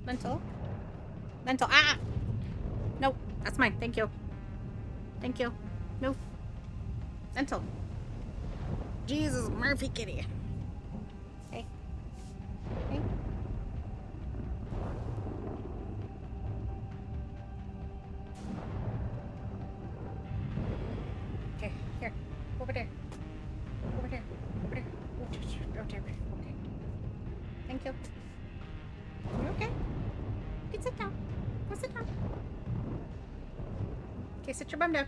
Mental. Mental. Ah! No, that's mine. Thank you. Thank you. No. Mental. Jesus, Murphy Kitty. Hey. Hey. Okay, here. Over there. Over there. Over there. Over there. Okay. Thank you. You okay? You can sit down. Go sit down. Okay, sit your bum down.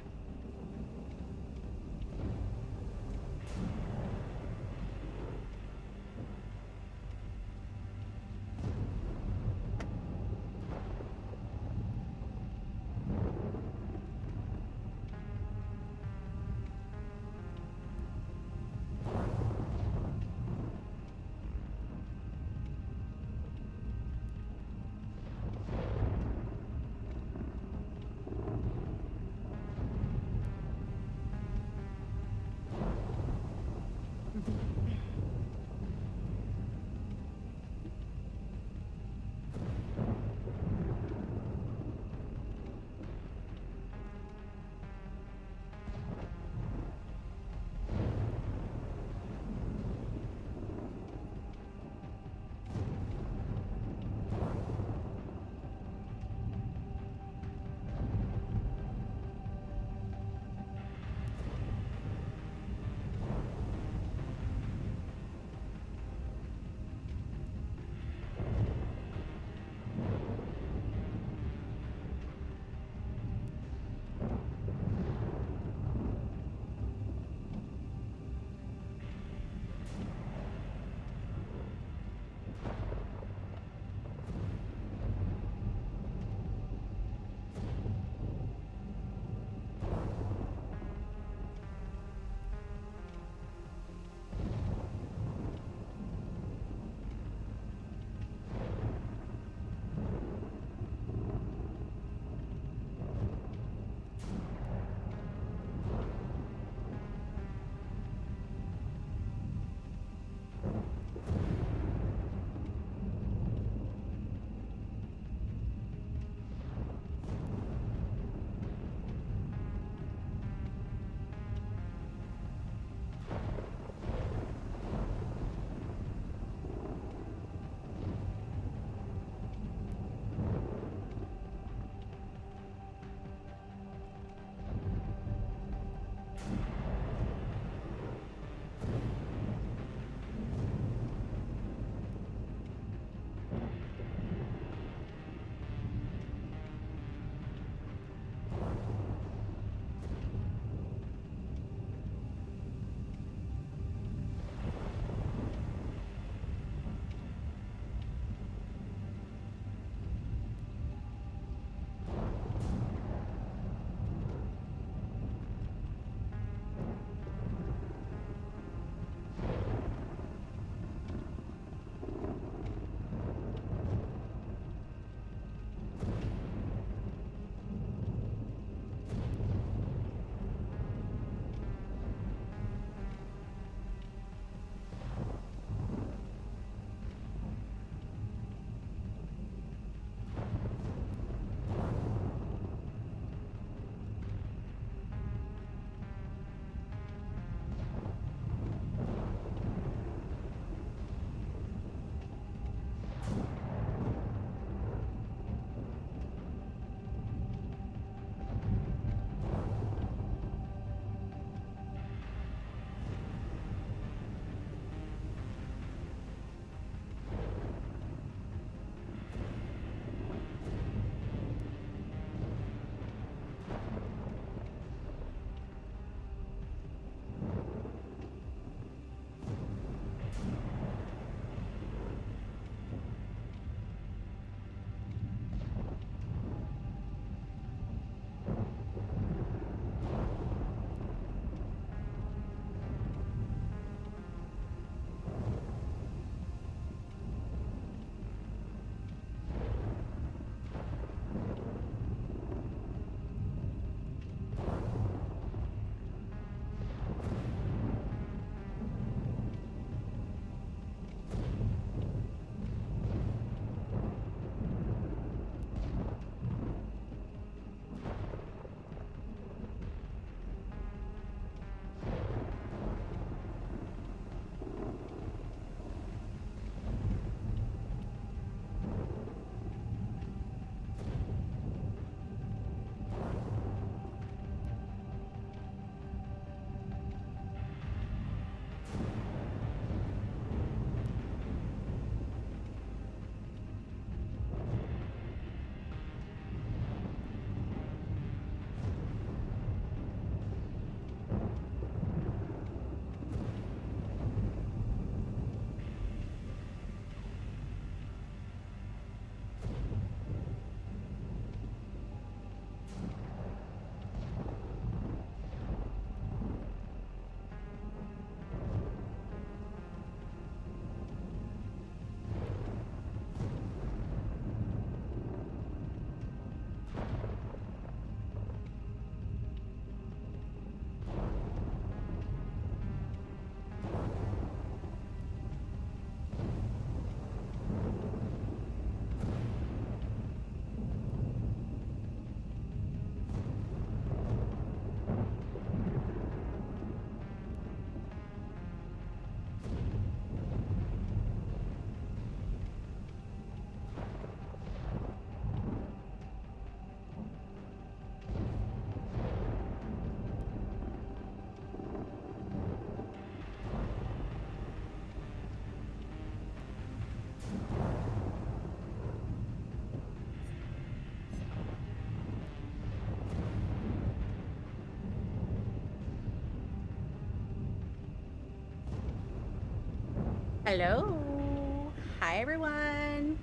Hello. Hi, everyone.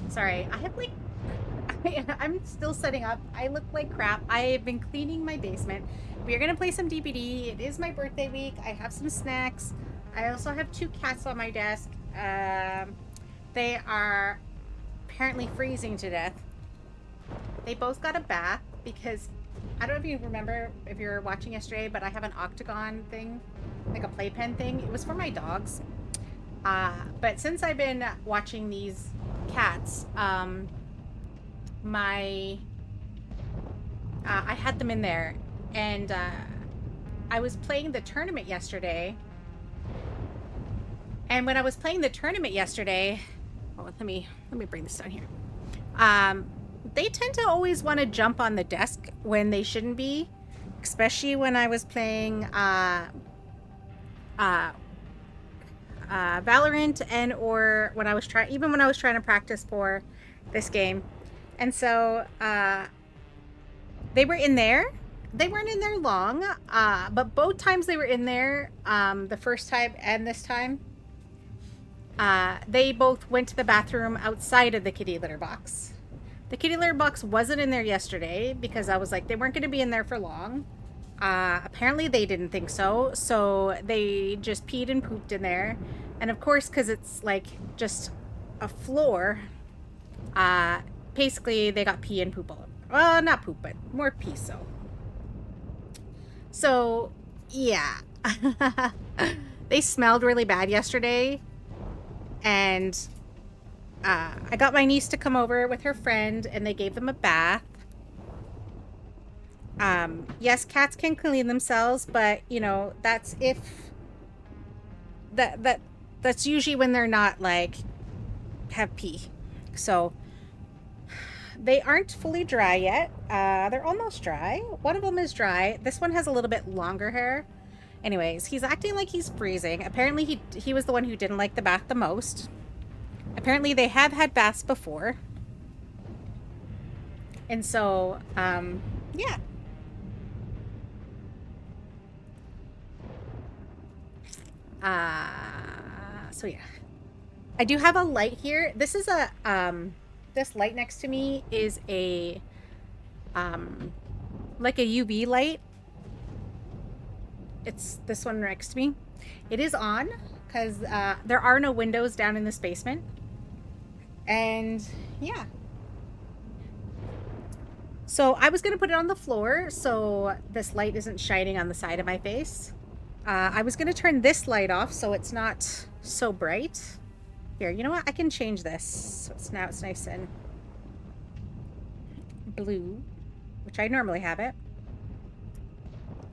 Sorry, I have like, I'm still setting up. I look like crap. I've been cleaning my basement. We are going to play some DPD. It is my birthday week. I have some snacks. I also have two cats on my desk. They are apparently freezing to death. They both got a bath because I don't know if you remember if you're watching yesterday, but I have an octagon thing, like a playpen thing. It was for my dogs. But since I've been watching these cats, my I had them in there, and I was playing the tournament yesterday. And when I was playing the tournament yesterday, oh, let me bring this down here. They tend to always want to jump on the desk when they shouldn't be, especially when I was playing Valorant, and or when I was trying, even when I was trying to practice for this game. And so they were in there. They weren't in there long, but both times they were in there, the first time and this time, they both went to the bathroom outside of the kitty litter box. The kitty litter box wasn't in there yesterday because I was like, they weren't going to be in there for long. Apparently they didn't think so, so they just peed and pooped in there. And of course, because it's like just a floor, basically they got pee and poop all over. Well, not poop, but more pee. So yeah. They smelled really bad yesterday, and I got my niece to come over with her friend, and they gave them a bath. Yes, cats can clean themselves, but you know, that's if that's usually when they're not like have pee. So they aren't fully dry yet. They're almost dry. One of them is dry. This one has a little bit longer hair. Anyways, he's acting like he's freezing. Apparently he was the one who didn't like the bath the most. Apparently they have had baths before. And so, yeah. So yeah. I do have a light here. This is a, this light next to me is a, like a UV light. It's this one next to me. It is on because there are no windows down in this basement. And yeah. So I was going to put it on the floor so this light isn't shining on the side of my face. I was going to turn this light off so it's not so bright. Here, you know what? I can change this. So now it's nice and blue, which I normally have it.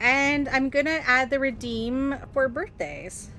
And I'm going to add the redeem for birthdays.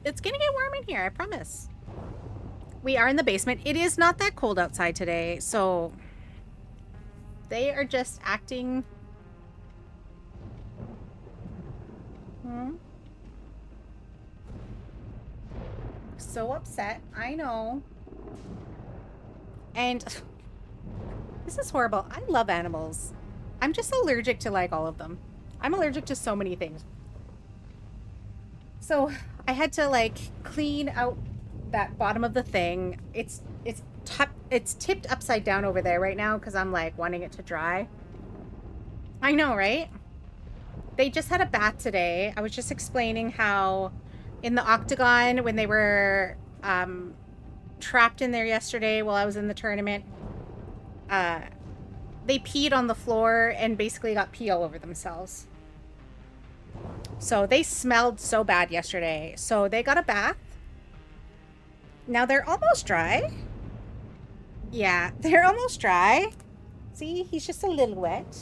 It's gonna get warm in here, I promise. We are in the basement. It is not that cold outside today, so they are just acting. So upset. I know. And this is horrible. I love animals. I'm just allergic to like all of them. I'm allergic to so many things. So I had to like clean out that bottom of the thing. It's tipped upside down over there right now because I'm like wanting it to dry. I know, right? They just had a bath today. I was just explaining how in the octagon when they were trapped in there yesterday while I was in the tournament, they peed on the floor and basically got pee all over themselves. So they smelled so bad yesterday. So they got a bath. Now they're almost dry. Yeah, they're almost dry. See, he's just a little wet.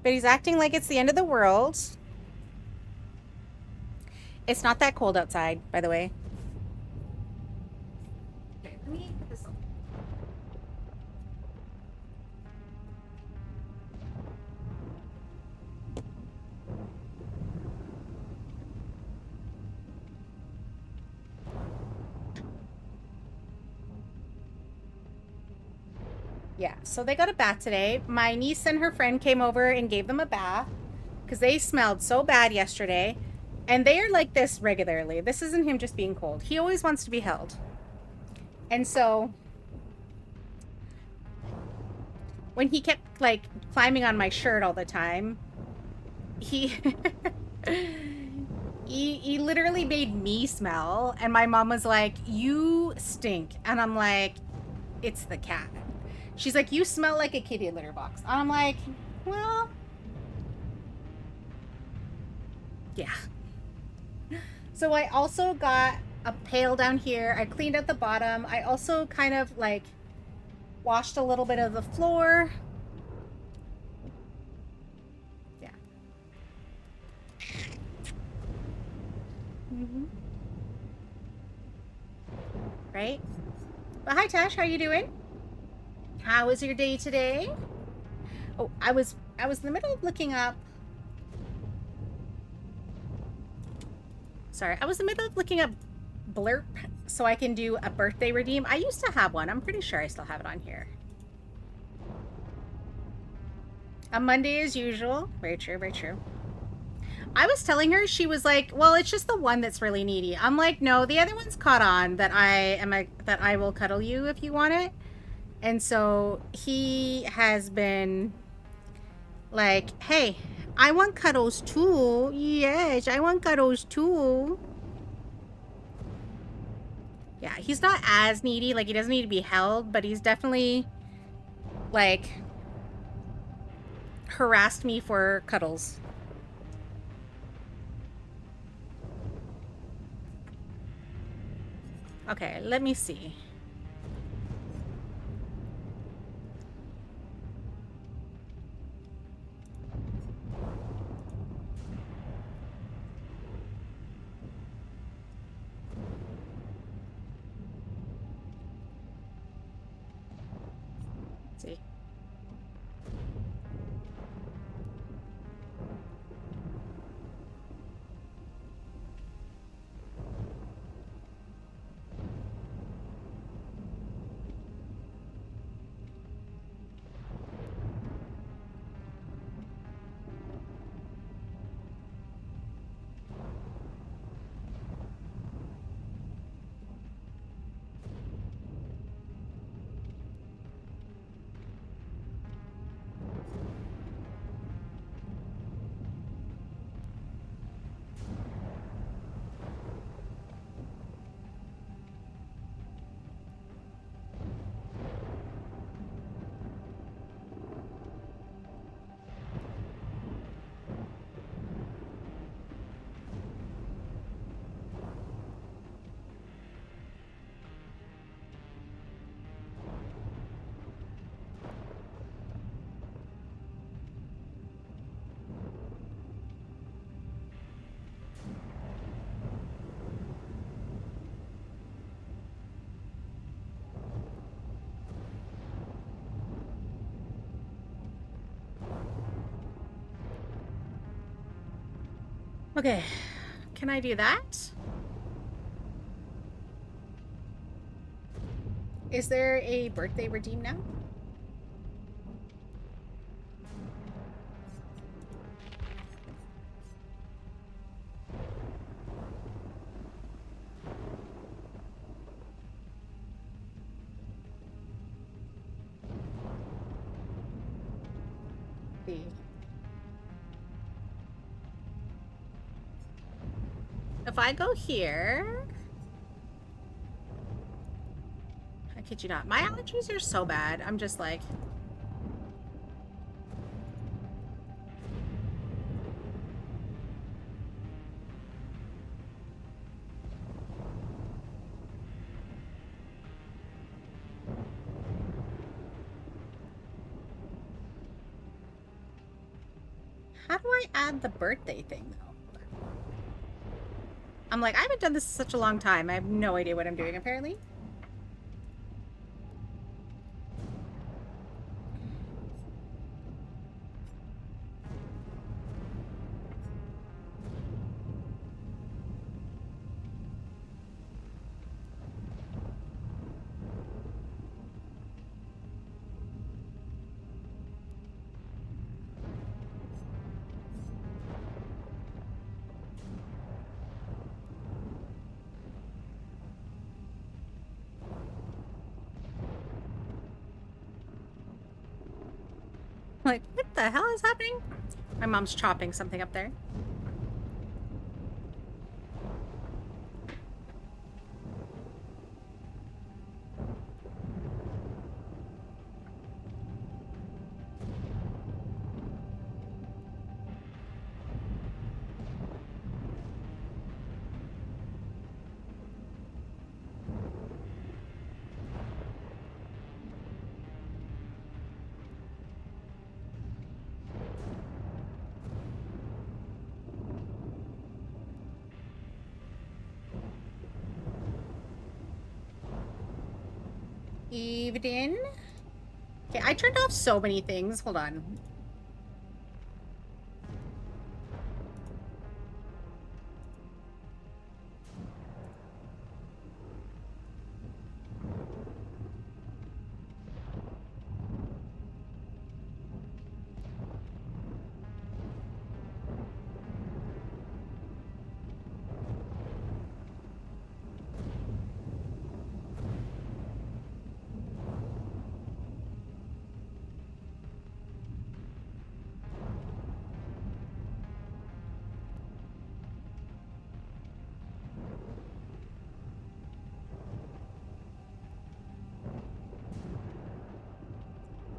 But he's acting like it's the end of the world. It's not that cold outside, by the way. Okay, let me put this on. Yeah, so they got a bath today. My niece and her friend came over and gave them a bath because they smelled so bad yesterday. And they are like this regularly. This isn't him just being cold. He always wants to be held. And so when he kept like climbing on my shirt all the time, he he literally made me smell. And my mom was like, "You stink." And I'm like, "It's the cat." She's like, "You smell like a kitty litter box." I'm like, "Well, yeah." So I also got a pail down here. I cleaned out the bottom. I also kind of like washed a little bit of the floor. Yeah. Mm-hmm. Right? But hi Tash, how you doing? How was your day today? Oh, I was in the middle of looking up. Sorry, I was in the middle of looking up Blurp so I can do a birthday redeem. I used to have one. I'm pretty sure I still have it on here. A Monday as usual. Very true, very true. I was telling her, she was like, "Well, it's just the one that's really needy." I'm like, "No, the other one's caught on that that I will cuddle you if you want it." And so he has been like, "Hey, I want cuddles too. Yes, I want cuddles too." Yeah, he's not as needy. Like, he doesn't need to be held, but he's definitely like harassed me for cuddles. Okay, let me see. Let's see. Okay, can I do that? Is there a birthday redeem now? See. If I go here, I kid you not, my allergies are so bad. I'm just like, How do I add the birthday thing, though? I'm like, I haven't done this in such a long time. I have no idea what I'm doing, apparently. Like, what the hell is happening? My mom's chopping something up there. Evening. Okay, I turned off so many things. Hold on.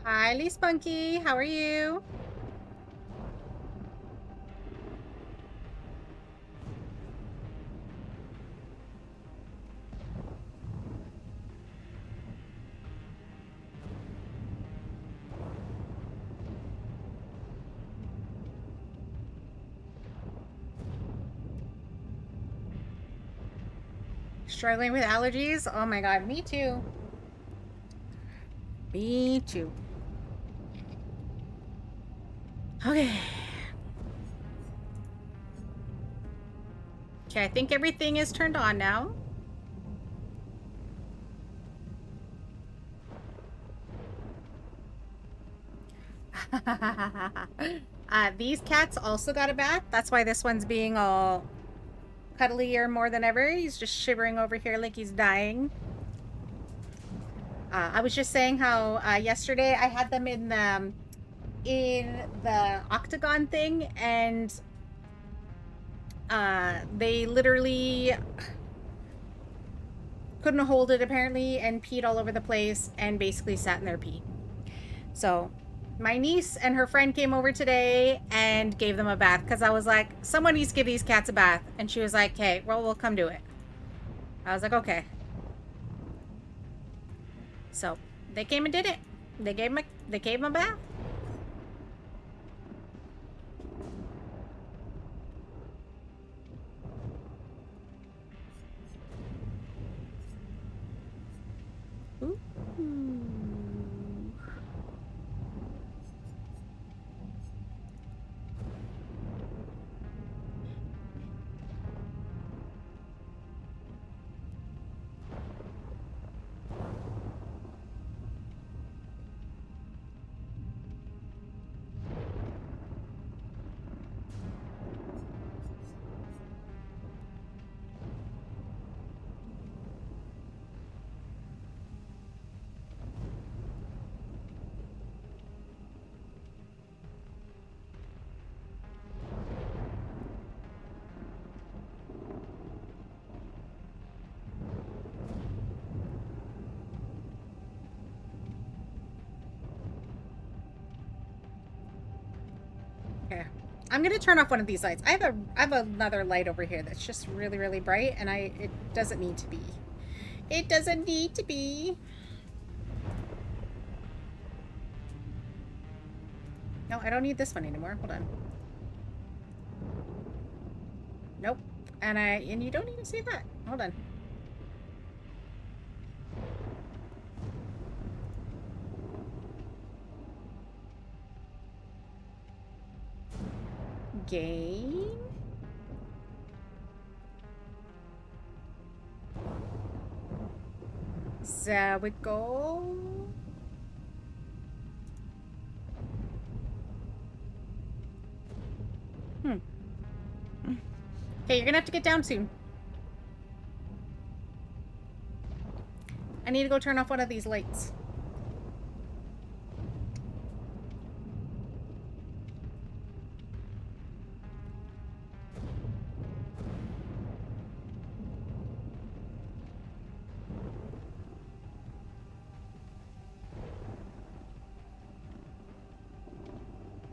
Hi, Lee Spunky. How are you? Struggling with allergies? Oh my god, me too. Me too. Okay. Okay, I think everything is turned on now. These cats also got a bath. That's why this one's being all cuddlier more than ever. He's just shivering over here like he's dying. I was just saying how yesterday I had them in the octagon thing, and they literally couldn't hold it apparently and peed all over the place and basically sat in their pee. So my niece and her friend came over today and gave them a bath because I was like, someone needs to give these cats a bath. And she was like, hey, well, we'll come do it. I was like, okay. So they came and did it. They gave him a bath. Ooh. Okay. I'm gonna turn off one of these lights. I have another light over here that's just really, really bright, and it doesn't need to be. It doesn't need to be. No, I don't need this one anymore. Hold on. Nope. And you don't need to see that. Hold on. Game. There we go. Okay, you're gonna have to get down soon. I need to go turn off one of these lights.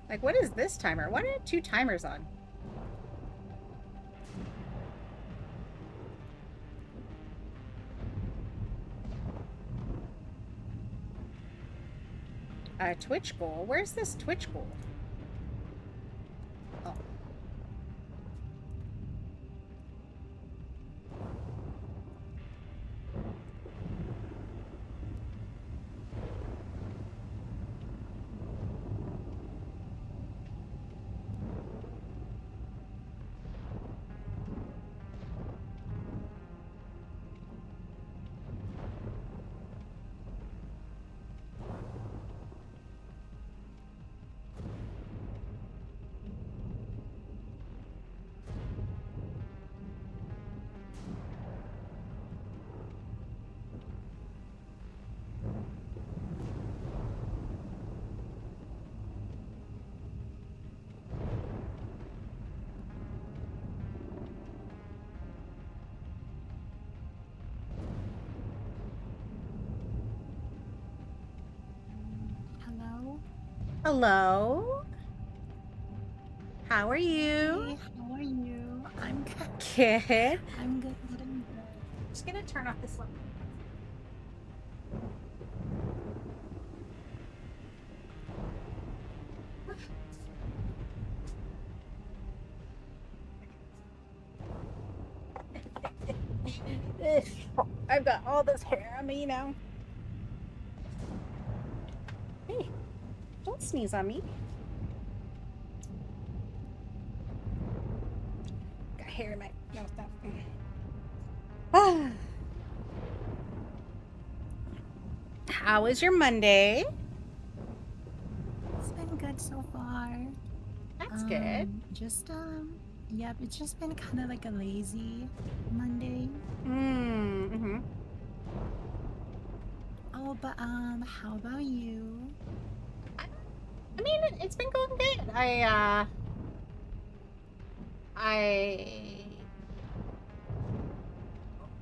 Like, what is this timer? Why do I have 2 timers on? Twitch goal? Where's this Twitch goal? Oh. Hello? How are you? Hey, how are you? I'm good. Good. I'm good. I'm good. Just gonna turn off this one. I've got all this hair on me now. Hey, don't sneeze on me. Got hair in my mouth now. How was your Monday? It's been good so far. That's good. Yep, it's just been kind of like a lazy Monday. Mm-hmm. Oh, but how about you? I mean, it's been going good. I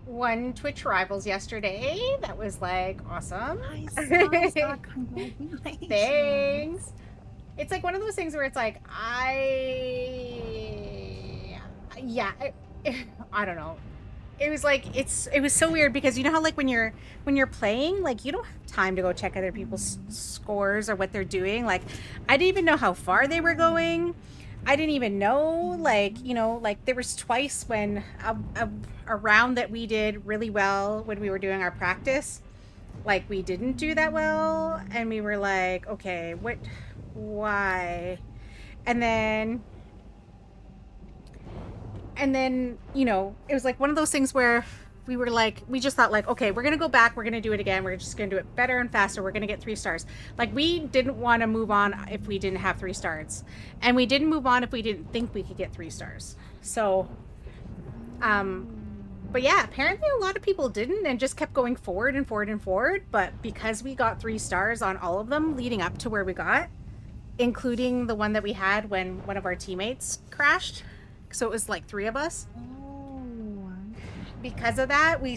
won Twitch Rivals yesterday. That was like awesome. I saw. Congratulations. Thanks. It's like one of those things where it's like I don't know. It was like it was so weird because you know how like when you're playing, like you don't have time to go check other people's scores or what they're doing. Like I didn't even know how far they were going. I didn't even know, like, you know, like there was twice when a round that we did really well when we were doing our practice, like we didn't do that well, and we were like, okay, why? And then you know, it was like one of those things where we were like, we just thought like, okay, we're gonna go back, we're gonna do it again, we're just gonna do it better and faster, we're gonna get 3 stars. Like we didn't want to move on if we didn't have 3 stars, and we didn't move on if we didn't think we could get 3 stars. So but yeah, apparently a lot of people didn't and just kept going forward and forward and forward. But because we got 3 stars on all of them leading up to where we got, including the one that we had when one of our teammates crashed, so it was like 3 of us. Oh. Because of that, we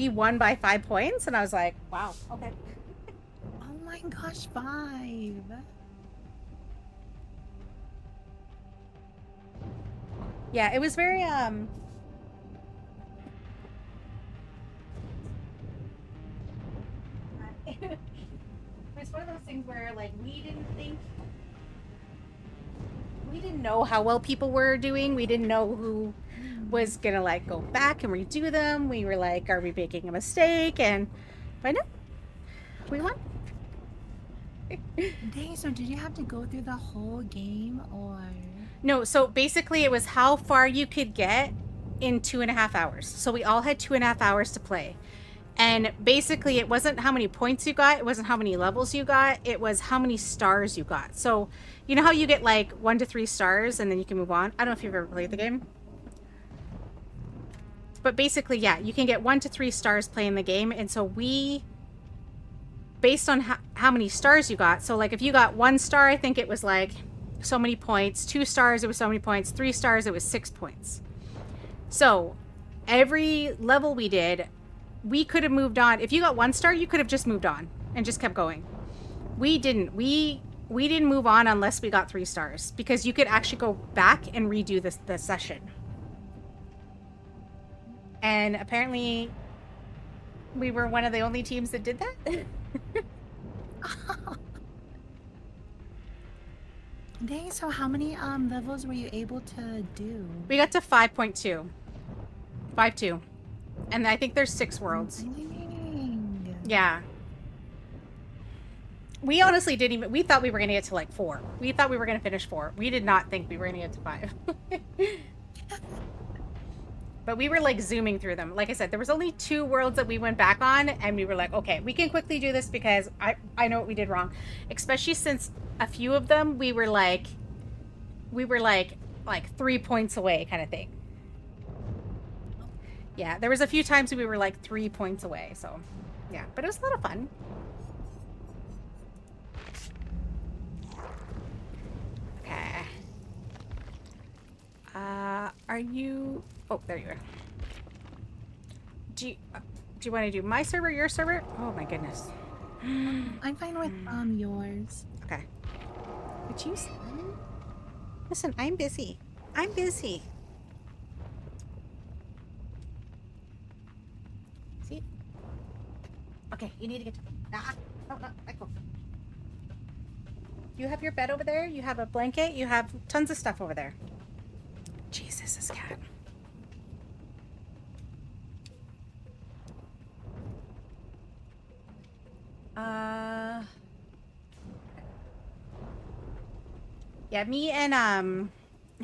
won by 5 points, and I was like, wow, okay. Oh my gosh, 5. Yeah, it was very it was one of those things where like we didn't know how well people were doing. We didn't know was gonna like go back and redo them. We were like, are we making a mistake? And but no, we won. Dang, so did you have to go through the whole game or? No, so basically it was how far you could get in 2.5 hours. So we all had 2.5 hours to play. And basically it wasn't how many points you got, it wasn't how many levels you got, it was how many stars you got. So you know how you get like 1 to 3 stars and then you can move on? I don't know if you've ever played the game. But basically, yeah, you can get 1 to 3 stars playing the game. And so we, based on how many stars you got, so like if you got 1 star, I think it was like so many points. 2 stars, it was so many points. 3 stars, it was 6 points. So every level we did, we could have moved on. If you got 1 star, you could have just moved on and just kept going. We didn't. We didn't move on unless we got 3 stars, because you could actually go back and redo the session. And apparently we were one of the only teams that did that. Dang, so how many levels were you able to do? We got to 5.2. 5.2. And I think there's 6 worlds. Dang. Yeah. We honestly didn't even... We thought we were going to get to like 4. We thought we were going to finish 4. We did not think we were going to get to 5. But we were like zooming through them. Like I said, there was only 2 worlds that we went back on, and we were like, okay, we can quickly do this because I know what we did wrong. Especially since a few of them we were like 3 points away kind of thing. Yeah, there was a few times we were like 3 points away, so yeah, but it was a lot of fun. Okay. Are you... Oh, there you are. Do you want to do my server, your server? Oh my goodness. I'm fine with yours. Okay. Would you... Listen, I'm busy. I'm busy. See? Okay, you need to get to... No, let go. You have your bed over there. You have a blanket. You have tons of stuff over there. Jesus, this cat. Yeah, me and oh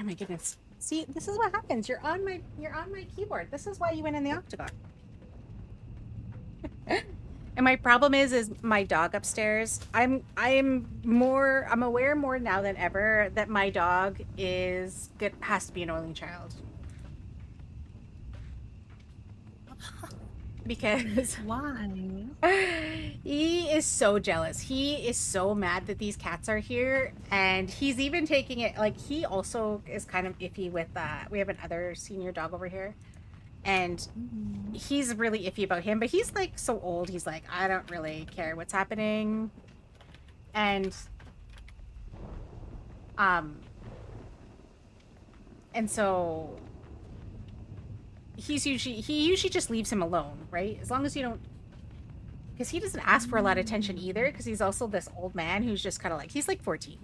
my goodness. See, this is what happens. You're on my keyboard. This is why you went in the octagon. And my problem is my dog upstairs. I'm aware more now than ever that my dog has to be an only child. Because Why? he is so jealous. He is so mad that these cats are here, and he's even taking it like he also is kind of iffy with we have another senior dog over here, and he's really iffy about him, but he's like so old, he's like, I don't really care what's happening. And so he usually just leaves him alone, right? As long as you don't, because he doesn't ask for a lot of attention either, because he's also this old man who's just kind of like, he's like 14.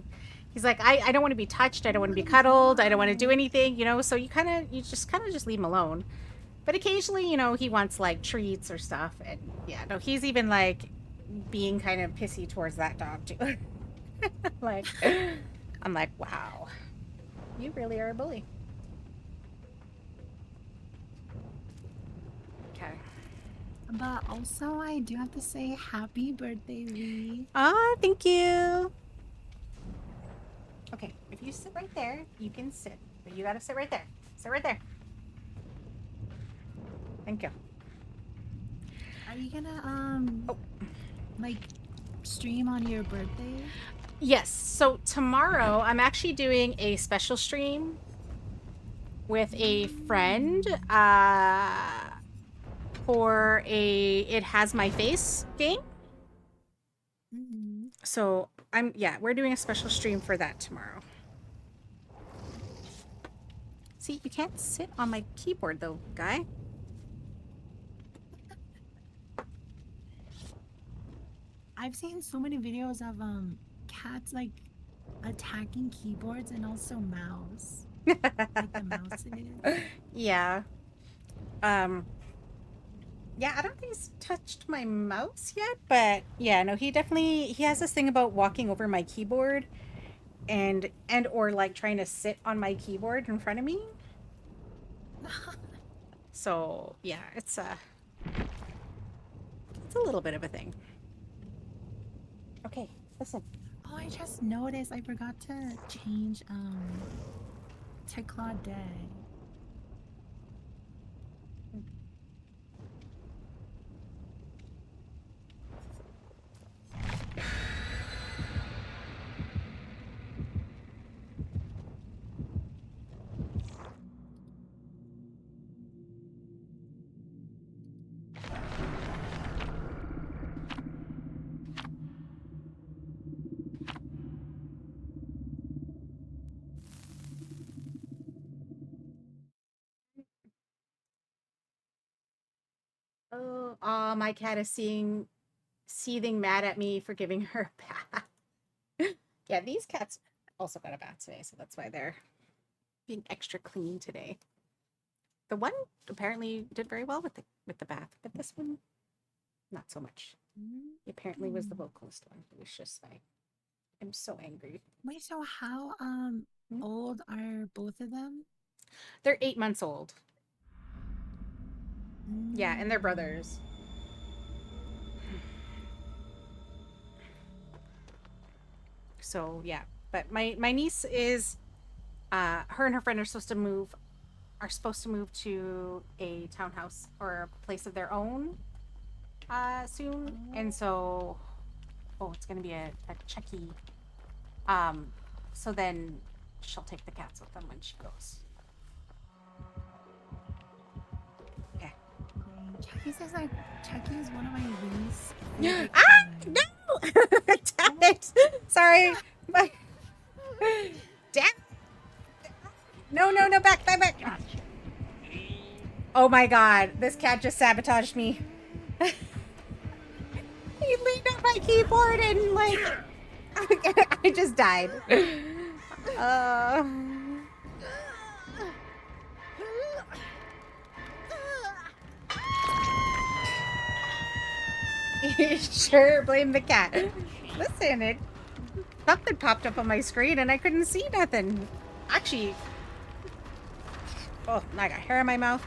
He's like, I don't want to be touched, I don't want to be cuddled, I don't want to do anything, you know. So you just leave him alone. But occasionally, you know, he wants like treats or stuff. And yeah, no, he's even like being kind of pissy towards that dog too. Like, I'm like, wow, you really are a bully. Okay. But also, I do have to say happy birthday, Lee. Ah, thank you. Okay, if you sit right there, you can sit. But you gotta sit right there. Sit right there. Thank you. Are you gonna like stream on your birthday? Yes. So tomorrow I'm actually doing a special stream with a friend for a It Has My Face game. So we're doing a special stream for that tomorrow. See, you can't sit on my keyboard though, guy. I've seen so many videos of cats like attacking keyboards and also mouse. like the mouse is. Yeah. Yeah, I don't think he's touched my mouse yet, but yeah, no, he has this thing about walking over my keyboard and or like trying to sit on my keyboard in front of me. So, yeah, it's a little bit of a thing. Okay, listen. Oh, I just noticed I forgot to change to Claudette. Oh, my cat is seething mad at me for giving her a bath. Yeah, these cats also got a bath today, so that's why they're being extra clean today. The one apparently did very well with the bath, but this one not so much. He apparently was the vocalist one. It was just like, I'm so angry. Wait, so how Hmm? old are both of them? They're 8 months old. Yeah, and they're Mm. brothers. So yeah, but my niece is her and her friend are supposed to move to a townhouse or a place of their own soon, and Oh. so it's gonna be a Chucky. Um, so then she'll take the cats with them when she goes. Okay. Chucky is one of my least favorite Ah, toys. no! Damn it! Sorry. My... Damn. No, no, no, back. Oh my god, this cat just sabotaged me. He leaned on my keyboard and like I just died. Uh Sure, blame the cat. Listen, something popped up on my screen and I couldn't see nothing. Actually, now I got hair in my mouth.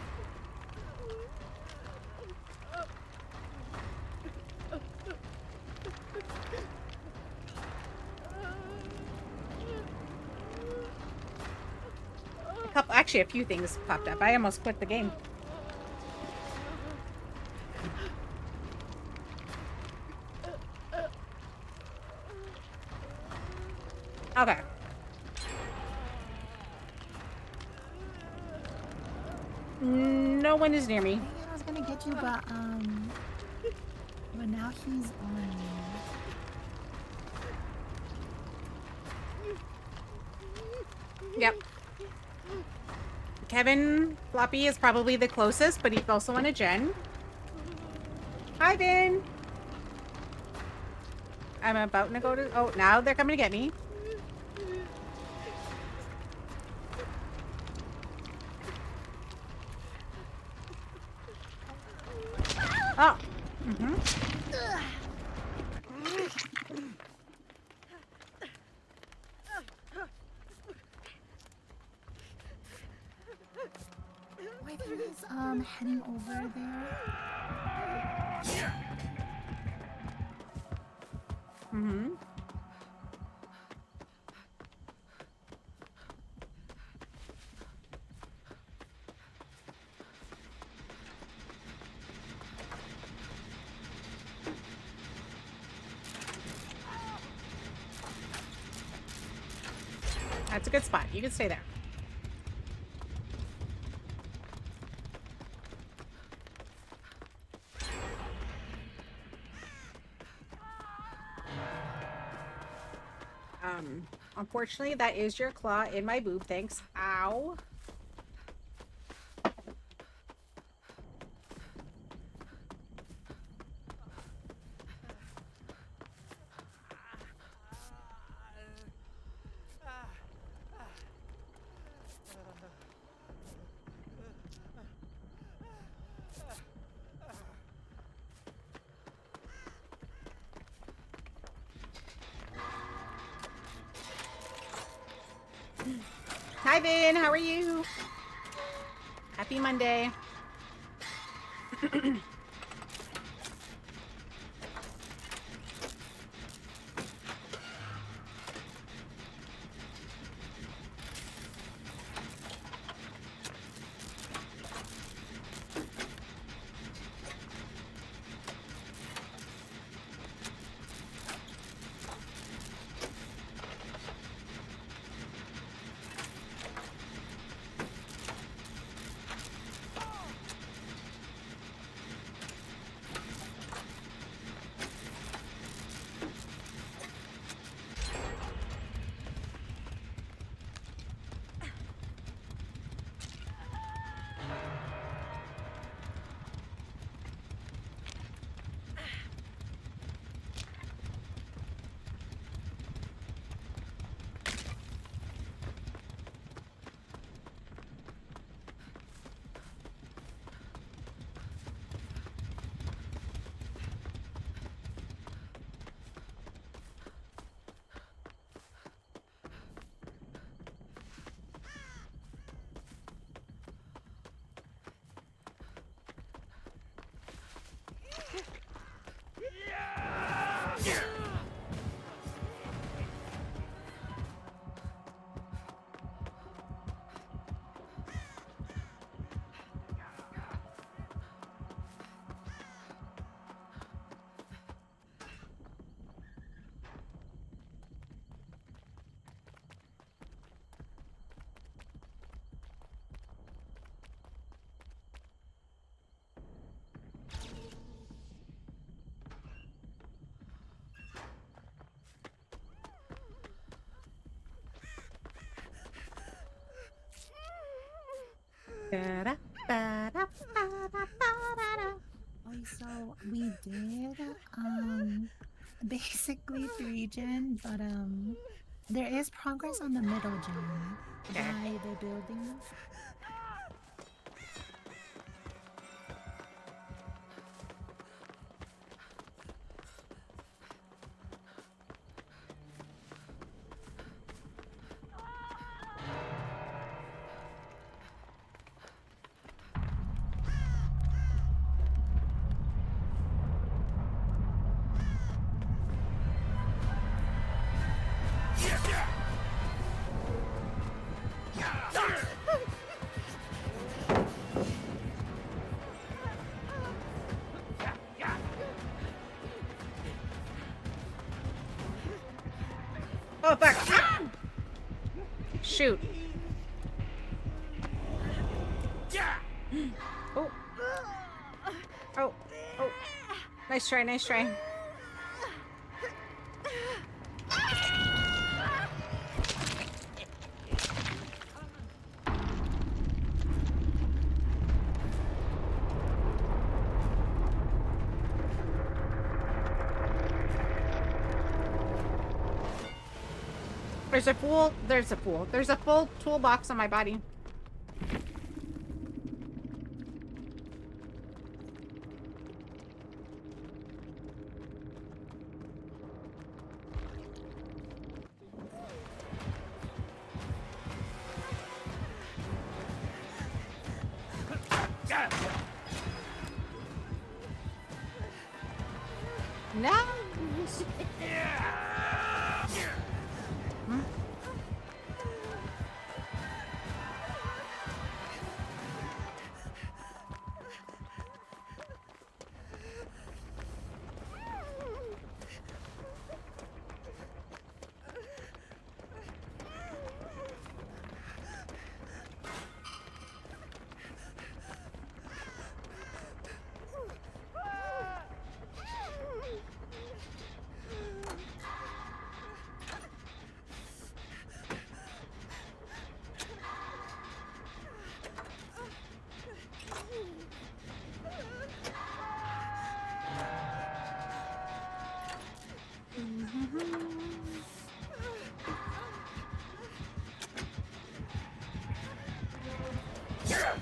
Actually, a few things popped up. I almost quit the game. Okay. No one is near me. Dang it, I was gonna get you, but now he's on you. Yep. Kevin Floppy is probably the closest, but he's also on a gen. Hi, Ben. I'm about to go to... Oh, now they're coming to get me. Oh. Mm-hmm. Wait, he's heading over there. Mm-hmm. That's a good spot. You can stay there. Unfortunately, that is your claw in my boob. Thanks. Ow. Hi, Vin. How are you? Happy Monday. Oh, so we did basically 3 gen, but there is progress on the middle gen by the building. Oh, fuck. Ah! Shoot. Oh. Oh. Oh. Nice try, nice try. There's a full toolbox on my body. No.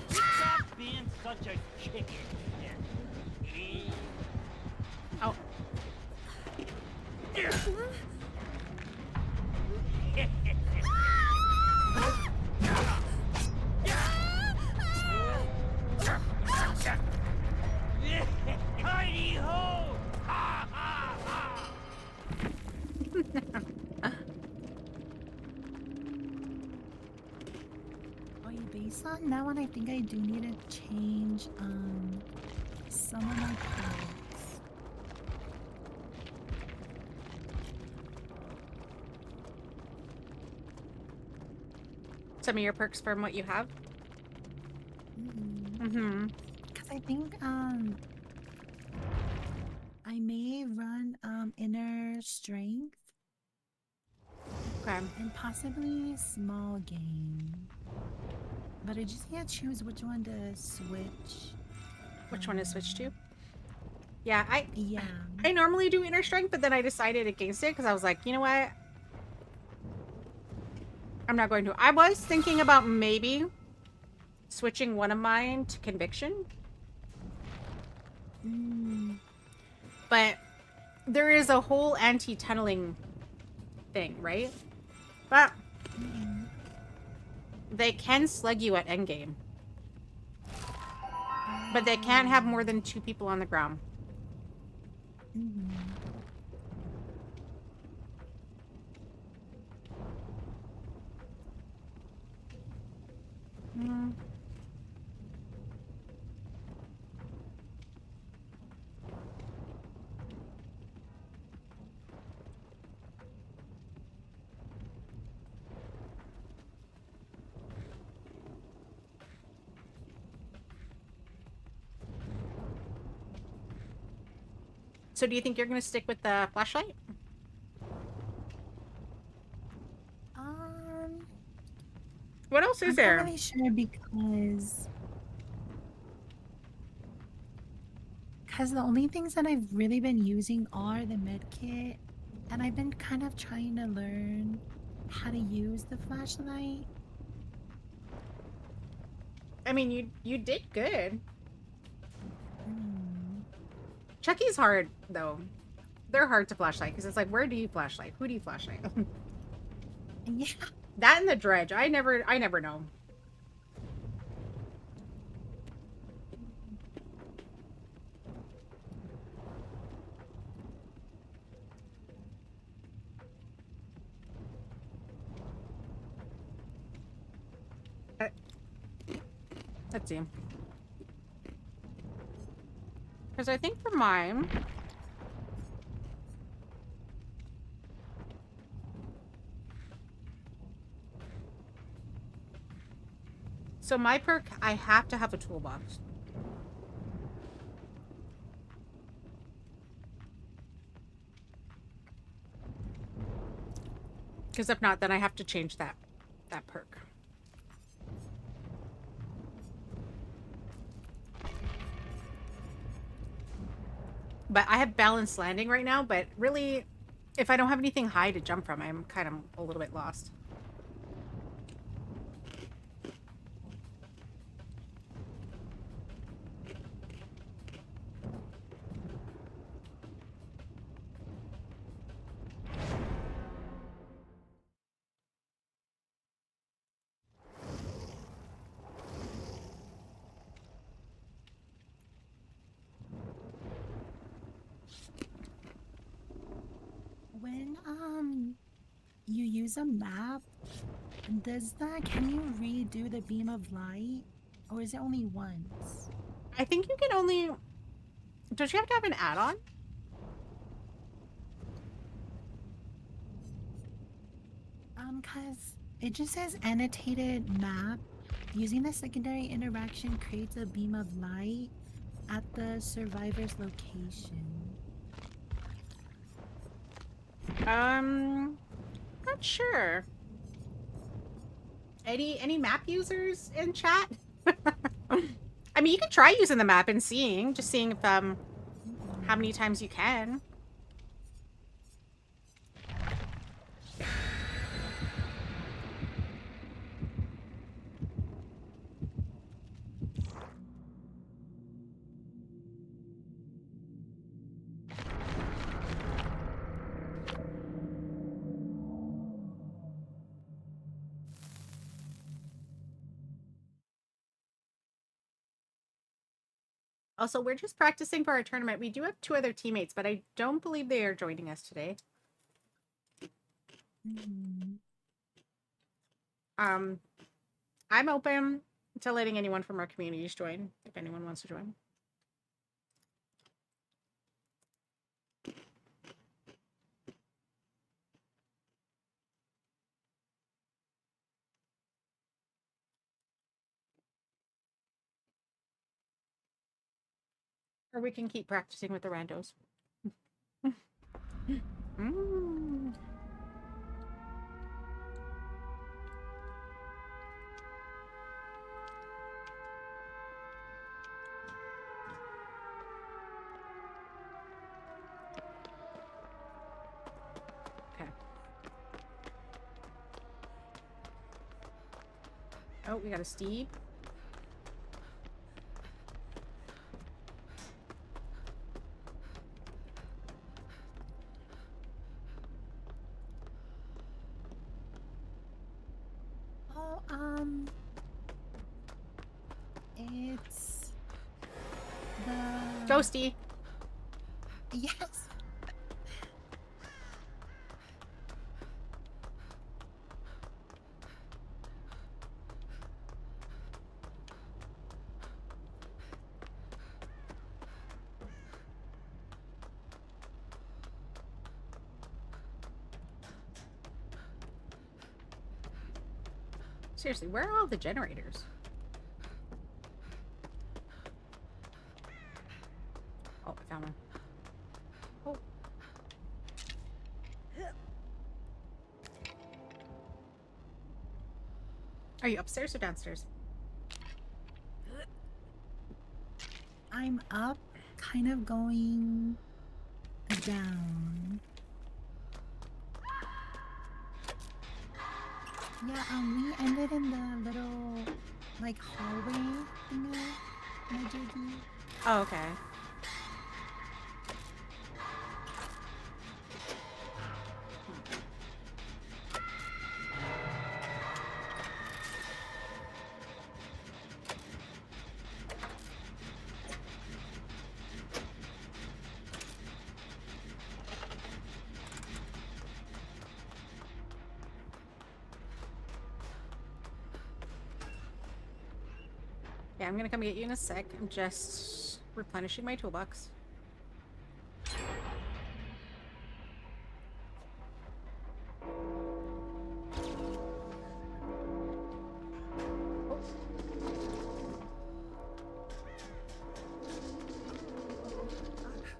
Stop being such a chicken. Oh. also on that one, I think I do need to change some of my perks. Some of your perks from what you have. Mm-hmm. Because I think I may run inner strength Okay. and possibly small game. But I just can't choose which one to switch. Which one to switch to? Yeah, Yeah. I normally do inner strength, but then I decided against it because I was like, you know what? I'm not going to. I was thinking about maybe switching one of mine to conviction. But there is a whole anti-tunneling thing, right? But they can slug you at endgame. But they can't have more than 2 people on the ground. So do you think you're going to stick with the flashlight? What else is there? I'm not really sure because the only things that I've really been using are the med kit, and I've been kind of trying to learn how to use the flashlight. I mean, you did good. Chucky's hard, though. They're hard to flashlight, because it's like, where do you flashlight? Who do you flashlight? Yeah. That and the dredge. I never know. Let's see. Because I think for mine... So my perk, I have to have a toolbox. Because if not, then I have to change that perk. But I have balanced landing right now, but really, if I don't have anything high to jump from, I'm kind of a little bit lost. When you use a map, can you redo the beam of light, or is it only once? I think you can only... Don't you have to have an add-on? Cause it just says annotated map. Using the secondary interaction creates a beam of light at the survivor's location. Not sure. Any map users in chat? I mean, you could try using the map and seeing if how many times you can. Also, we're just practicing for our tournament. We do have 2 other teammates, but I don't believe they are joining us today. I'm open. To letting anyone from our communities join, if anyone wants to join. Or we can keep practicing with the randos. Mm. Okay. Oh, we got a Steve. Oh, it's the Ghosty. Yes. Seriously, where are all the generators? Oh, I found one. Oh. Are you upstairs or downstairs? I'm up, kind of going down. Yeah, we ended in the little, like, hallway in the JD. Oh, okay. Yeah, I'm gonna come get you in a sec. I'm just replenishing my toolbox.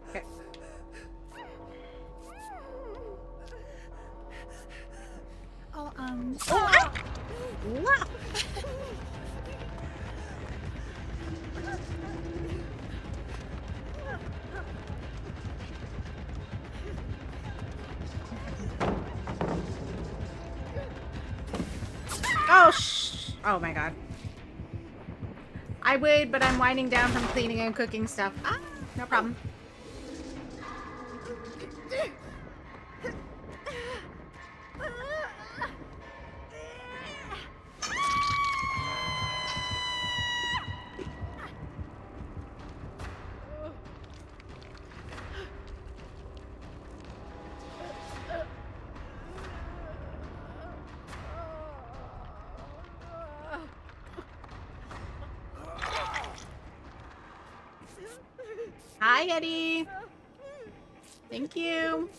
Okay. Oh, Wow. Oh my god. I would, but I'm winding down from cleaning and cooking stuff. Ah, no problem. Hi, Eddie. Thank you.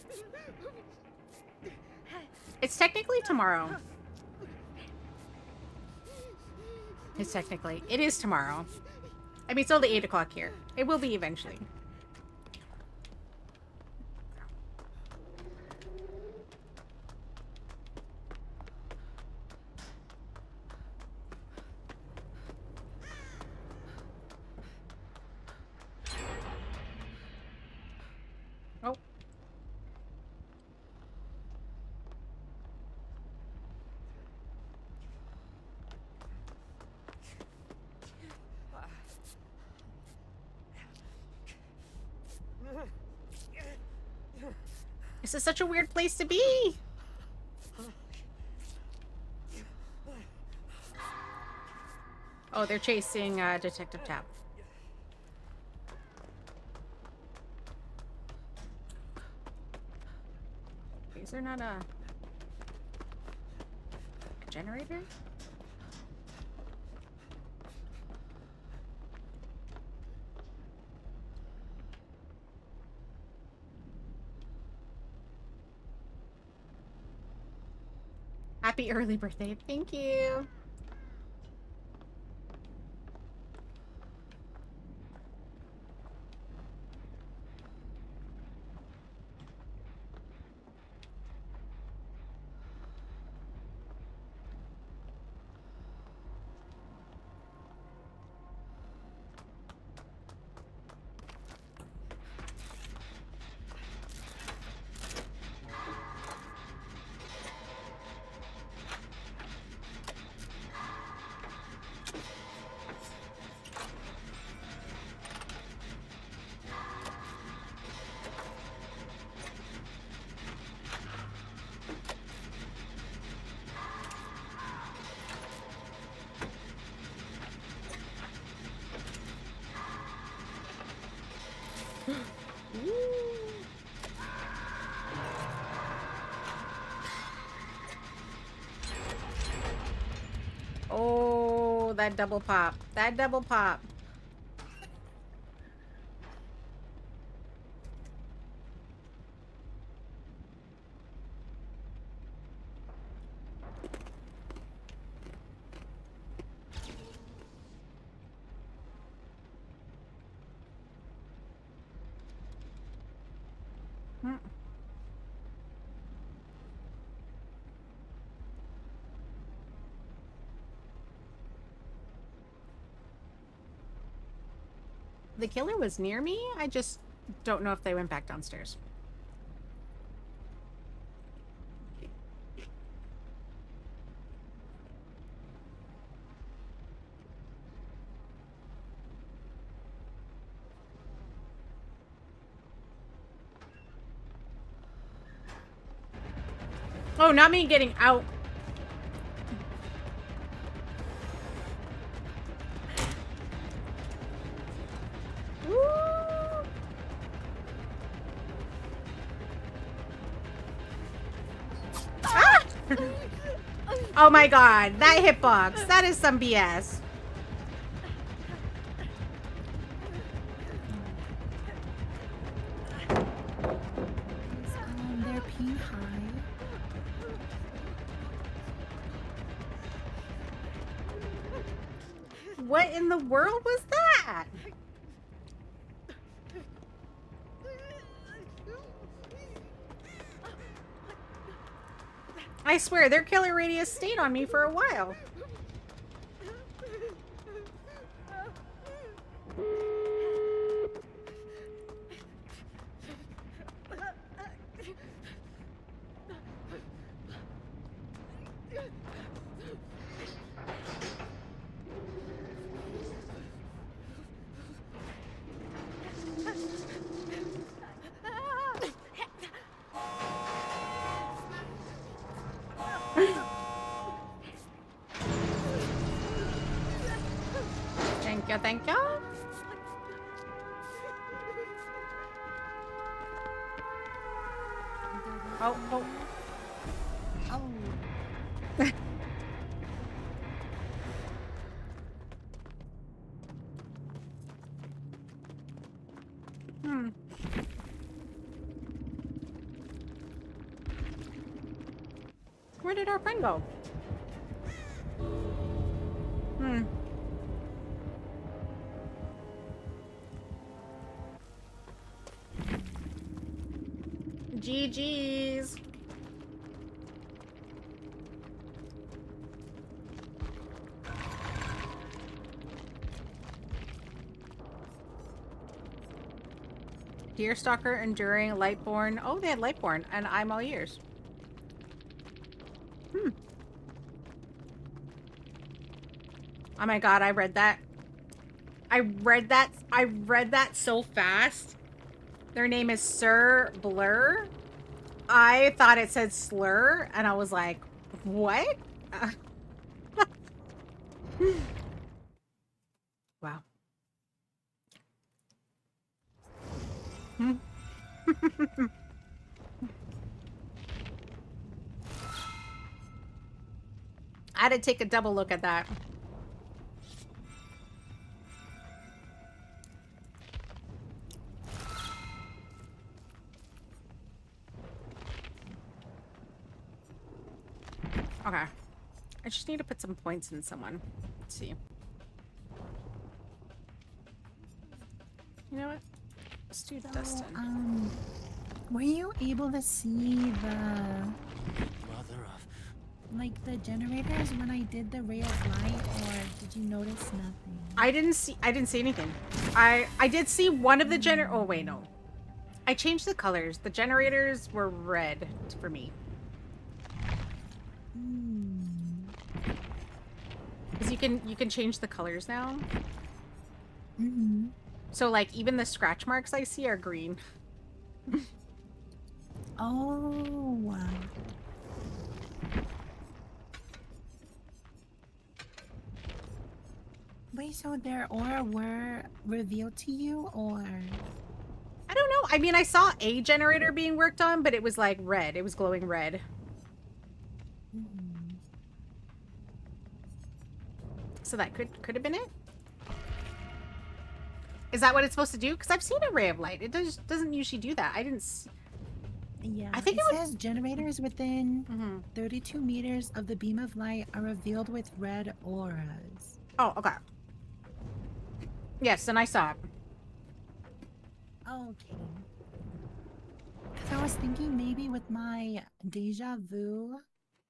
It's technically tomorrow. It is tomorrow. I mean, it's only 8 o'clock here. It will be eventually. Oh. This is such a weird place to be. Oh, they're chasing Detective Tap. Is there not a generator? Happy early birthday. Thank you. Oh, that double pop. That double pop. Hmm. The killer was near me. I just don't know if they went back downstairs. Oh, not me getting out. Woo! Ah! Oh my god, that hitbox. That is some BS. They're peeing high. What in the world was that? I swear, their killer radius stayed on me for a while. Thank you, thank you. Oh, oh. Oh. Hmm. Where did our friend go? Hmm. GG's. Deerstalker, Enduring, Lightborn. Oh, they had Lightborn, and I'm all ears. Hmm. Oh my god, I read that. I read that so fast. Their name is Sir Blur. I thought it said slur, and I was like, what? Wow. Hmm. I had to take a double look at that. Okay. I just need to put some points in someone. Let's see. You know what? Let's do So, Dustin. were you able to see the Mother of... like the generators when I did the ray of light, or did you notice nothing? I didn't see anything. I did see one of the oh wait, no. I changed the colors. The generators were red for me. Hmm. Because you can change the colors now. Mm-hmm. So like even the scratch marks I see are green. Oh. Wait, so their aura were revealed to you, or? I don't know. I mean, I saw a generator being worked on, but it was like red. It was glowing red. Mm-hmm. So that could have been it. Is that what it's supposed to do? Because I've seen a ray of light. It doesn't usually do that. I didn't. Yeah, I think it it says generators within Mm-hmm. 32 meters of the beam of light are revealed with red auras. Oh, okay. Yes, and I saw it. Okay. Because I was thinking maybe with my deja vu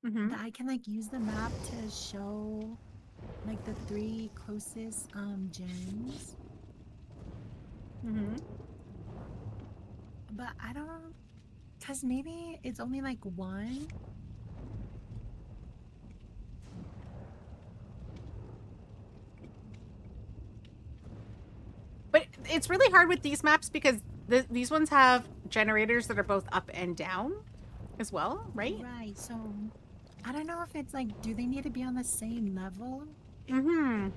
Mm-hmm. that I can like use the map to show like the 3 closest gens. Mm-hmm. But I don't, because maybe it's only like 1. But it's really hard with these maps because these ones have generators that are both up and down as well, right? Right, so I don't know if it's like, do they need to be on the same level? Mm-hmm.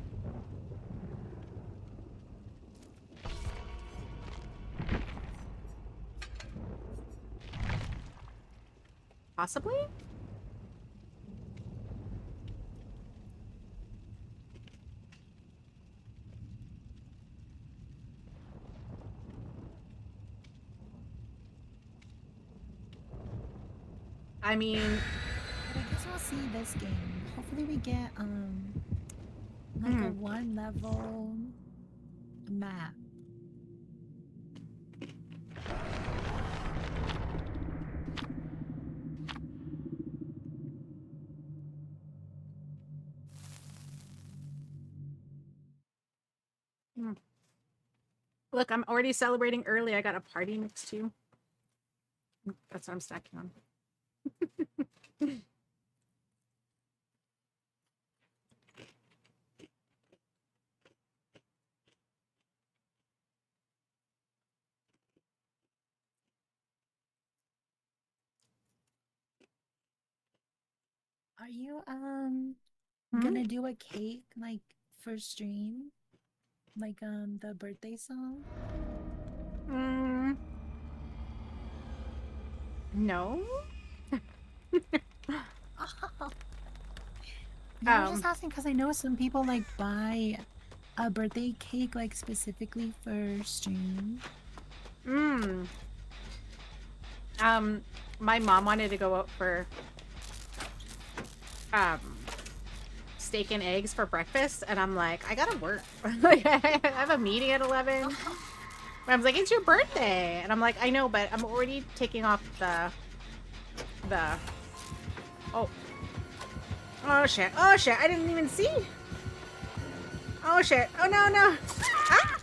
Possibly? I mean, But I guess we'll see this game. Hopefully we get like a 1 level map. look, I'm already celebrating early. I got a party mix too. That's what I'm stacking on. Are you Hmm? gonna do a cake like for stream? Like the birthday song? Mm, no. Oh. Yeah, I was just Um, asking because I know some people like buy a birthday cake like specifically for stream. mm. My mom wanted to go out for um steak and eggs for breakfast, and I'm like, I gotta work. Like, I have a meeting at 11. I was like, it's your birthday, and I'm like, I know, but I'm already taking off the oh shit, oh shit, I didn't even see. Oh shit, oh no. Ah!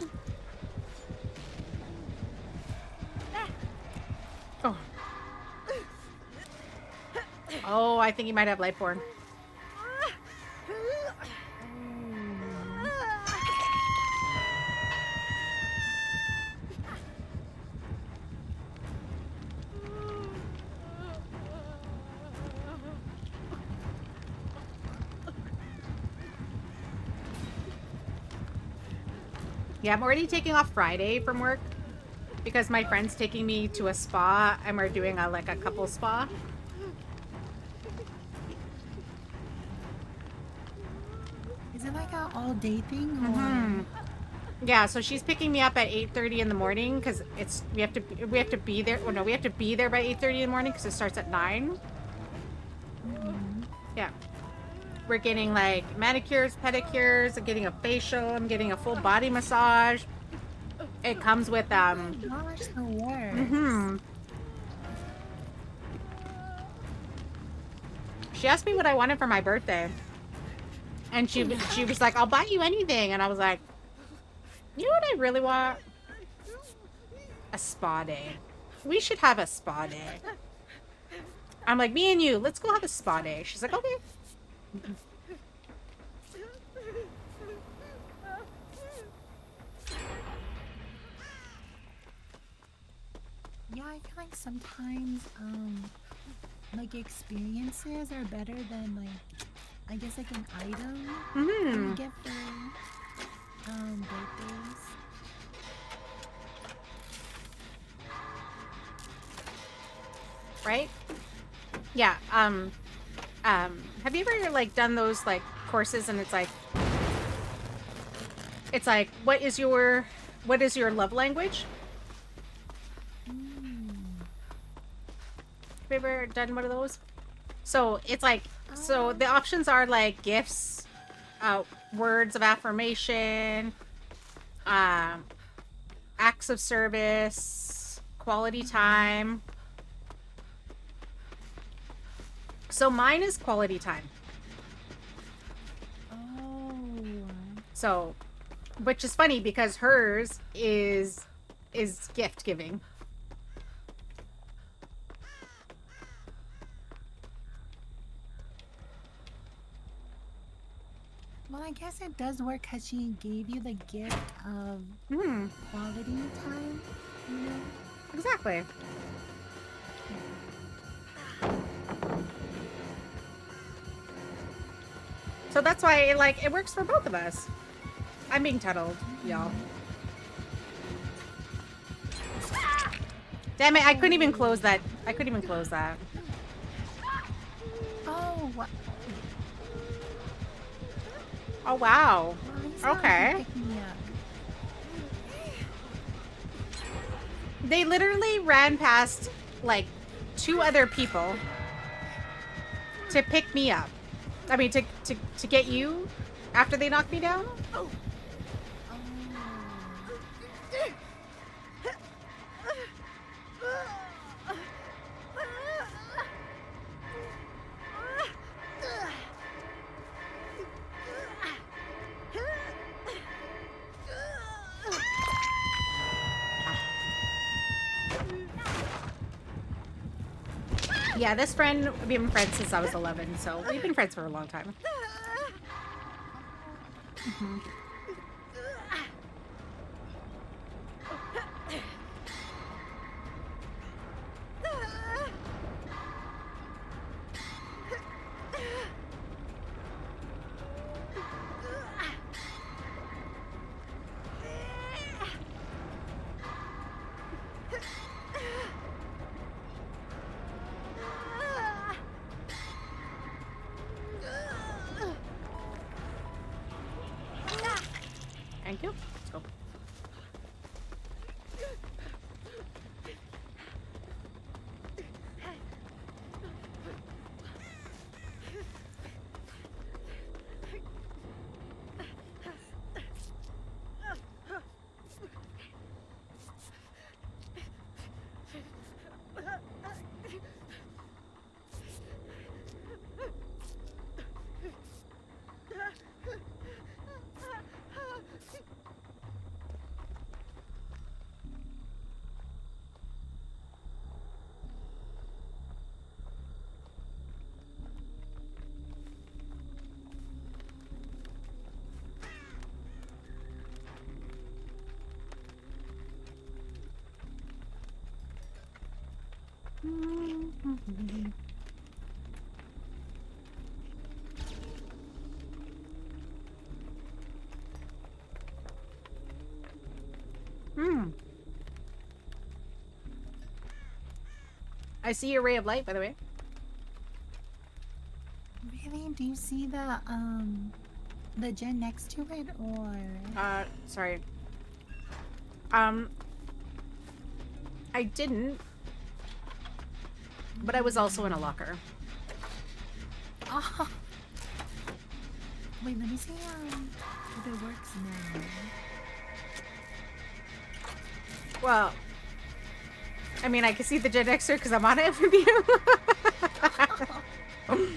Oh. Oh, I think he might have Lightborn. Yeah, I'm already taking off Friday from work because my friend's taking me to a spa and we're doing a couple spa. Is it like an all day thing or? Yeah, so she's picking me up at 8:30 in the morning because we have to be there. Oh no, we have to be there by 8:30 in the morning because it starts at 9. Yeah. We're getting like manicures, pedicures, I'm getting a facial, I'm getting a full body massage. It comes with Oh gosh, the worst. She asked me what I wanted for my birthday. And she was like, I'll buy you anything. And I was like, you know what I really want? A spa day. We should have a spa day. I'm like, me and you, let's go have a spa day. She's like, okay. Yeah, I feel like sometimes, like experiences are better than like, I guess like an item you get for, birthdays. Right? Yeah. Have you ever like done those like courses and it's like, what is your love language? Have you ever done one of those? So it's like, so the options are like gifts, words of affirmation, acts of service, quality time. So mine is quality time. Oh. So, which is funny because hers is gift giving. Well, I guess it does work because she gave you the gift of quality time, you know? Exactly. So that's why like it works for both of us. I'm being tunneled, y'all. Damn it, I couldn't even close that. I couldn't even close that. Oh, what? Oh wow. Okay. They literally ran past like 2 other people to pick me up. I mean, to get you after they knocked me down. Oh. Yeah, this friend, we've been friends since I was 11, so we've been friends for a long time. Thank you. Let's go. I see your ray of light, by the way. Really? Do you see the gen next to it, or? Sorry. I didn't, but I was also in a locker. Oh. Wait, let me see if it works now. Well, I mean, I can see the Gen Xer because I'm on it with you. Wait,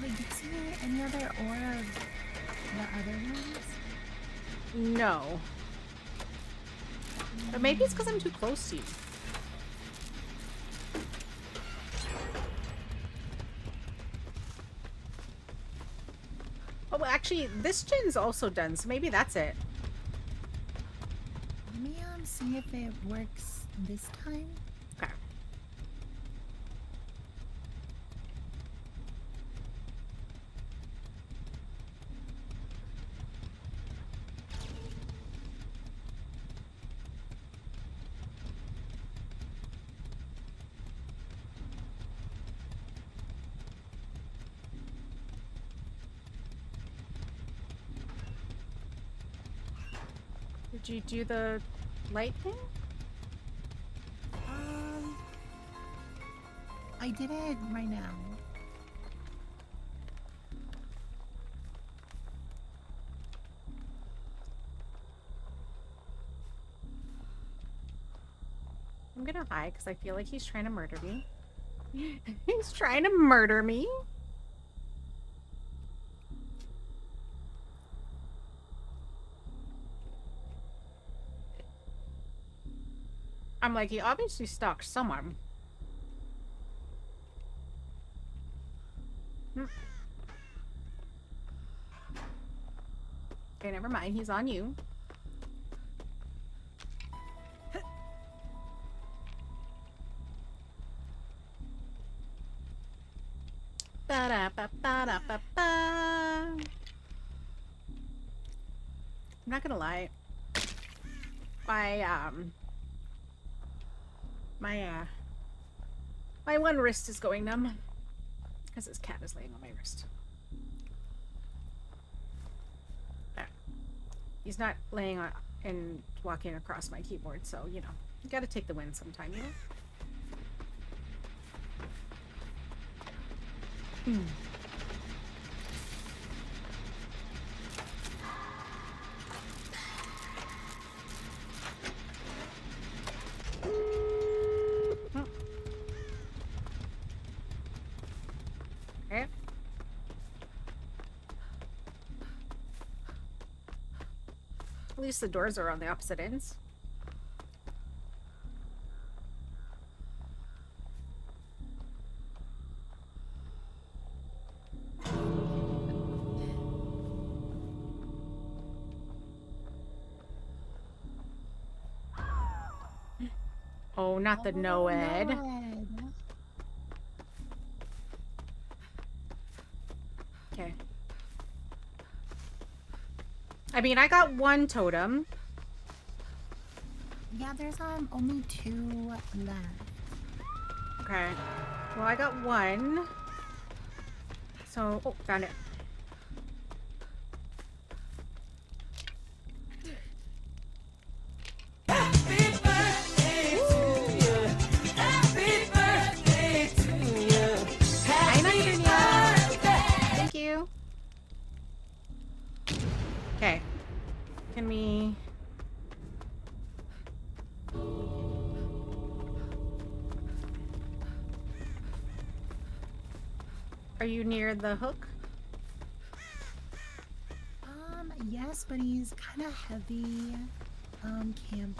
do you see any other aura of the other ones? No. But maybe it's because I'm too close to you. Oh, well, actually, this gen's also done, so maybe that's it. Let me see if it works this time. Okay. Did you do the light thing? I did it right now. I'm gonna hide because I feel like he's trying to murder me. He's trying to murder me. I'm like, he obviously stalked someone. Okay, never mind. He's on you. Ba-da-ba-ba-da-ba-ba. I'm not gonna lie. My one wrist is going numb because his cat is laying on my wrist. There. He's not laying on and walking across my keyboard, so you know, you gotta take the win sometime, you know. Okay. At least the doors are on the opposite ends. Oh, not the Noed. Okay. I mean, I got one totem. Yeah, there's only 2 left. Okay. Well, I got one. So, oh, found it. Okay. Can we... Are you near the hook? Yes, but he's kind of heavy, camping.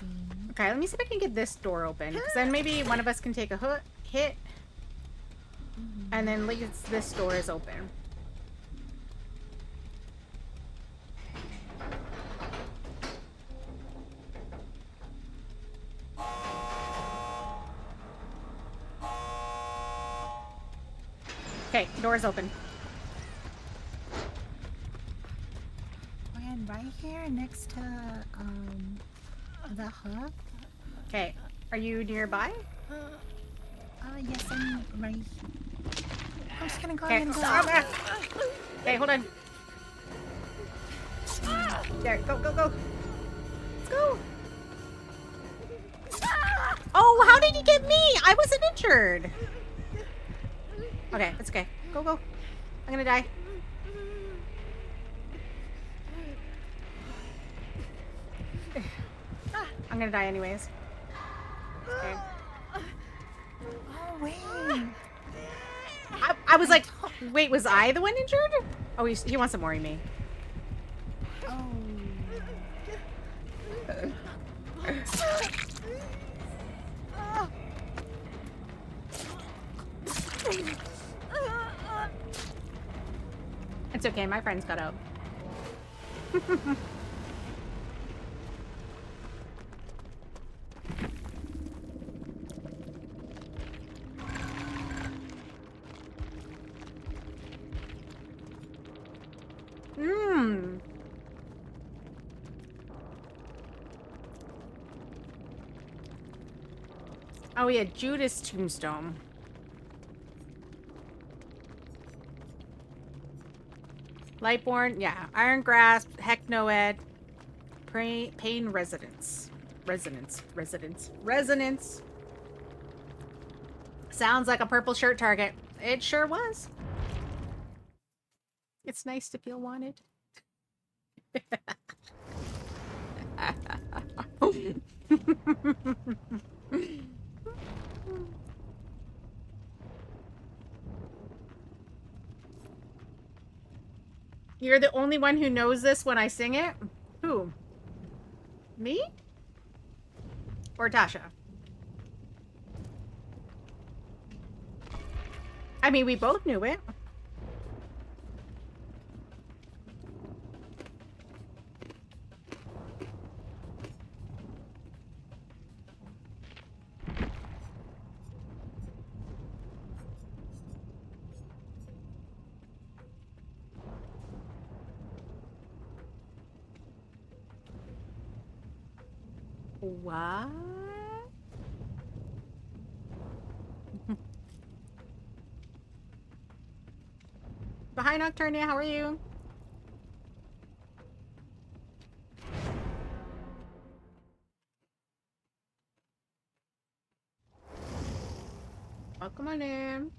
Okay, let me see if I can get this door open. Because then maybe one of us can take a hit. And then at least this door is open. Okay, door's open. And right here next to the hook. Okay, are you nearby? Yes, I'm right here. I'm just gonna go Okay, ahead and go. Okay, hold on. There, go, go, go. Let's go. Oh, how did he get me? I wasn't injured. Okay, it's okay. Go, go. I'm gonna die. I'm gonna die anyways. Okay. Oh, wait. I was like, wait, was I the one injured? Oh, he wants to worry me. Oh. It's okay, my friends got out. Mmm. Oh yeah, Judas Tombstone. Lightborn, yeah. Iron Grasp, Hecknoed, Pain Resonance. Resonance. Sounds like a purple shirt target. It sure was. It's nice to feel wanted. You're the only one who knows this when I sing it? Who? Me? Or Tasha? I mean, we both knew it. What? Hi, Nocturnia, how are you? Welcome on in.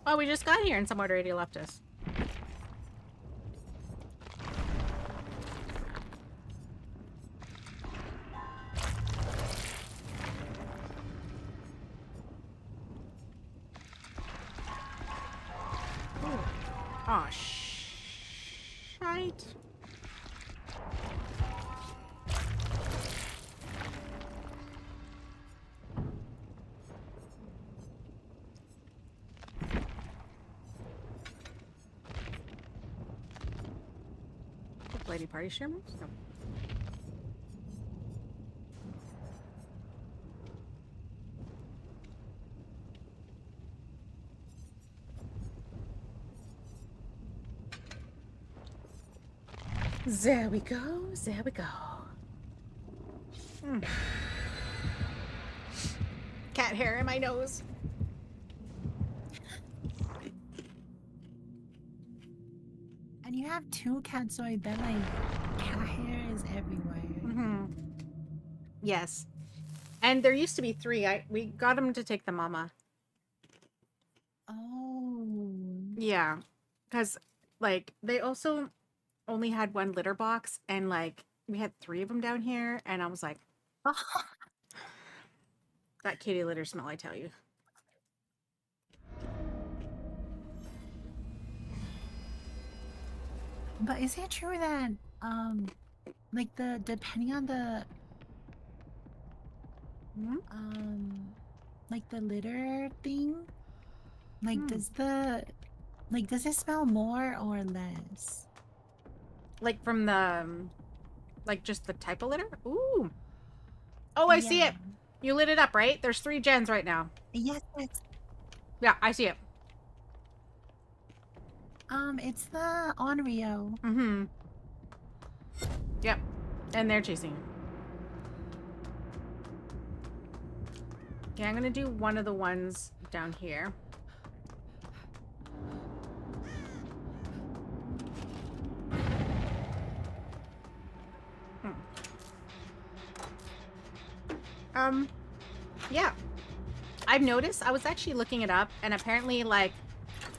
Oh, we just got here and someone already left us. Oh, shite. Lady party streamers? No. There we go. There we go. Cat hair in my nose. And you have 2 cats, so I bet like cat hair is everywhere. Mm-hmm. Yes. And there used to be 3. We got them to take the mama. Oh. Yeah. Because, like, they also only had 1 litter box, and, like, we had 3 of them down here, and I was like, that kitty litter smell, I tell you. But is it true that like depending on the like the litter thing, like does it smell more or less? Like from the like just the type of litter? Ooh. Oh, I see it. You lit it up, right? There's 3 gens right now. Yes. Yeah, I see it. It's the Onryo. Mm-hmm. Yep. And they're chasing you. Okay, I'm gonna do one of the ones down here. Yeah. I've noticed, I was actually looking it up, and apparently, like,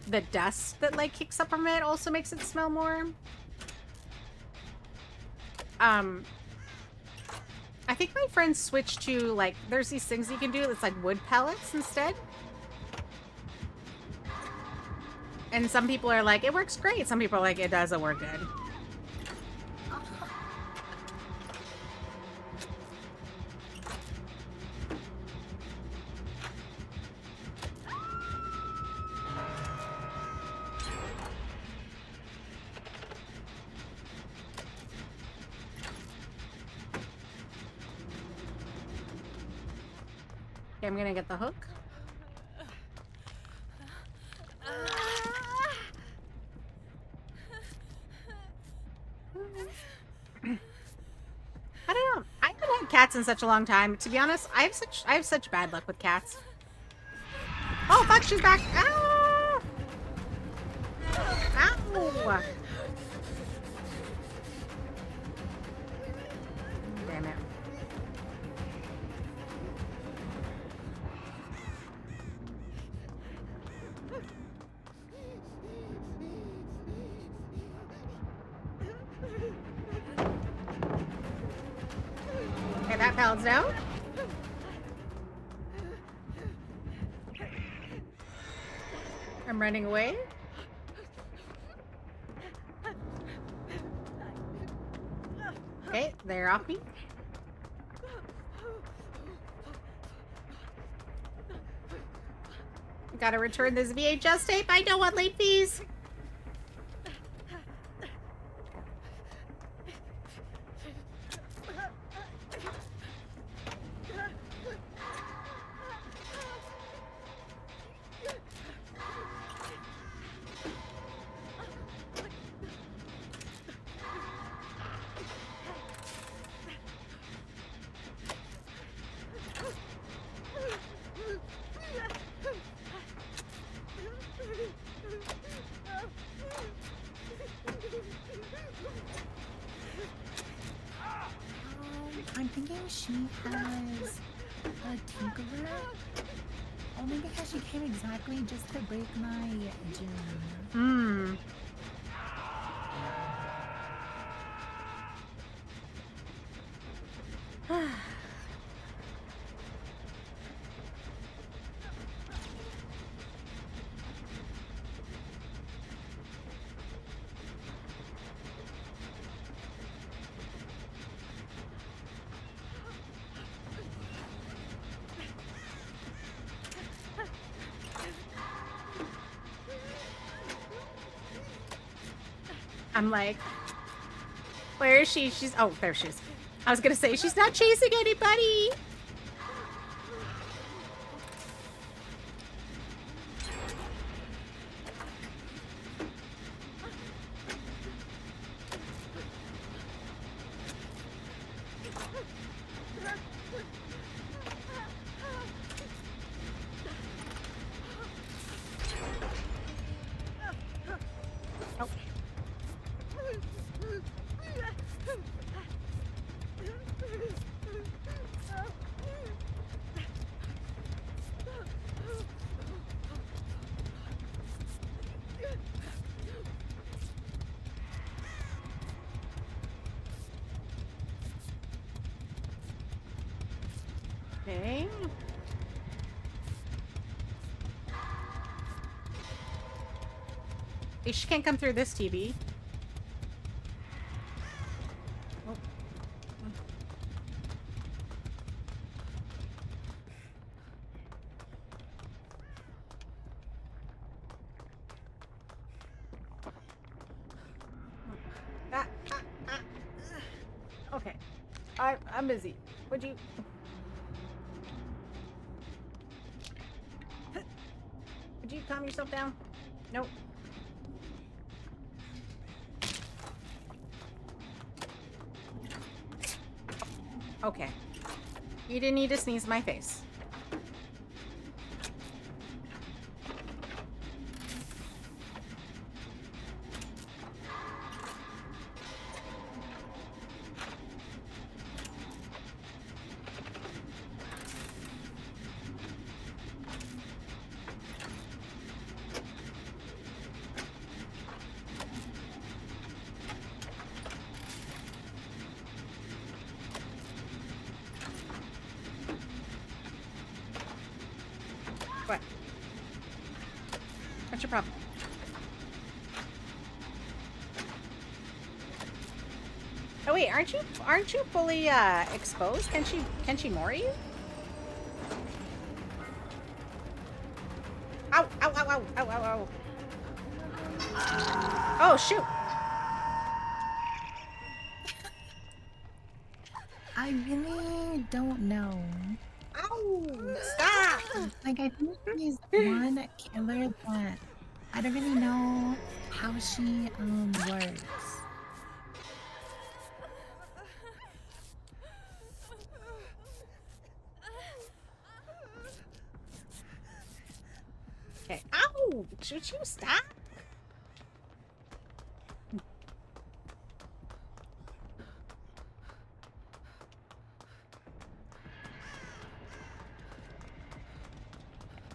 the dust that, like, kicks up from it also makes it smell more. I think my friends switched to, like, there's these things you can do that's like wood pellets instead. And some people are like, it works great. Some people are like, it doesn't work good. Okay, I'm gonna get the hook. I don't know. I haven't had cats in such a long time. To be honest, I have such bad luck with cats. Oh fuck, she's back. Ow! Ow! Damn it. Okay, that fell down. I'm running away. Okay, they're off me. Gotta return this VHS tape. I don't want late fees. I'm thinking she has a tinkerer. Only because she came exactly just to break my gym. Hmm. I'm like, where is she? She's, oh, there she is. I was gonna say, she's not chasing anybody. Oh. Okay. She can't come through this TV. Oh. Okay. I'm busy. Would you... Would you calm yourself down? Nope. Okay. You didn't need to sneeze in my face. wait, aren't you fully exposed? Can she more you? Ow, ow, ow, ow, ow, ow, ow. Oh, shoot. I really don't know. Ow, stop. Like, I think she's one killer that I don't really know how she works. Okay. Ow! Should you stop?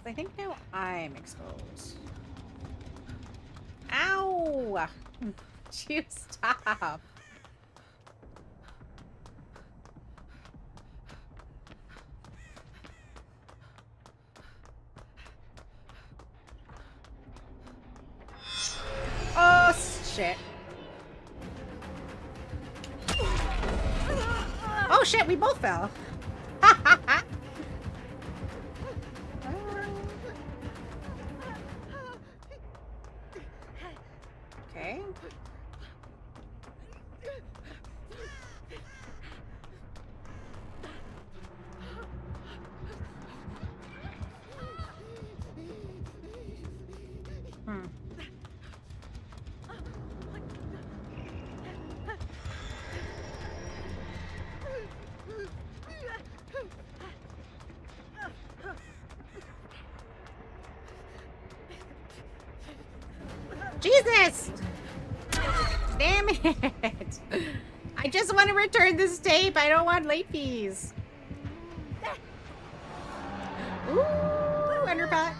I think now I'm exposed. Ow! Should you stop? Oh, shit. Oh, shit, we both fell. Okay. Hmm. Jesus! Damn it! I just want to return this tape. I don't want late fees. Ooh, undercut.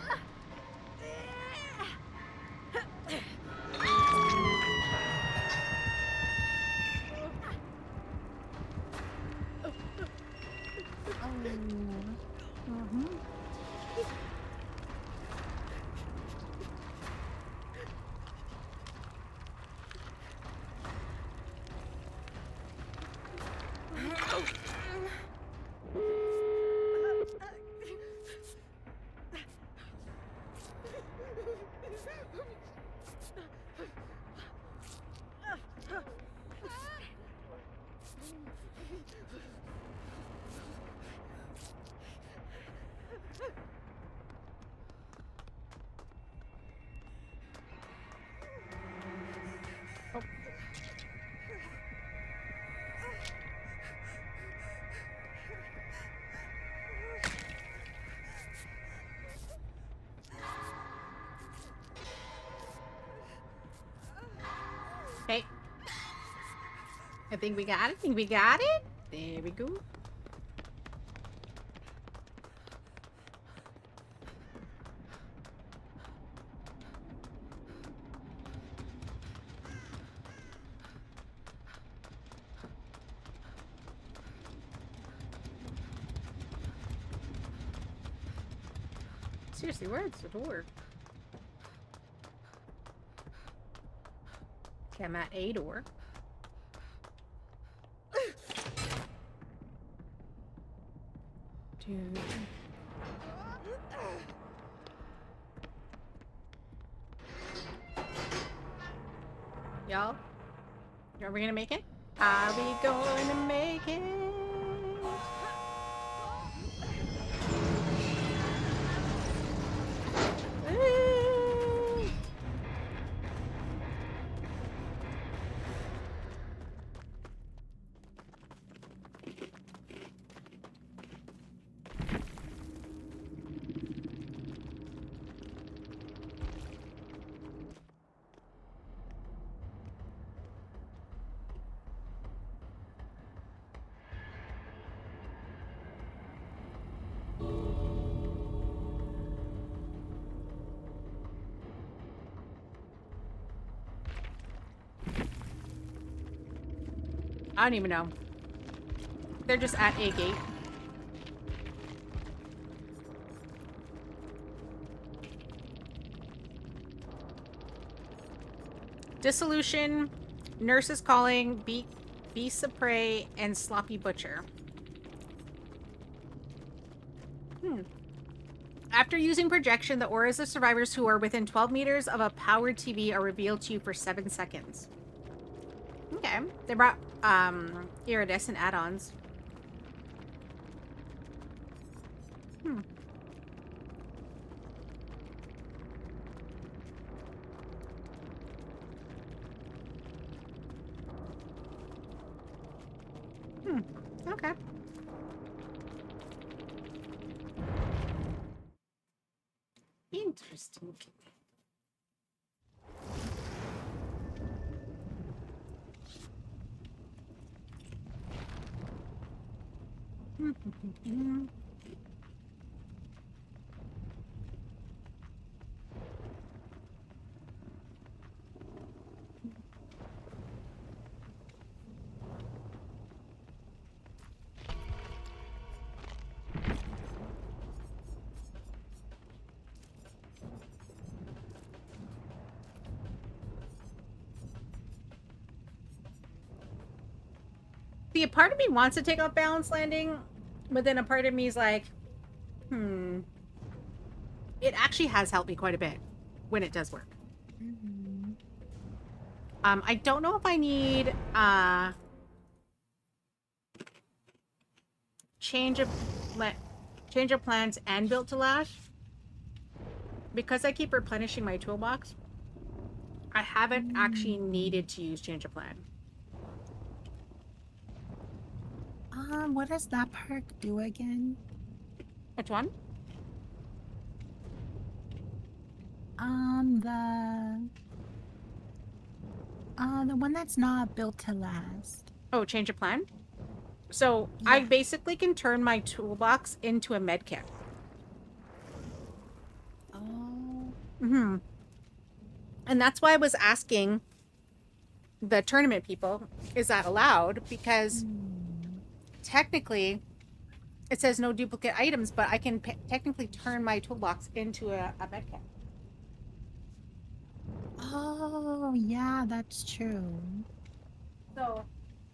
Okay. I think we got it. I think we got it. There we go. Seriously, where's the door? Okay, I'm at a door. Dude. Y'all, are we gonna make it? Are we going to make it? I don't even know. They're just at a gate. Dissolution. Nurse is calling. Beat Beasts of Prey, and Sloppy Butcher. After using projection, the auras of survivors who are within 12 meters of a powered TV are revealed to you for 7 seconds. Okay. They brought iridescent add-ons. Okay. Interesting. See, a part of me wants to take off Balance Landing, but then a part of me is like, it actually has helped me quite a bit when it does work. Mm-hmm. I don't know if I need change of plans and Built to Last. Because I keep replenishing my toolbox, I haven't actually needed to use change of plan. What does that perk do again? Which one? The one that's not built to last. Oh, change of plan? So Yeah. I basically can turn my toolbox into a med kit. Oh. And that's why I was asking the tournament people, is that allowed? Because technically it says no duplicate items, but I can technically turn my toolbox into a med kit. Oh, yeah, that's true. So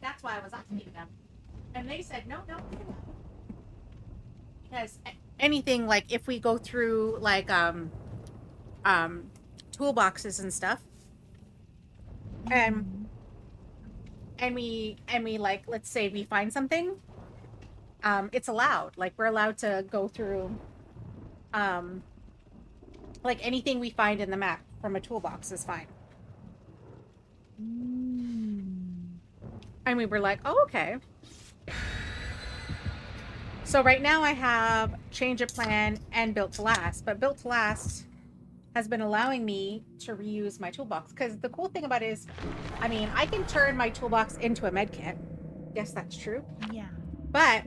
that's why I was asking them. And they said, no. Because anything, like, if we go through, like, toolboxes and stuff, and we, like, let's say we find something, it's allowed. Like, we're allowed to go through, like, anything we find in the map from a toolbox is fine. And we were like, oh, okay. So right now I have change of plan and Built to Last, but Built to Last has been allowing me to reuse my toolbox. Because the cool thing about it is, I mean, I can turn my toolbox into a med kit. Yes, that's true. Yeah. But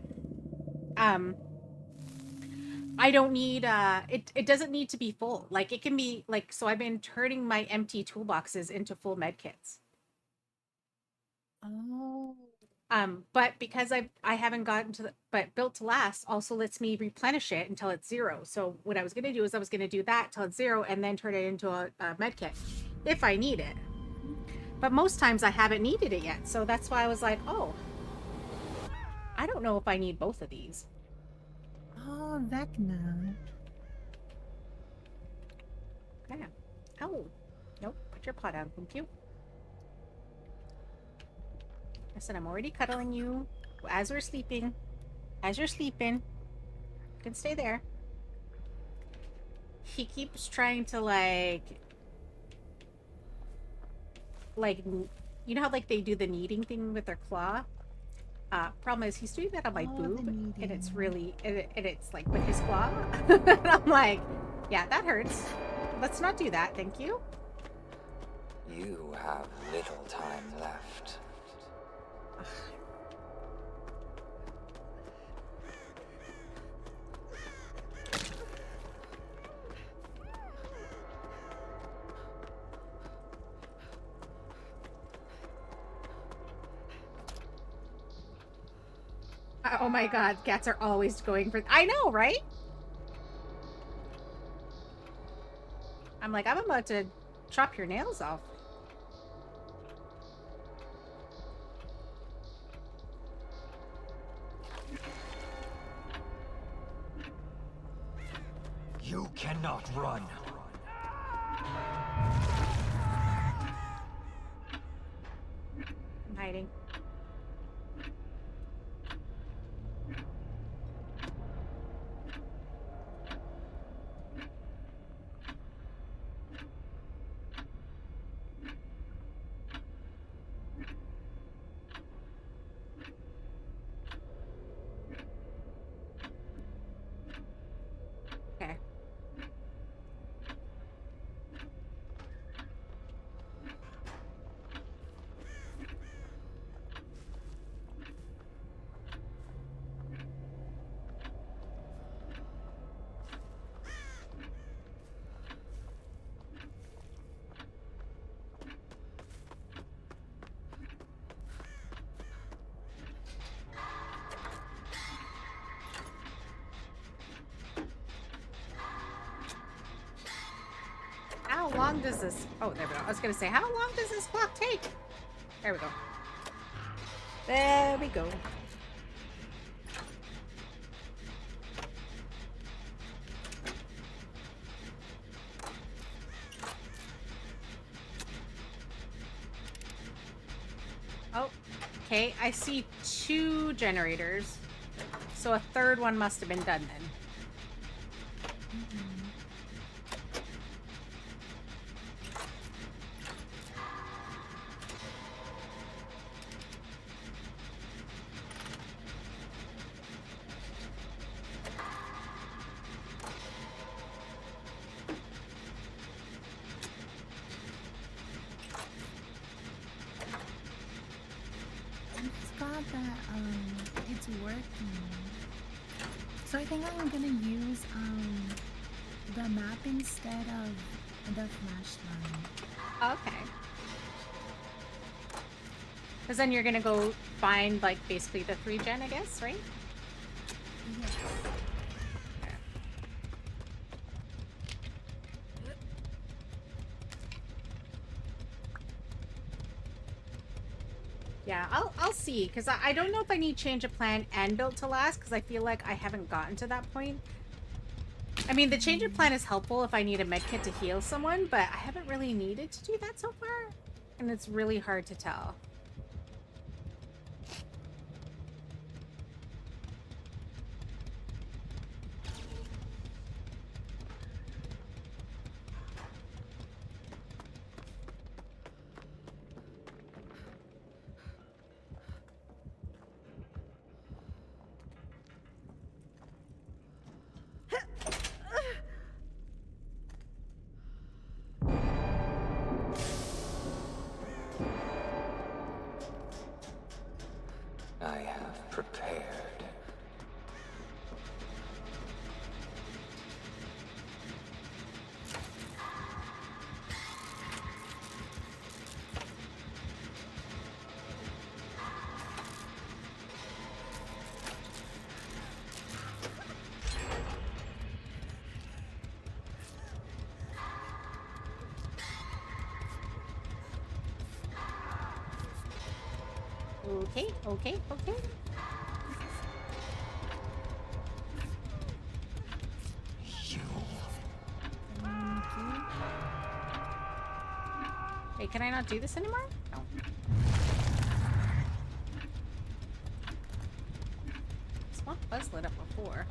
I don't need it doesn't need to be full. Like, it can be like, so I've been turning my empty toolboxes into full med kits. Oh. But because I haven't gotten to but Built to Last also lets me replenish it until it's 0. So what I was going to do is I was going to do that till it's 0 and then turn it into a med kit if I need it. But most times I haven't needed it yet. So that's why I was like, oh, I don't know if I need both of these. Oh, Vecna. Okay. Oh, nope. Put your paw down. Thank you. I said I'm already cuddling you as we're sleeping. As you're sleeping, you can stay there. He keeps trying to like, you know how like they do the kneading thing with their claw? Problem is he's doing that on my boob, and it's really, and it's like with his claw. And I'm like, yeah, that hurts. Let's not do that, thank you. You have little time left. Oh my god, cats are always going for... I know, right? I'm like, I'm about to chop your nails off. You cannot run. I'm hiding. Okay. How long does this... Oh, there we go. I was going to say, how long does this clock take? There we go. There we go. Oh, okay. I see 2 generators. So a third one must have been done then. Glad that it's working. So I think I'm gonna use the map instead of the flashlight. Okay. Because then you're gonna go find, like, basically the 3 gen, I guess, right? Yes. Yeah, I'll see, because I don't know if I need change of plan and built to last, because I feel like I haven't gotten to that point. I mean, the change of plan is helpful if I need a med kit to heal someone, but I haven't really needed to do that so far, and it's really hard to tell. I have prepared. Okay, okay, okay. You. Thank you. Hey, can I not do this anymore? No. This one was lit up before.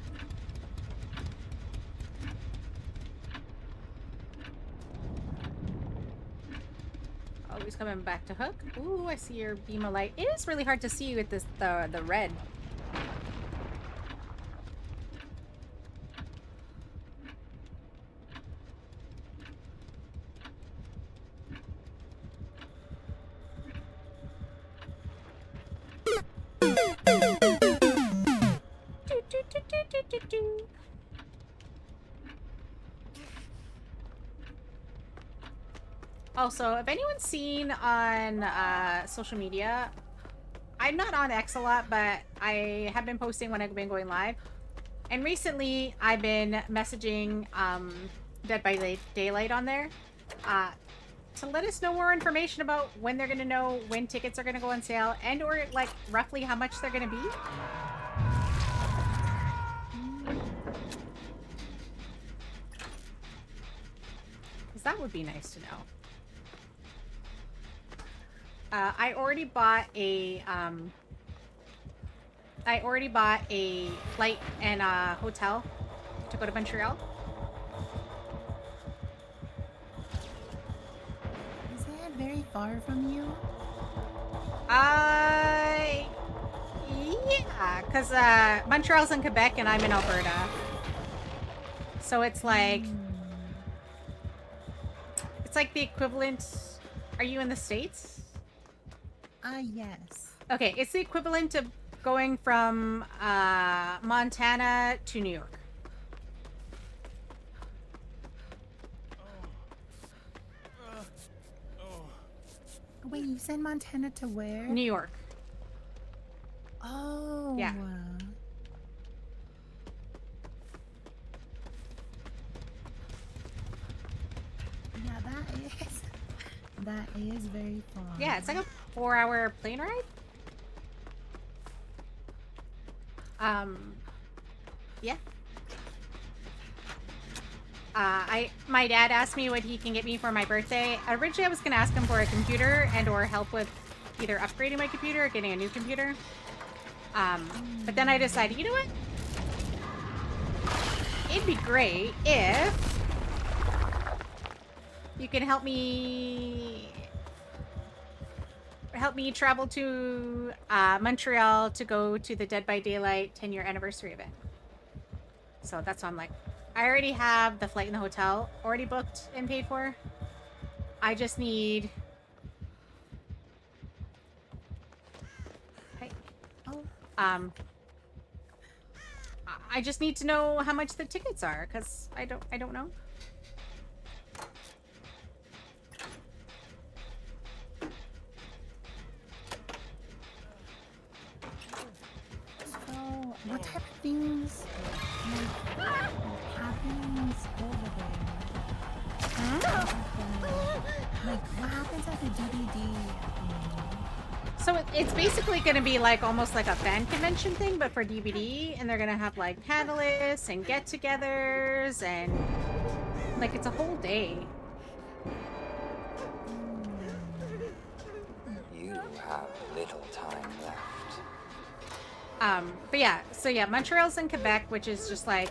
Oh, he's coming back to hook. Ooh, I see your beam of light. It is really hard to see you with this the red. Also, if anyone's seen on social media, I'm not on X a lot, but I have been posting when I've been going live. And recently, I've been messaging Dead by Daylight on there to let us know more information about when they're going to know when tickets are going to go on sale and or like roughly how much they're going to be. that would be nice to know. I already bought a flight and a hotel to go to Montreal. Is it very far from you? Yeah, because Montreal's in Quebec and I'm in Alberta. So it's like, it's like the equivalent. Are you in the States? Yes. Okay, it's the equivalent of going from Montana to New York. Wait, you said Montana to where? New York. Oh. Yeah. Yeah, that is very far. Yeah, it's like a 4-hour plane ride. Yeah. My dad asked me what he can get me for my birthday. Originally, I was gonna ask him for a computer and or help with either upgrading my computer or getting a new computer. But then I decided, you know what? It'd be great if you can help me travel to Montreal to go to the Dead by Daylight 10-year anniversary event. So that's why I'm like, I already have the flight and the hotel already booked and paid for. I just need... Hey. Oh. I just need to know how much the tickets are, because I don't know. So, what type of things happens over there? Like, what happens at the DDD? So it's basically going to be like almost like a fan convention thing, but for DVD, and they're going to have like panelists and get-togethers, and like it's a whole day. You have little time left. But yeah, so yeah, Montreal's in Quebec, which is just like,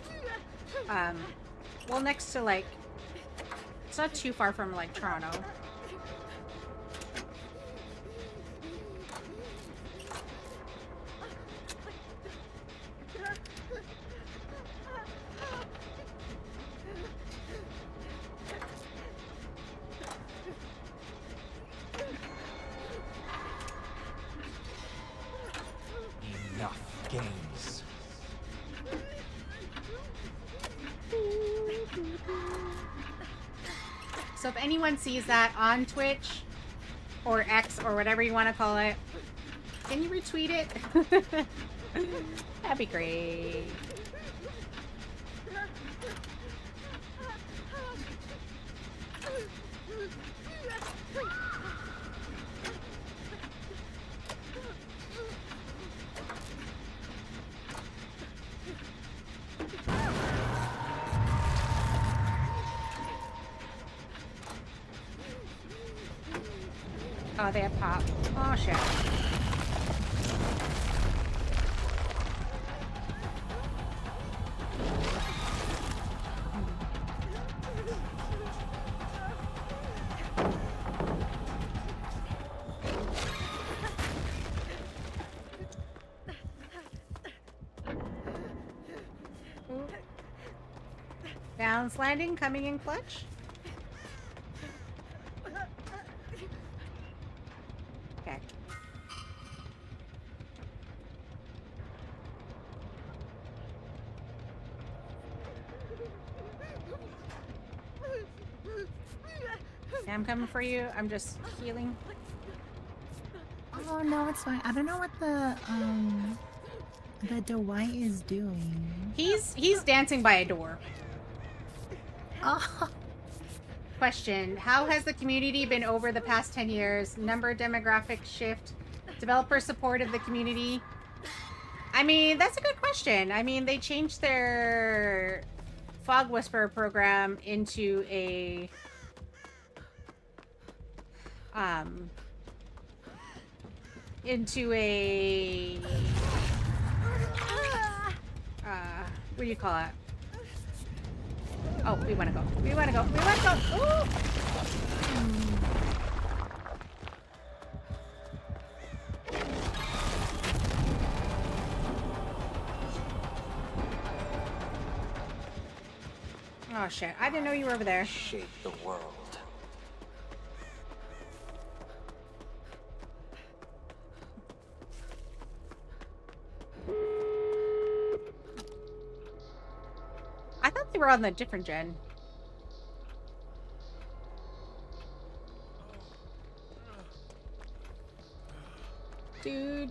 well, next to like, it's not too far from like Toronto. Enough games. So if anyone sees that on Twitch or X or whatever you want to call it, can you retweet it? That'd be great. Oh, they have pop. Oh, shit. Balance landing coming in clutch. Okay. Yeah, I'm coming for you. I'm just healing. Oh no, it's fine. I don't know what the Dwight is doing. He's dancing by a door. Oh. Question: how has the community been over the past 10 years? Number, demographic shift, developer support of the community. I mean, that's a good question. I mean, they changed their Fog Whisperer program into a into a what do you call it? Oh, we want to go. We want to go. We want to go. Ooh. Oh shit! I didn't know you were over there. Shape the world. I thought they were on the different gen.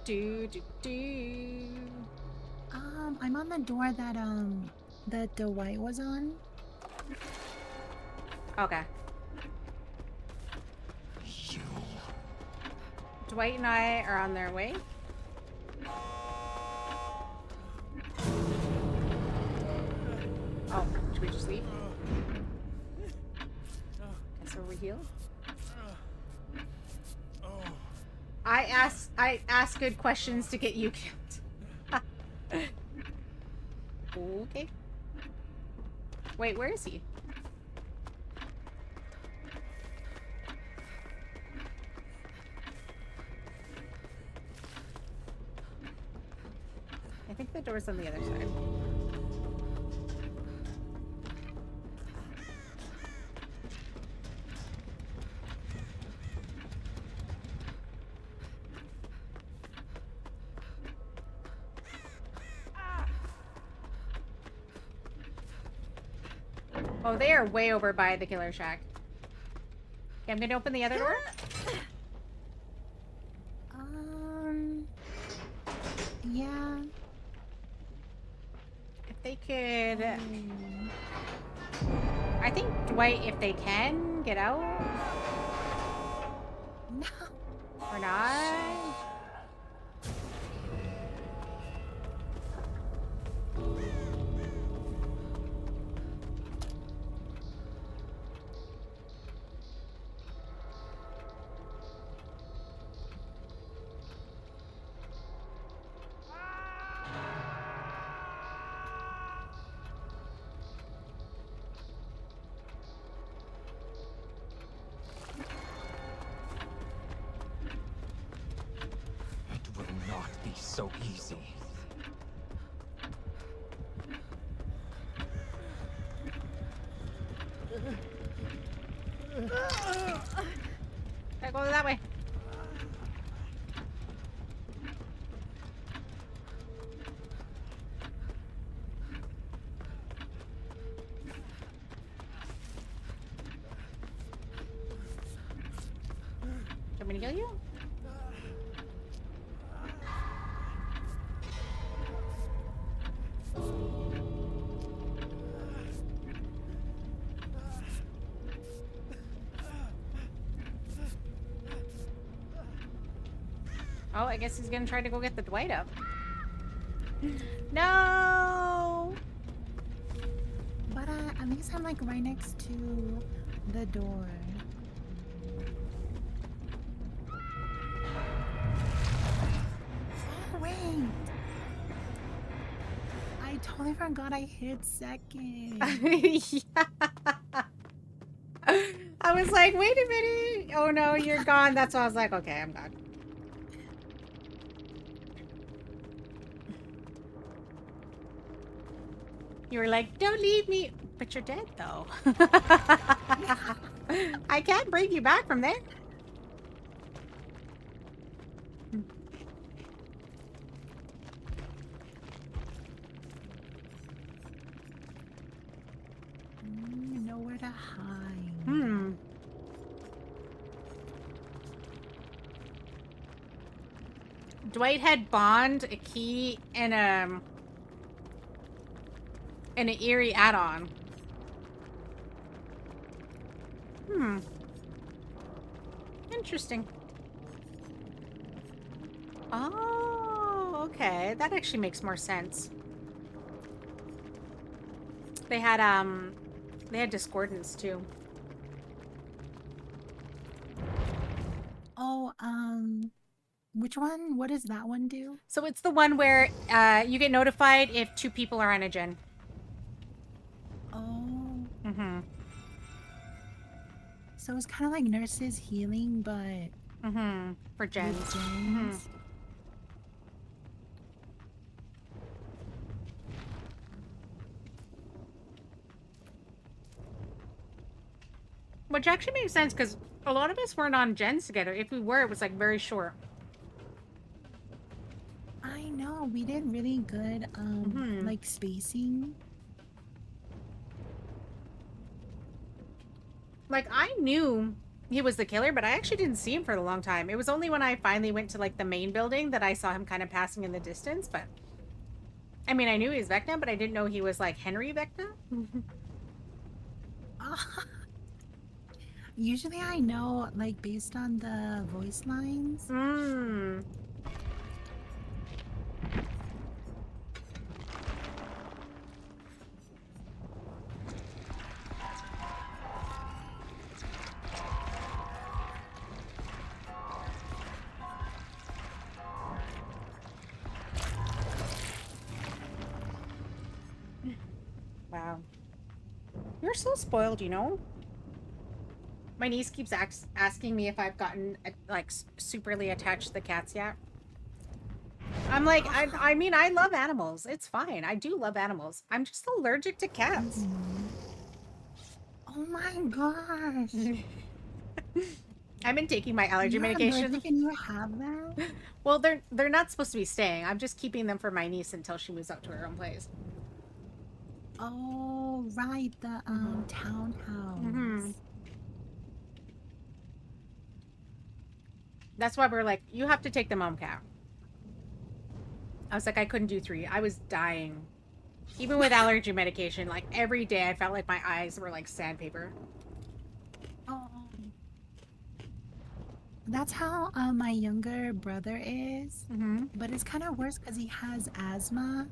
Do. I'm on the door that Dwight was on. Okay. You. Dwight and I are on their way. Oh, should we just leave? Guess we're healed. I ask good questions to get you killed. Okay. Wait, where is he? I think the door's on the other side. Oh, they are way over by the killer shack. Okay, I'm gonna open the other door. Yeah. If they could... I think Dwight, if they can, get out. No. Or not. It will not be so easy. Gotta go that way. Do you want me to kill you? Oh, I guess he's gonna try to go get the Dwight up. No! But at least I'm like right next to the door. Oh, wait. I totally forgot I hit second. Yeah. I was like, wait a minute. Oh no, you're gone. That's why I was like, okay, I'm gone. You were like, don't leave me. But you're dead, though. I can't bring you back from there. Nowhere to hide. Hmm. Dwight had Bond, a key, and an eerie add-on. Hmm. Interesting. Oh, okay. That actually makes more sense. They had discordance too. Which one? What does that one do? So it's the one where you get notified if 2 people are on a gen. Oh. Mm-hmm. So it's kind of like nurses healing, but Mm-hmm. For gens. with gens. Which actually makes sense because a lot of us weren't on gens together. If we were, it was like very short. I know, we did really good, like spacing. Like, I knew he was the killer, but I actually didn't see him for a long time. It was only when I finally went to, like, the main building that I saw him kind of passing in the distance, but... I mean, I knew he was Vecna, but I didn't know he was, like, Henry Vecna. Usually I know, like, based on the voice lines. Hmm. Wow. You're so spoiled, you know? My niece keeps asking me if I've gotten, like, superly attached to the cats yet. I'm like, I mean, I love animals. It's fine. I do love animals. I'm just allergic to cats. Oh my gosh. I've been taking my allergy medication. Can you have that? Well, they're not supposed to be staying. I'm just keeping them for my niece until she moves out to her own place. Oh, right, the townhouse. Mm-hmm. That's why we're like, you have to take the mom cat. I was like, I couldn't do 3. I was dying. Even with allergy medication, like every day I felt like my eyes were like sandpaper. Oh. That's how my younger brother is. But it's kind of worse because he has asthma.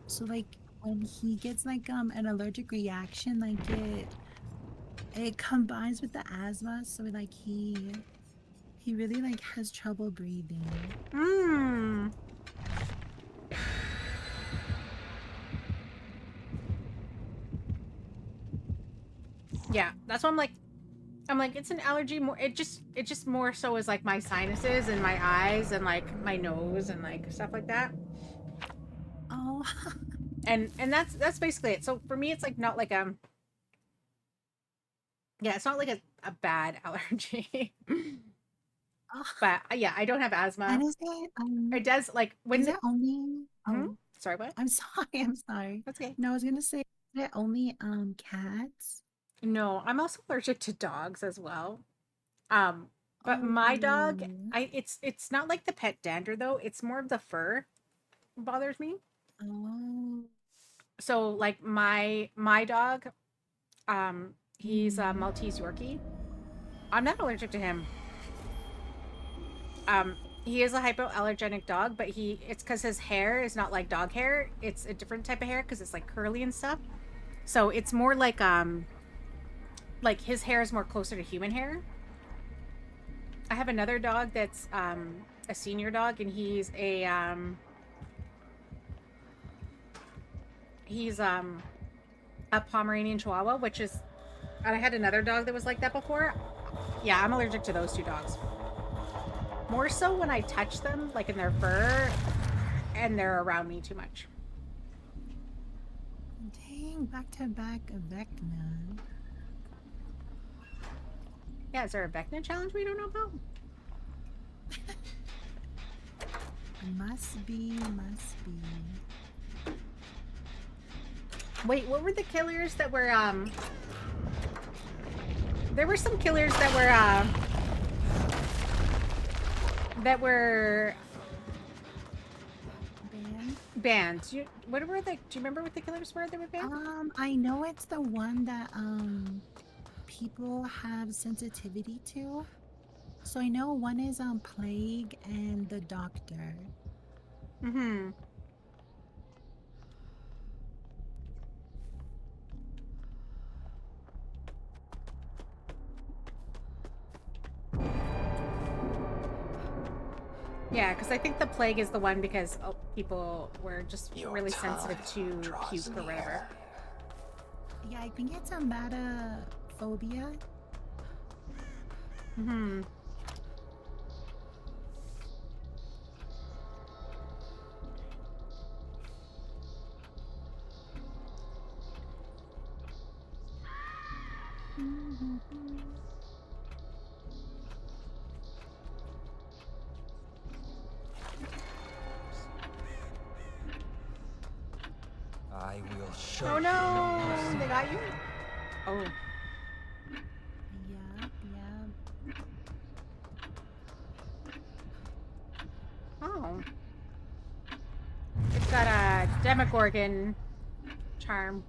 So like when he gets like an allergic reaction, like it combines with the asthma, so like he really like has trouble breathing. Yeah, that's why I'm like, it's an allergy. More, it just more so is like my sinuses and my eyes and like my nose and like stuff like that. Oh. and that's basically it. So for me, it's like not like yeah, it's not like a bad allergy. But yeah, I don't have asthma. And is it does like when is it only? Oh, sorry, what? I'm sorry. I'm sorry. That's okay. No, I was gonna say, is it only cats? No, I'm also allergic to dogs as well. But my dog, it's not like the pet dander though. It's more of the fur bothers me. Oh. So like my dog, he's a Maltese Yorkie. I'm not allergic to him. He is a hypoallergenic dog, but it's because his hair is not like dog hair. It's a different type of hair because it's like curly and stuff. So it's more like his hair is more closer to human hair. I have another dog that's a senior dog, and he's a Pomeranian Chihuahua, which is, and I had another dog that was like that before. Yeah, I'm allergic to those 2 dogs. More so when I touch them, like in their fur, and they're around me too much. Dang, back-to-back Vecna. Yeah, is there a Vecna challenge we don't know about? Must be. Wait, what were the killers that were, there were some killers that were banned. Do you remember what the killers were that were banned? I know it's the one that people have sensitivity to. So I know one is Plague and the Doctor. Yeah, because I think the plague is the one because people were just Your really sensitive time to draws puke or whatever. near. Yeah, I think it's emetophobia. Hmm. I will show Oh you no! mercy. They got you? Oh. Yep, yep. Oh. It's got a Demogorgon charm.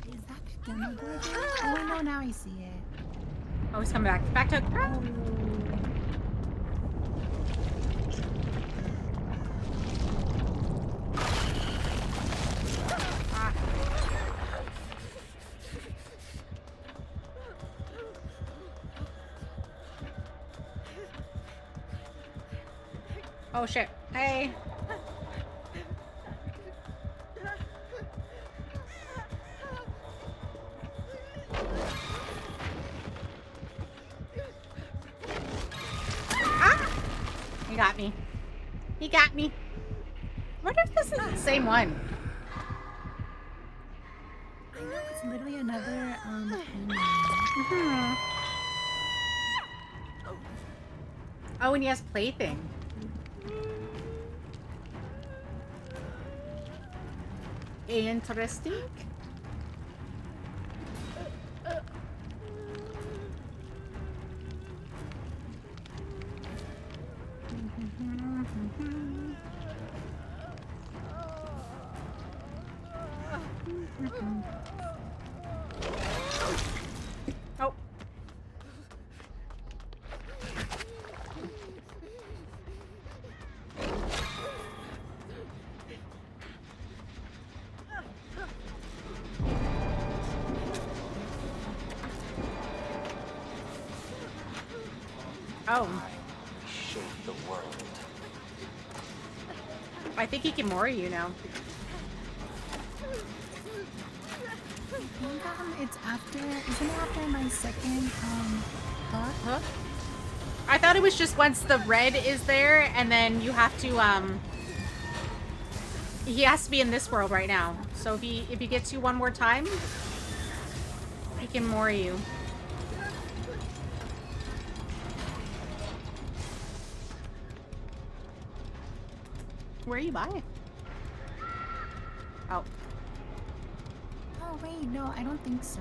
Is that the Demogorgon? Oh no, now I see it. Oh, he's coming back. Back to... Oh. Ah. Oh shit. Hey. Ah! He got me. He got me. I wonder if this is the same one. I know, it's literally another penguin. Mhm. Oh, and he has plaything. Interesting. Oh. Oh, I shape the world. I think he can mori you now. I think it's after, isn't it after my second hook? Huh? I thought it was just once the red is there, and then you have to, he has to be in this world right now. So if he gets you one more time, he can mori you. Where are you by? Oh. Oh wait, no, I don't think so.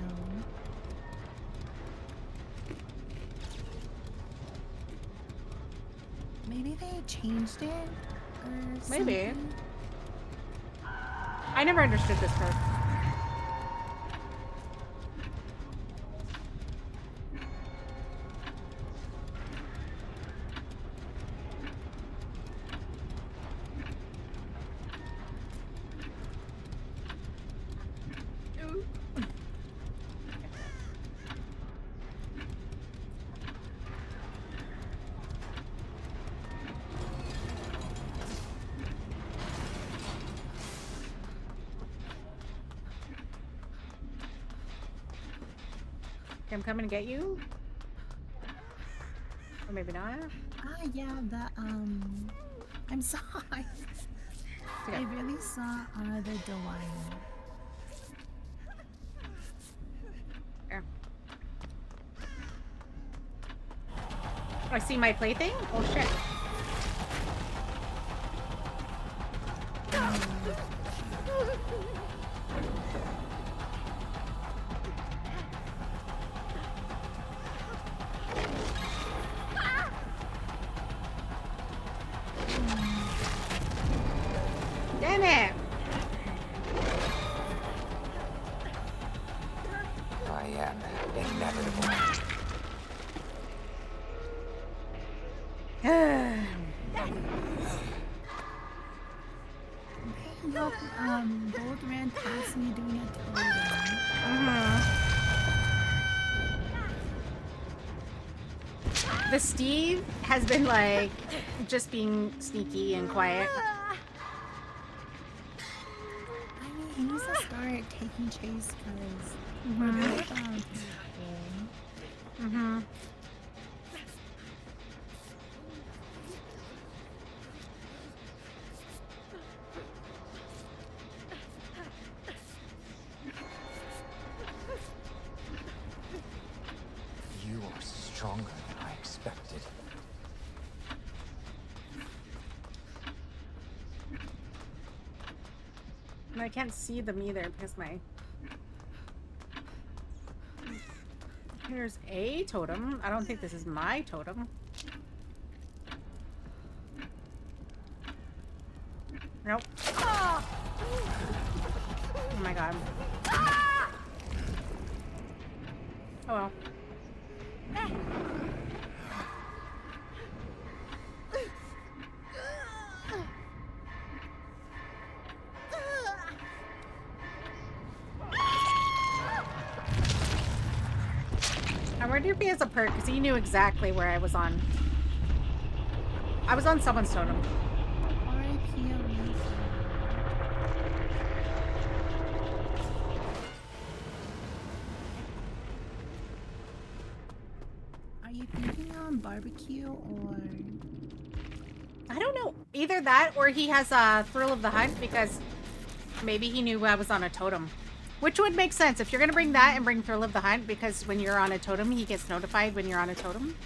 Maybe they changed it or something? Maybe. I never understood this part. Okay, I'm coming to get you. Or maybe not. Ah, yeah, I'm sorry. Okay. I really saw the Delilah. There. I see my plaything? Oh shit. Damn it! I am inevitable. Look, both ran past me doing a totem. The Steve has been like just being sneaky and quiet. I mean, he needs to start taking chase because we're both people. Mm-hmm. You are stronger than I expected. And I can't see them either because my... Here's a totem. I don't think this is my totem. Nope. Oh my god. Oh well. I wonder if he has a perk, because he knew exactly where I was on. I was on someone's totem. R.I.P. Elisa. Are you thinking on barbecue or... I don't know. Either that or he has a Thrill of the Hunt, because maybe he knew I was on a totem. Which would make sense if you're going to bring that and bring Thrill of the Hunt, because when you're on a totem, he gets notified when you're on a totem.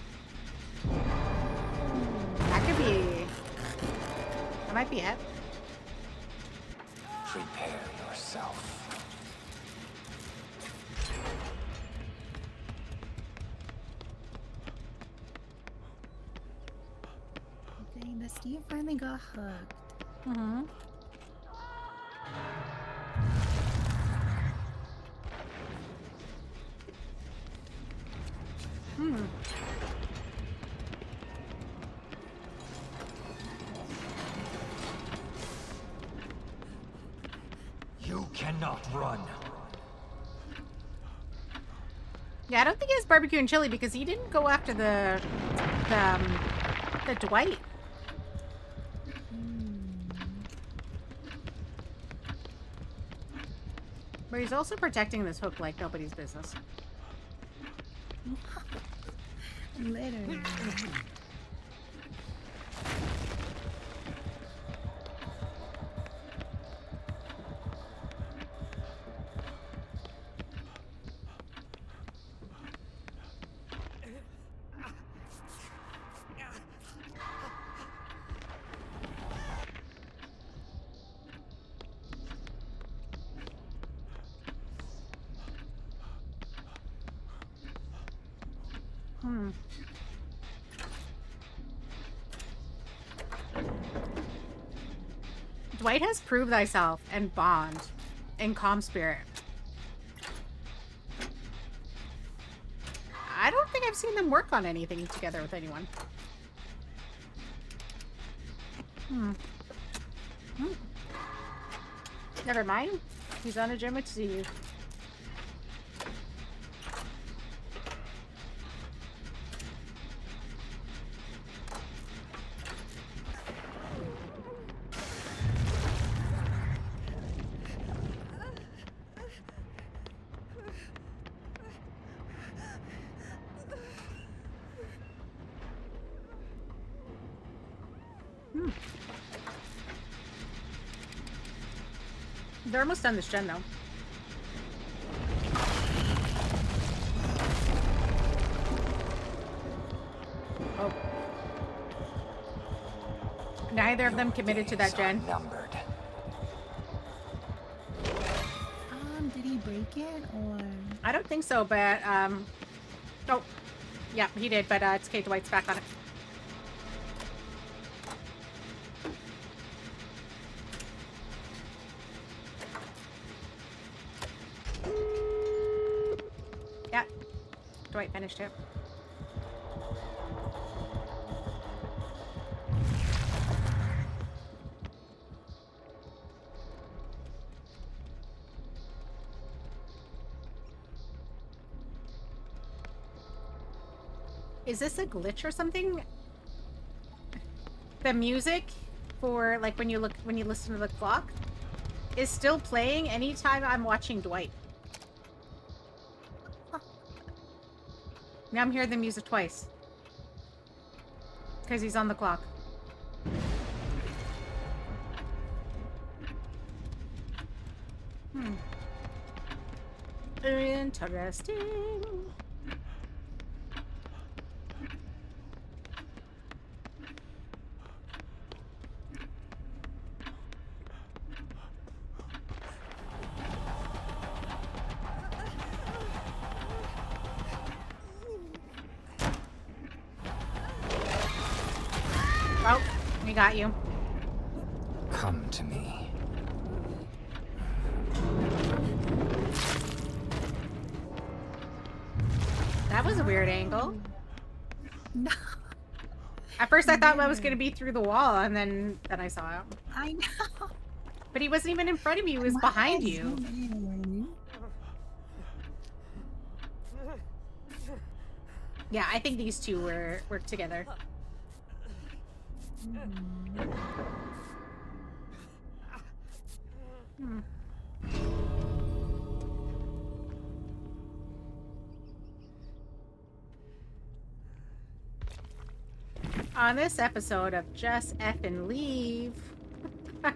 That could be... That might be it. Prepare yourself. Dang, the Steve finally got hooked. Mm-hmm. Hmm. You cannot run. Yeah, I don't think he has barbecue and chili because he didn't go after the Dwight. But he's also protecting this hook like nobody's business. Literally. Hmm. Dwight has Prove Thyself and Bond and Calm Spirit. I don't think I've seen them work on anything together with anyone. Hmm. Hmm. Never mind. He's on a gym to see you. They're almost done this gen, though. Oh. Neither of them committed to that Days are gen. numbered. Did he break it or? I don't think so, but, oh. Yeah, he did, but, it's Kate Dwight's back on it. Yeah. Dwight finished it. Is this a glitch or something? The music for like when you listen to the clock is still playing anytime I'm watching Dwight. Now I'm hearing the music twice. Because he's on the clock. Interesting. Oh, we got you. Come to me. That was a weird angle. No. At first I thought I was gonna be through the wall, and then I saw him. I know. But he wasn't even in front of me, he was behind you. Yeah, I think these two were together. On this episode of Just Effin' Leave. I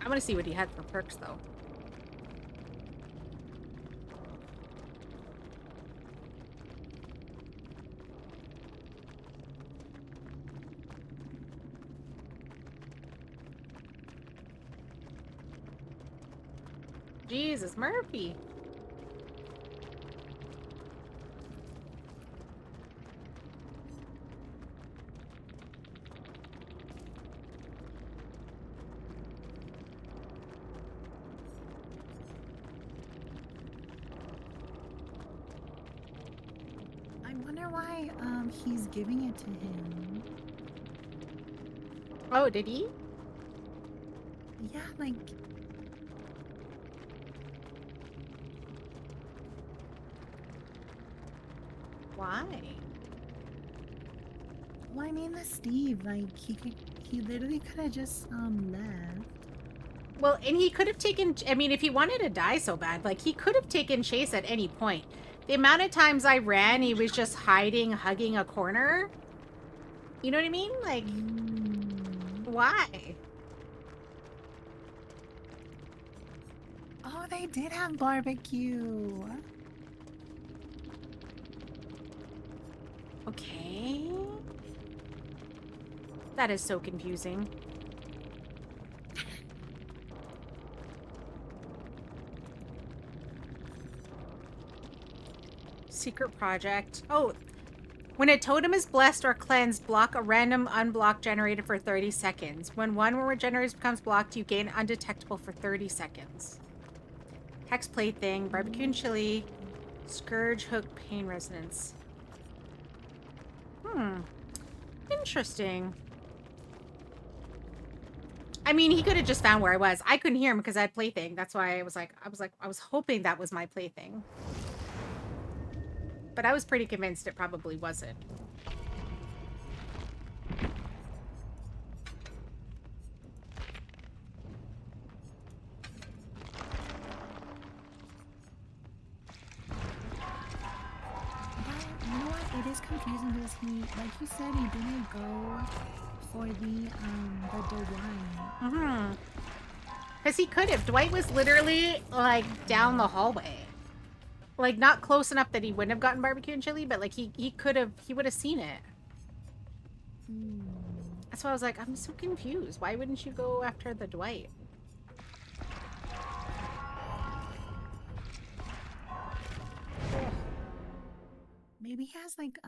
want to see what he had for perks, though. Jesus, Murphy. I wonder why he's giving it to him. Oh, did he? Yeah, like Why? well, I mean, the Steve, like he literally could have just left. Well, and he could have taken, I mean, if he wanted to die so bad, like, he could have taken Chase at any point. The amount of times I ran, he was just hiding, hugging a corner. You know what I mean? Like, why? Oh, they did have barbecue. Okay. That is so confusing. Secret project. Oh, when a totem is blessed or cleansed, block a random unblock generated for 30 seconds. When one regenerates becomes blocked, you gain undetectable for 30 seconds. Hex plaything, barbecue and chili, scourge hook, pain resonance. Interesting. I mean, he could have just found where I was. I couldn't hear him because I had plaything. That's why I was hoping that was my plaything. But I was pretty convinced it probably wasn't. You know what? It is confusing because he, like you said, he didn't go for the Dwight. Because he could have. Dwight was literally, like, down the hallway. Like, not close enough that he wouldn't have gotten barbecue and chili, but, like, he could have, he would have seen it. That's why I was like, I'm so confused. Why wouldn't you go after the Dwight? Maybe he has like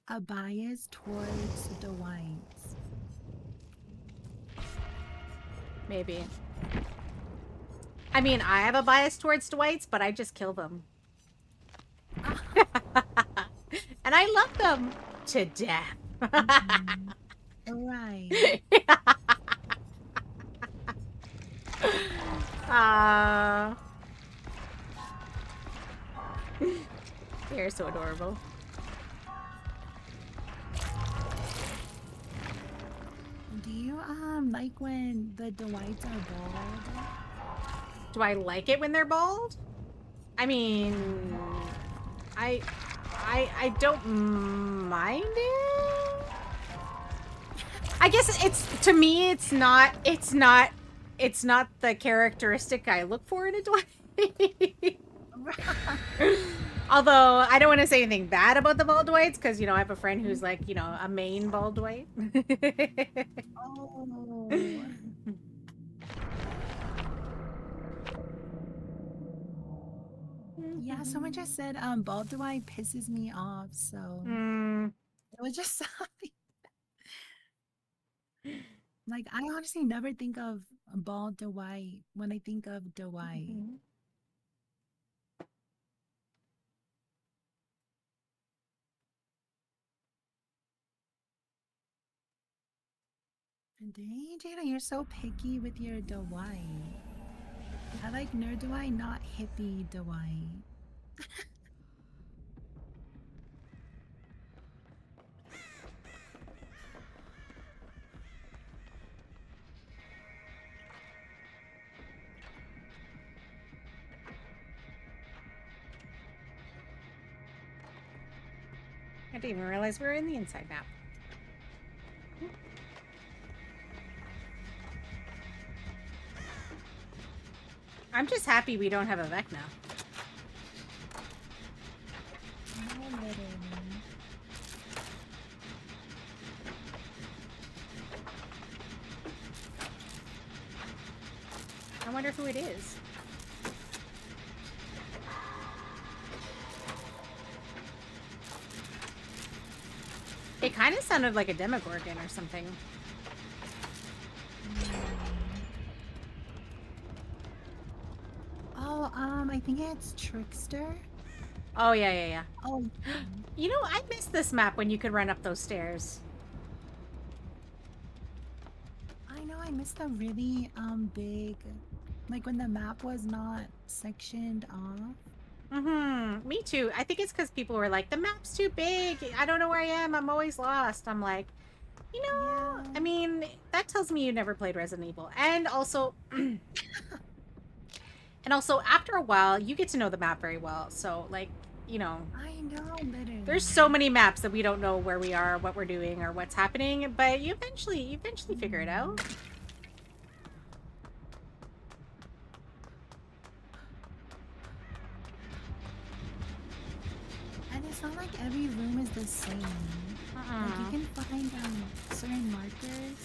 a bias towards the whites. Maybe. I mean, I have a bias towards Dwights, but I just kill them. And I love them to death. Right. Ah. They're so adorable. Do you like when the Dwights are bald? Do I like it when they're bald? I mean, I don't mind it. I guess to me it's not the characteristic I look for in a Dwight. Although I don't want to say anything bad about the bald Dwights because I have a friend who's like a main bald Dwight. Oh. Yeah, someone just said bald Dwight pisses me off, so it was just something. Like, I honestly never think of bald Dwight when I think of Dwight. Dang, Jada, you're so picky with your Dwight. I like nerd Dwight, not hippie Dwight. I didn't even realize we were in the inside map. I'm just happy we don't have a Vecna. No, literally. I wonder who it is. It kind of sounded like a Demogorgon or something. Oh, I think it's Trickster. Oh, yeah. Oh, I missed this map when you could run up those stairs. I know I missed the really big, like when the map was not sectioned off. Me too. I think it's because people were like, the map's too big. I don't know where I am. I'm always lost. I'm like, Yeah. I mean, that tells me you never played Resident Evil. And also, after a while, you get to know the map very well. So, like, I know, literally. there's so many maps that we don't know where we are, what we're doing, or what's happening. But you eventually figure it out. And it's not like every room is the same. Like you can find certain markers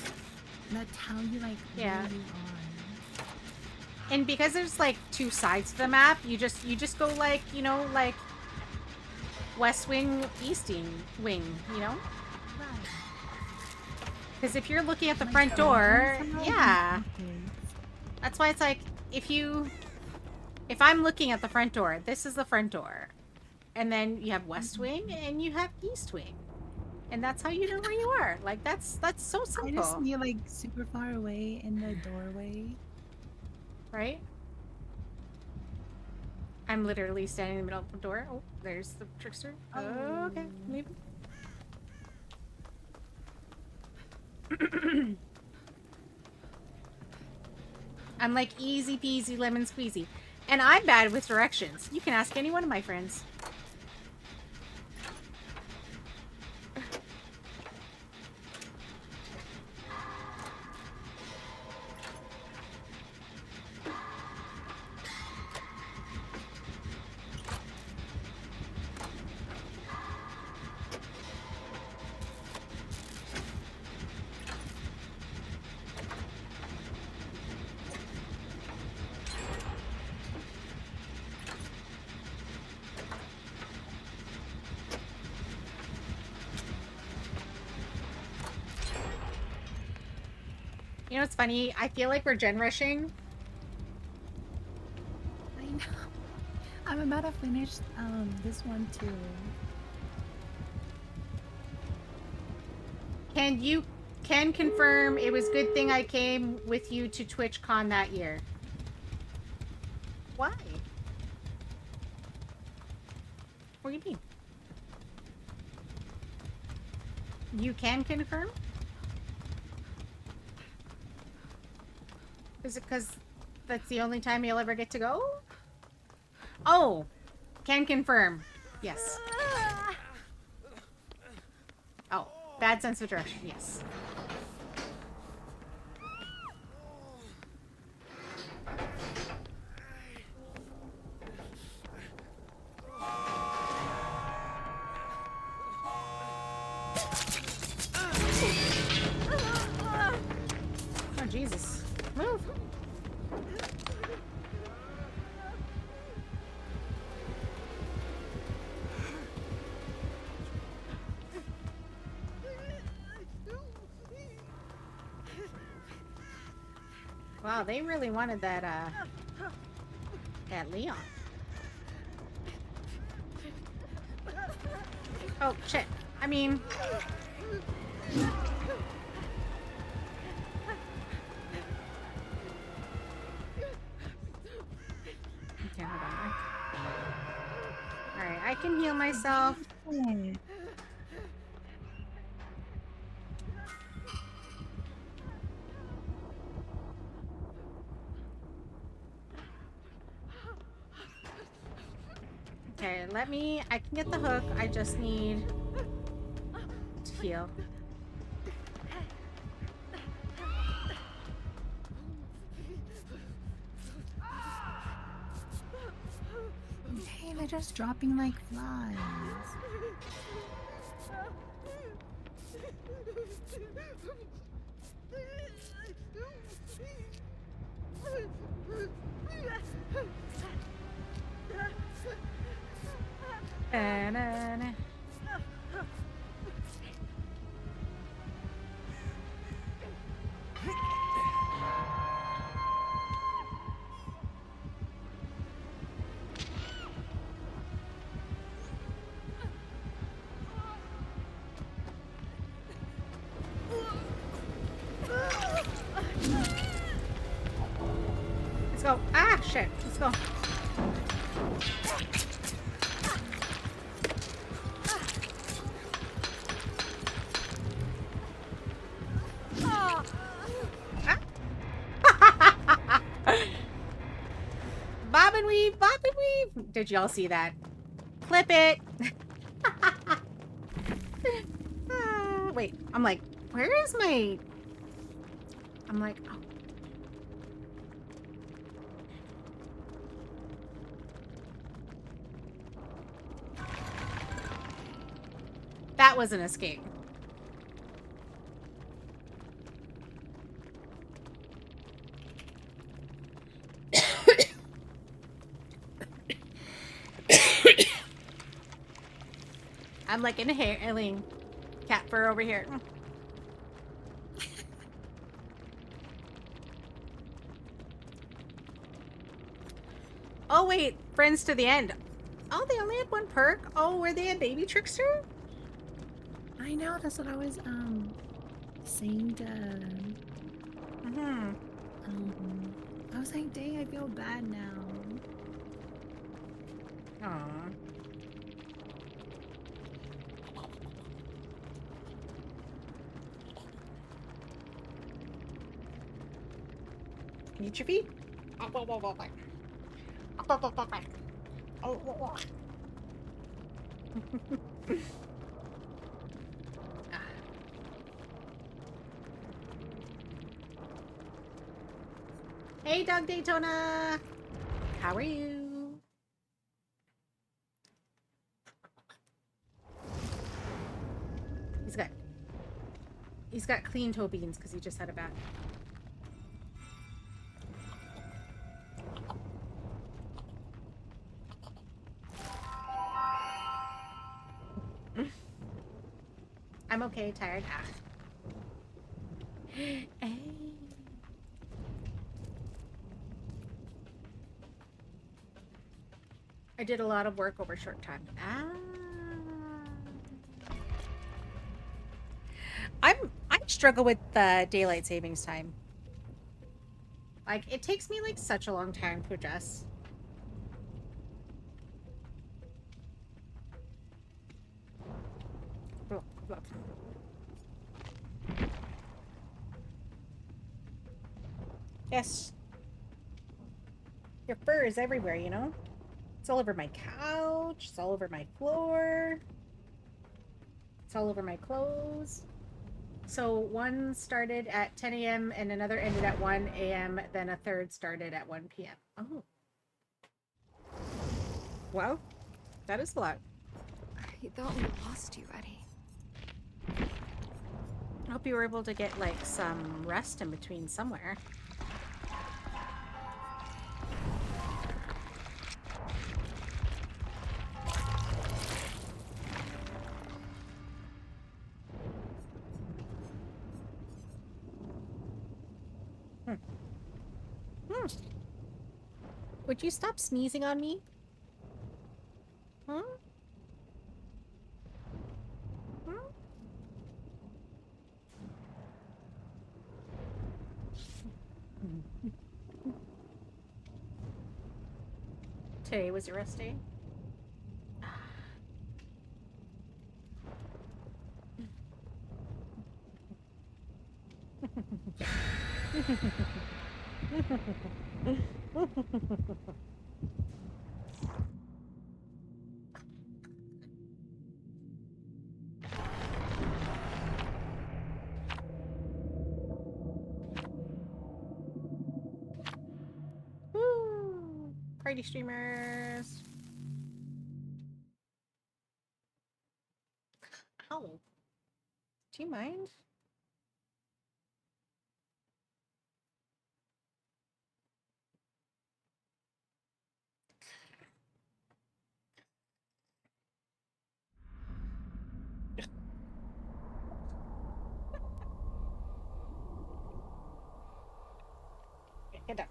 that tell you like Yeah. where you are. And because there's like two sides to the map, you just go like, like West Wing, East Wing, Right. Because if you're looking at the Like front the door, windows and all yeah. that. That's why it's like, if I'm looking at the front door, this is the front door. And then you have West Wing and you have East Wing. And that's how you know where you are. Like, that's so I just simple. see like super far away in the doorway. Right? I'm literally standing in the middle of the door. Oh, there's the trickster. Oh, okay, maybe. I'm like easy peasy lemon squeezy. And I'm bad with directions. You can ask any one of my friends. You know what's funny? I feel like we're gen rushing. I know. I'm about to finish this one too. Can confirm it was good thing I came with you to TwitchCon that year. Why? What do you mean? You can confirm? Is it because that's the only time you'll ever get to go? Oh, can confirm. Yes. Oh, bad sense of direction. Yes. Oh, Jesus. Move. Wow, they really wanted that, that Leon. Oh, shit. I mean... Okay, hold on. Alright, I can heal myself. Okay, let me... I can get the hook. I just need to heal. Hey, they're just dropping like flies. Na-na-na. Let's go. Ah, shit. Let's go. Bob and weave, bob and weave. Did y'all see that? Clip it. Wait, I'm like, where is my... I'm like, oh. That was an escape. I'm like inhaling cat fur over here. Oh wait, friends to the end. Oh, they only had one perk? Oh, were they a baby trickster? I know, that's what I was saying to I was like, dang, I feel bad now. Aww. Eat your feet. Hey, Dog Daytona. How are you? He's got clean toe beans because he just had a bath. I'm okay, tired. Hey. I did a lot of work over a short time. I struggle with daylight savings time. Like, it takes me like such a long time to adjust. Look. Yes. Your fur is everywhere, you know? It's all over my couch. It's all over my floor. It's all over my clothes. So one started at 10 a.m. and another ended at 1 a.m. Then a third started at 1 p.m. Oh. Well, that is a lot. I thought we lost you, Eddie. I hope you were able to get, like, some rest in between somewhere. Would you stop sneezing on me? Huh? Huh? Today was your rest day? Woo! Party streamers. Ow. Do you mind? Get down.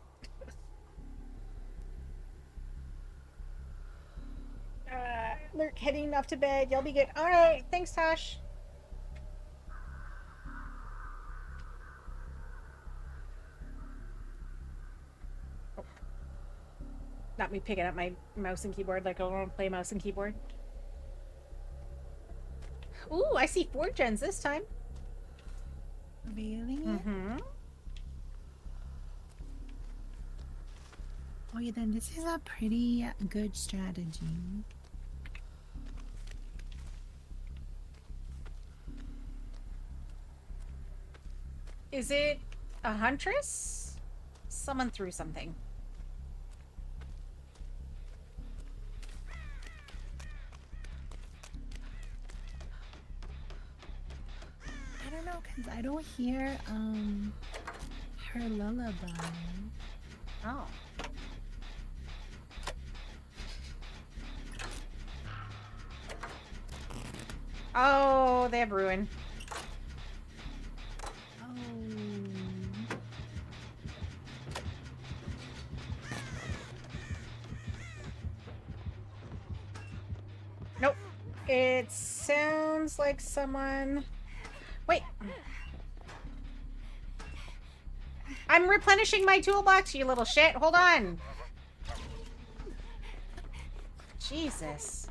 Lurk heading off to bed. You'll be good. All right. Thanks, Tosh. Oh. Not me picking up my mouse and keyboard like I want to play mouse and keyboard. Ooh, I see 4 gens this time. Really? Mm-hmm. Oh yeah, then this is a pretty good strategy. Is it a huntress? Someone threw something. I don't know, cause I don't hear her lullaby. Oh. Oh, they have ruin. Oh. Nope. It sounds like someone... Wait. I'm replenishing my toolbox, you little shit. Hold on. Jesus.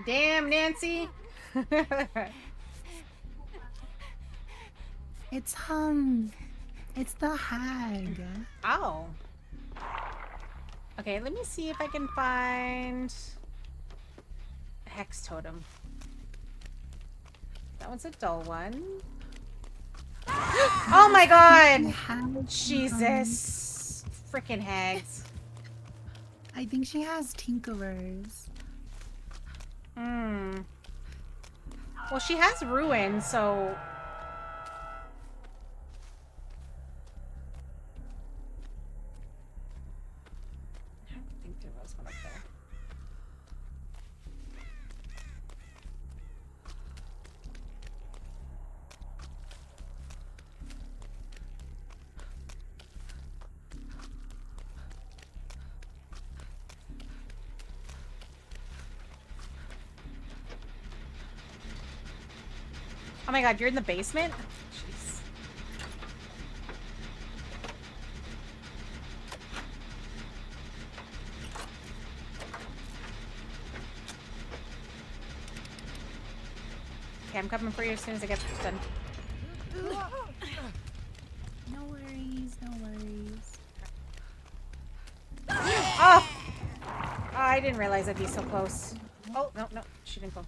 Damn, Nancy. It's the hag. Oh. Okay, let me see if I can find a hex totem. That one's a dull one. Oh my god! Jesus. Frickin' hags. I think she has tinkerers. Hmm. Well, she has ruin, so... I don't think there was one up there. Oh my god, you're in the basement? Jeez. Okay, I'm coming for you as soon as I get this done. No worries, no worries. Oh! Oh, I didn't realize I'd be so close. Oh, no, no, she didn't go.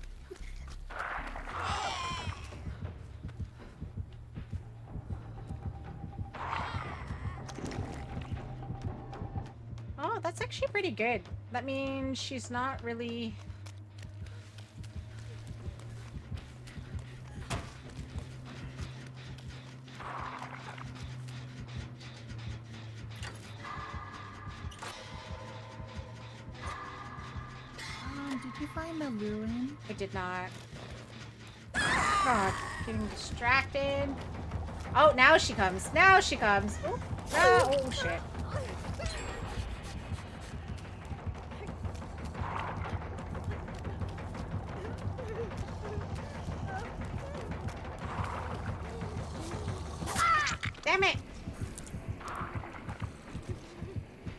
Oh, that's actually pretty good. That means she's not really... Did you find the ruin? I did not. God, getting distracted. Oh, now she comes. Now she comes. Oh, no. Oh shit. Damn it.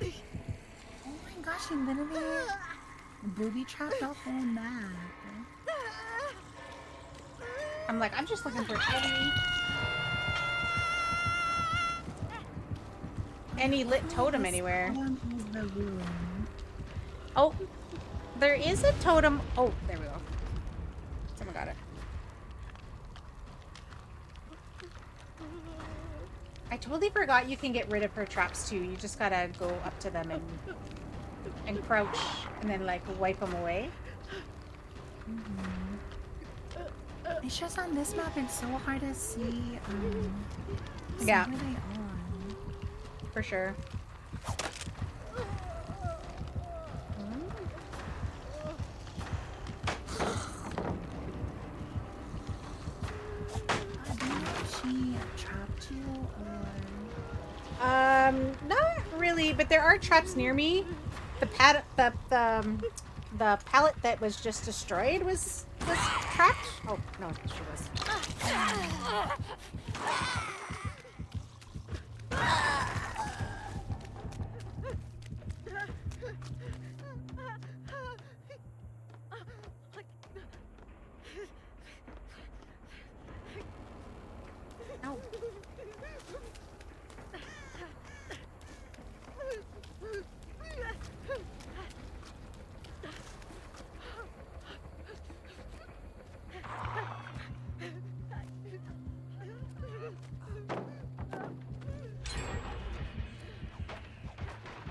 Oh my gosh, you literally booby trapped the whole map. I'm like, I'm just looking for any lit totem anywhere. Totem is the ruin. Oh, there is a totem. Oh, there we go. Someone got it. I totally forgot you can get rid of her traps too. You just gotta go up to them and crouch and then like wipe them away. It's just on this map, it's so hard to see, Yeah. where they are. For sure. Do you know if she trapped you, or... Not really, but there are traps near me. The pallet that was just destroyed was trapped. Oh no, she was. No.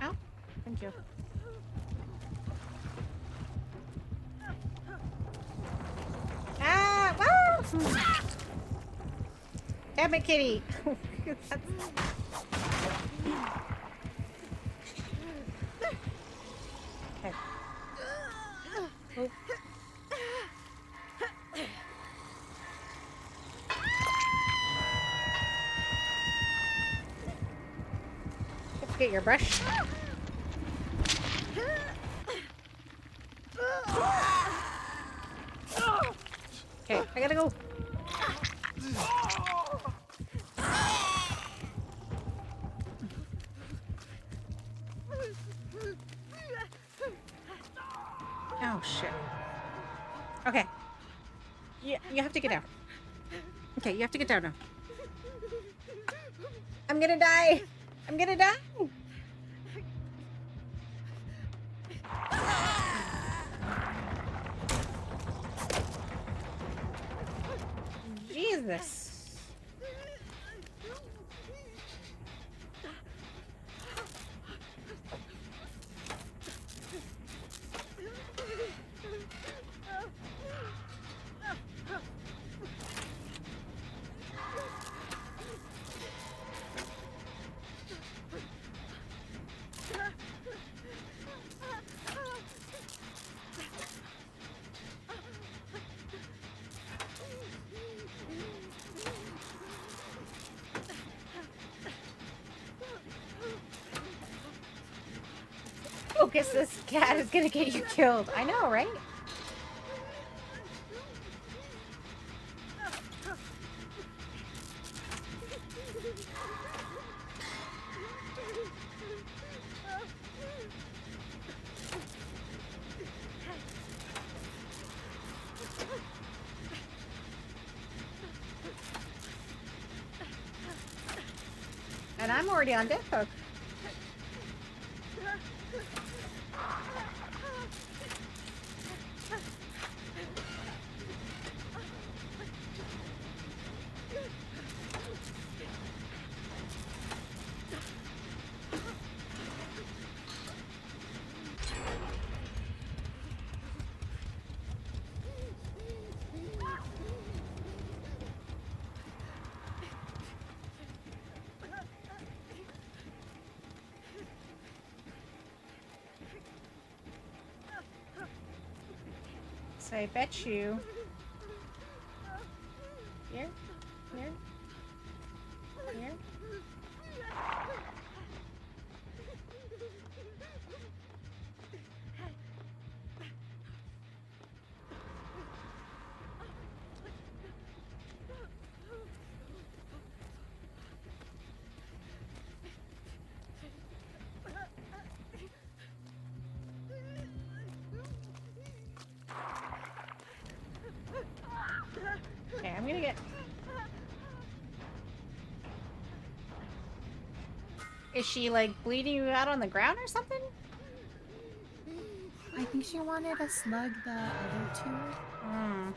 Ow. Thank you. Ah! Ah! Damn it, kitty! Okay. Oh. Get your brush. Okay, I gotta go. Oh shit. Okay. You have to get down. Okay, you have to get down now. I'm gonna die. I'm gonna die. Jesus. Focus, this cat is gonna get you killed. I know, right? I'm already on death hook. So I bet you. Here? Here? Here? Okay, I'm gonna get... Is she, like, bleeding you out on the ground or something? I think she wanted to slug the other two. Hmm.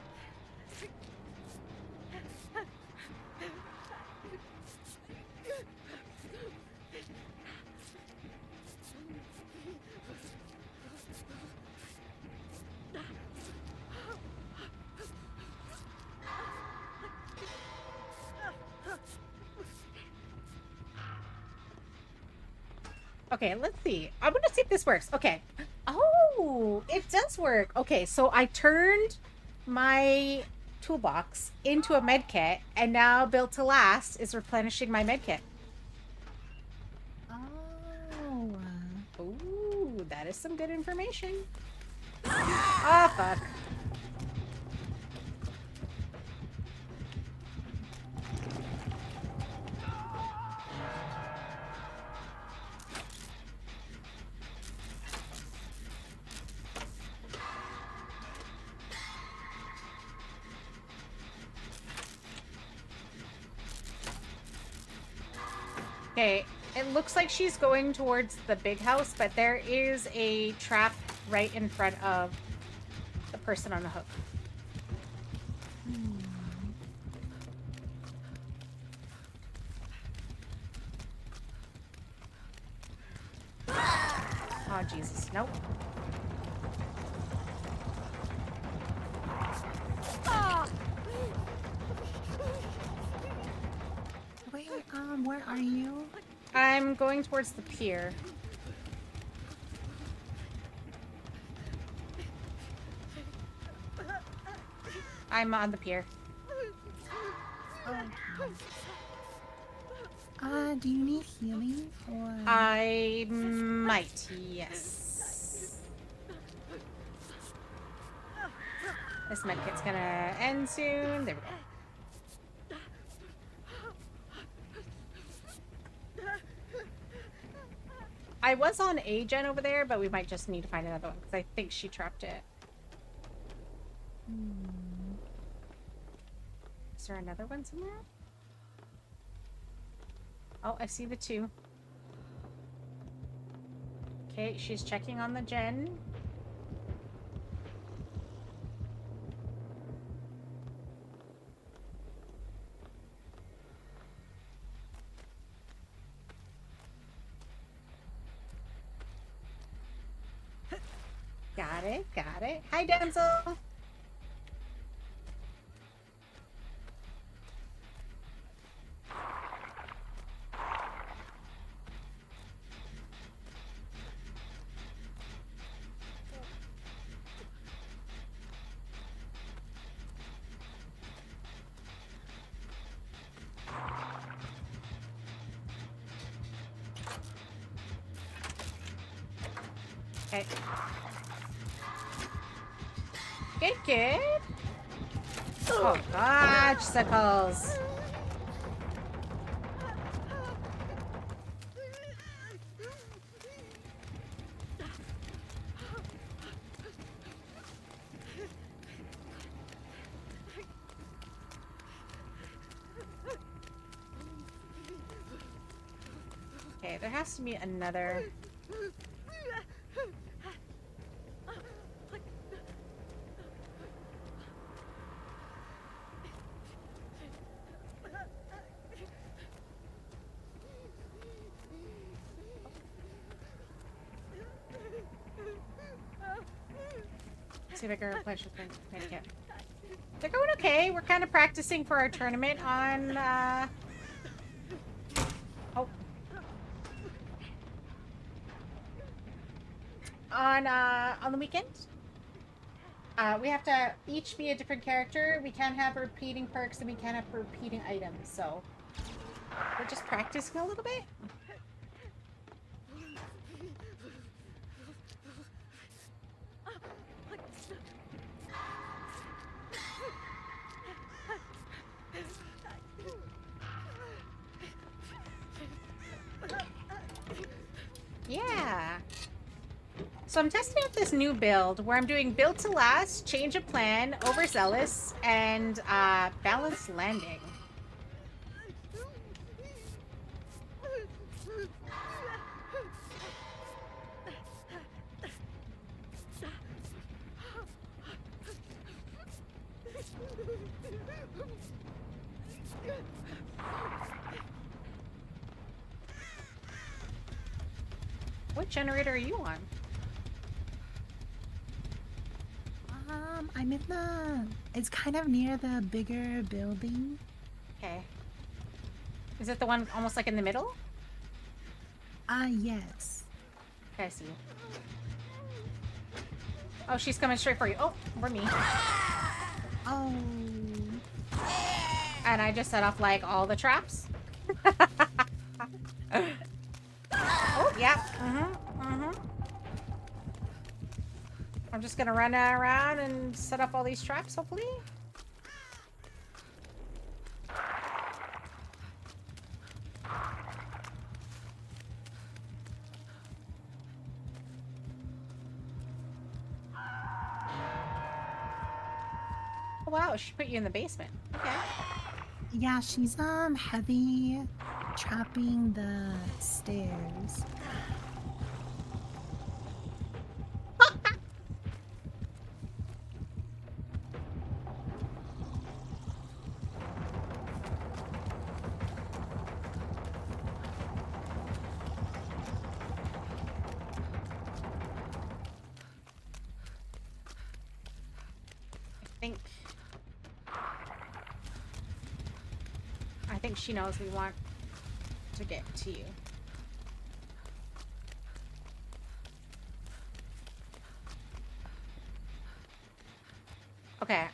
Okay, let's see. I want to see if this works. Okay. Oh, it does work. Okay, so I turned my toolbox into a med kit, and now Built to Last is replenishing my med kit. Oh. Ooh, that is some good information. Oh, fuck. Okay, it looks like she's going towards the big house, but there is a trap right in front of the person on the hook. Oh, Jesus. Nope. Wait, where are you? I'm going towards the pier. I'm on the pier. Do you need healing or? I might, yes. This medkit's gonna end soon. There we go. I was on a gen over there, but we might just need to find another one because I think she trapped it. Is there another one somewhere? Oh, I see the two. Okay, she's checking on the gen. Got it, got it. Hi, damsel. Okay. Good, good. Oh, gosh, sickles. Okay, there has to be another. See if I can replenish the medikit. They're going okay. We're kind of practicing for our tournament on, on the weekend. We have to each be a different character. We can't have repeating perks and we can't have repeating items, so we're just practicing a little bit. Yeah. So I'm testing out this new build where I'm doing build to last, change of plan, overzealous, and balanced landing. What generator are you on? I'm in the... It's kind of near the bigger building. Okay. Is it the one almost like in the middle? Yes. Okay, I see you. Oh, she's coming straight for you. Oh, for me. Oh. And I just set off like all the traps. Oh, yeah. I'm just gonna run around and set up all these traps, hopefully. Oh, wow, she put you in the basement. Okay. Yeah, she's heavy trapping the stairs. I think she knows we want to get to you. Okay.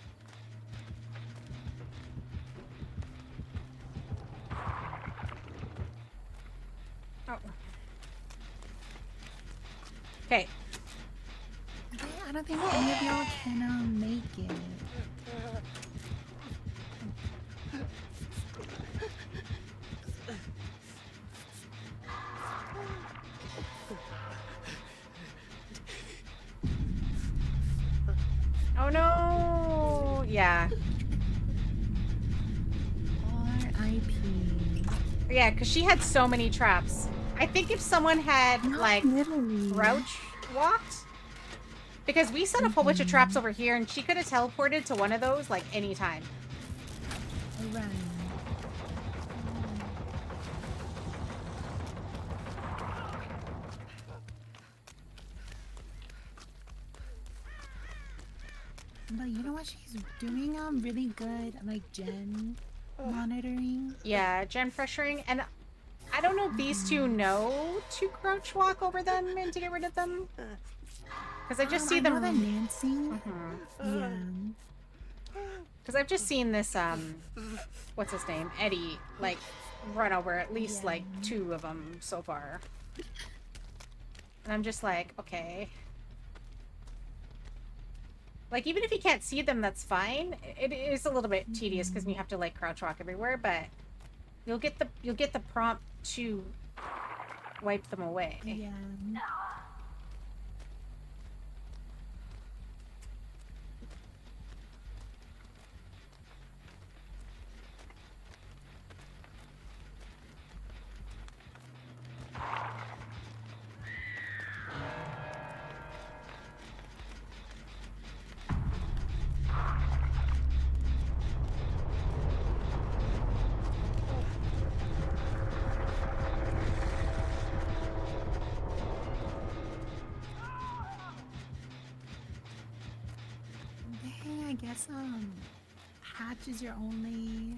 Oh. Okay. I don't think any of y'all can make it. Oh no! Yeah. R.I.P. Yeah, because she had so many traps. I think if someone had, Not like, literally. crouch walked, because we set up a whole bunch of traps over here, and she could have teleported to one of those, like, anytime. Right. But you know what she's doing? Really good, like, gen monitoring. Yeah, gen pressuring, and I don't know if these two know to crouch walk over them and to get rid of them. Because I just see I them. know that Nancy. Yeah. Because I've just seen this, what's his name? Eddie, like, run over at least, like, 2 of them so far. And I'm just like, okay. Like, even if you can't see them, that's fine. It is a little bit tedious because you have to, like, crouch walk everywhere, but you'll get the prompt to wipe them away. Yeah. guess Hatch is your only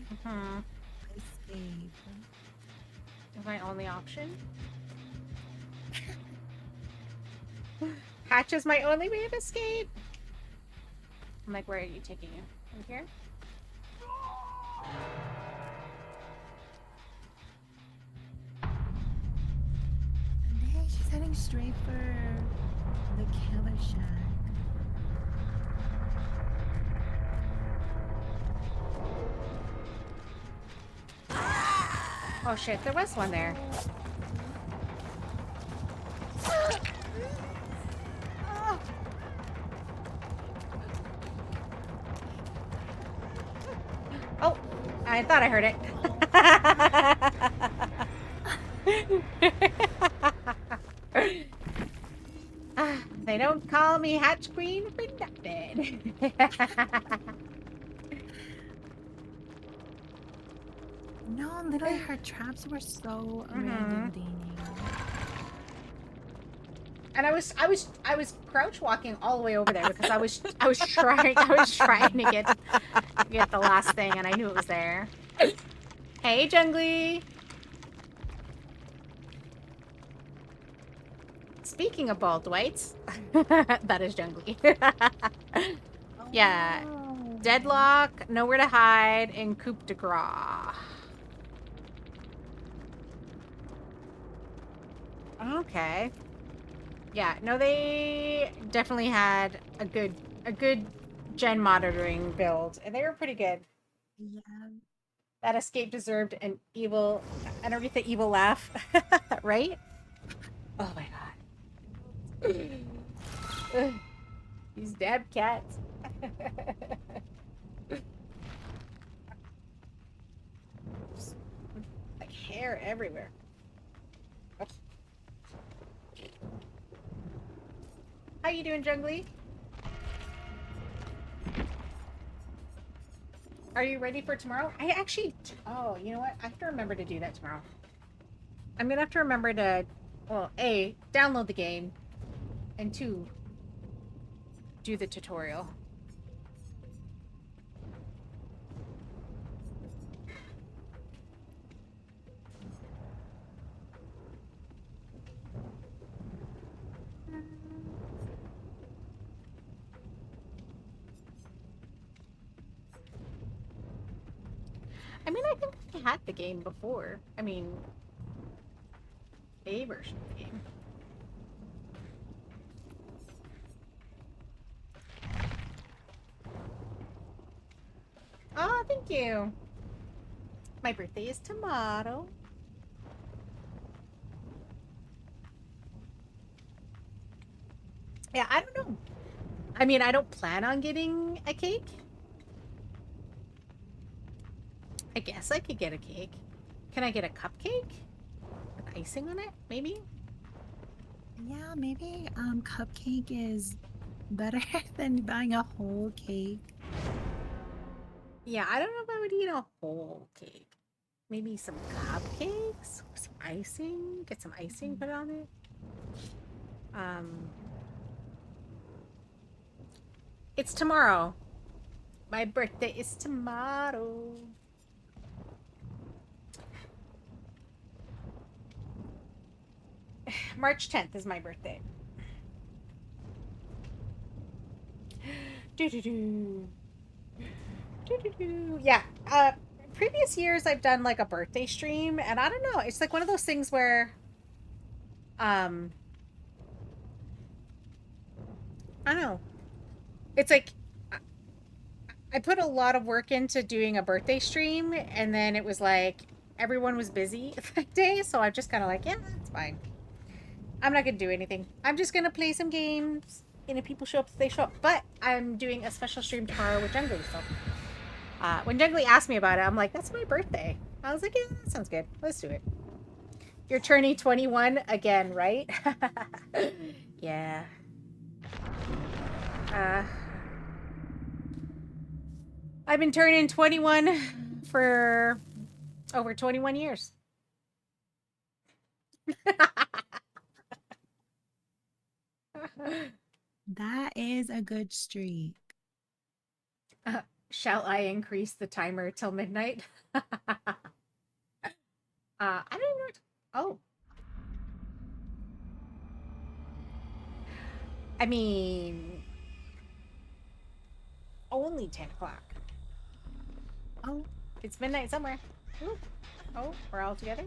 escape. My only option. Hatch is my only way of escape. I'm like, where are you taking you? In here? And there, she's heading straight for the killer shack. Oh shit, there was one there. Oh, I thought I heard it. They don't call me Hatch Queen for nothing. No, literally, her traps were so irritating. And I was crouch walking all the way over there because I was trying to get the last thing, and I knew it was there. Hey, Jungly. Speaking of bald whites, that is Jungly. Yeah, Deadlock, Nowhere to Hide, and Coup de Grace. Okay. Yeah, no, they definitely had a good gen monitoring build, and they were pretty good. Yeah. That escape deserved an underneath the evil laugh, right? Oh my god. These damn cats. Like hair everywhere. Ugh. How you doing, Jungly? Are you ready for tomorrow? I actually... Oh, you know what? I have to remember to do that tomorrow. I'm gonna have to remember to... Well, A, download the game. And 2, do the tutorial. I mean, I think I had the game before. I mean, a version of the game. Oh, thank you. My birthday is tomorrow. Yeah, I don't know. I mean, I don't plan on getting a cake. I guess I could get a cake. Can I get a cupcake? With icing on it, maybe? Yeah, maybe cupcake is better than buying a whole cake. Yeah, I don't know if I would eat a whole cake. Maybe some cupcakes? Some icing? Get some icing put on it? It's tomorrow. My birthday is tomorrow. March 10th is my birthday. Do-do-do. Do-do-do. Yeah. Previous years I've done like a birthday stream, and I don't know. It's like one of those things where I don't know. It's like I put a lot of work into doing a birthday stream, and then it was like everyone was busy that day, so I'm just kind of like, yeah, that's fine. I'm not gonna do anything. I'm just gonna play some games, and if people show up, they show up. But I'm doing a special stream tomorrow with Jungly, so when Jungly asked me about it, I'm like, that's my birthday. I was like, yeah, that sounds good. Let's do it. You're turning 21 again, right? Yeah. I've been turning 21 for over 21 years. That is a good streak. Shall I increase the timer till midnight? I don't know. Oh. I mean, only 10 o'clock. Oh, it's midnight somewhere. Ooh. Oh, we're all together?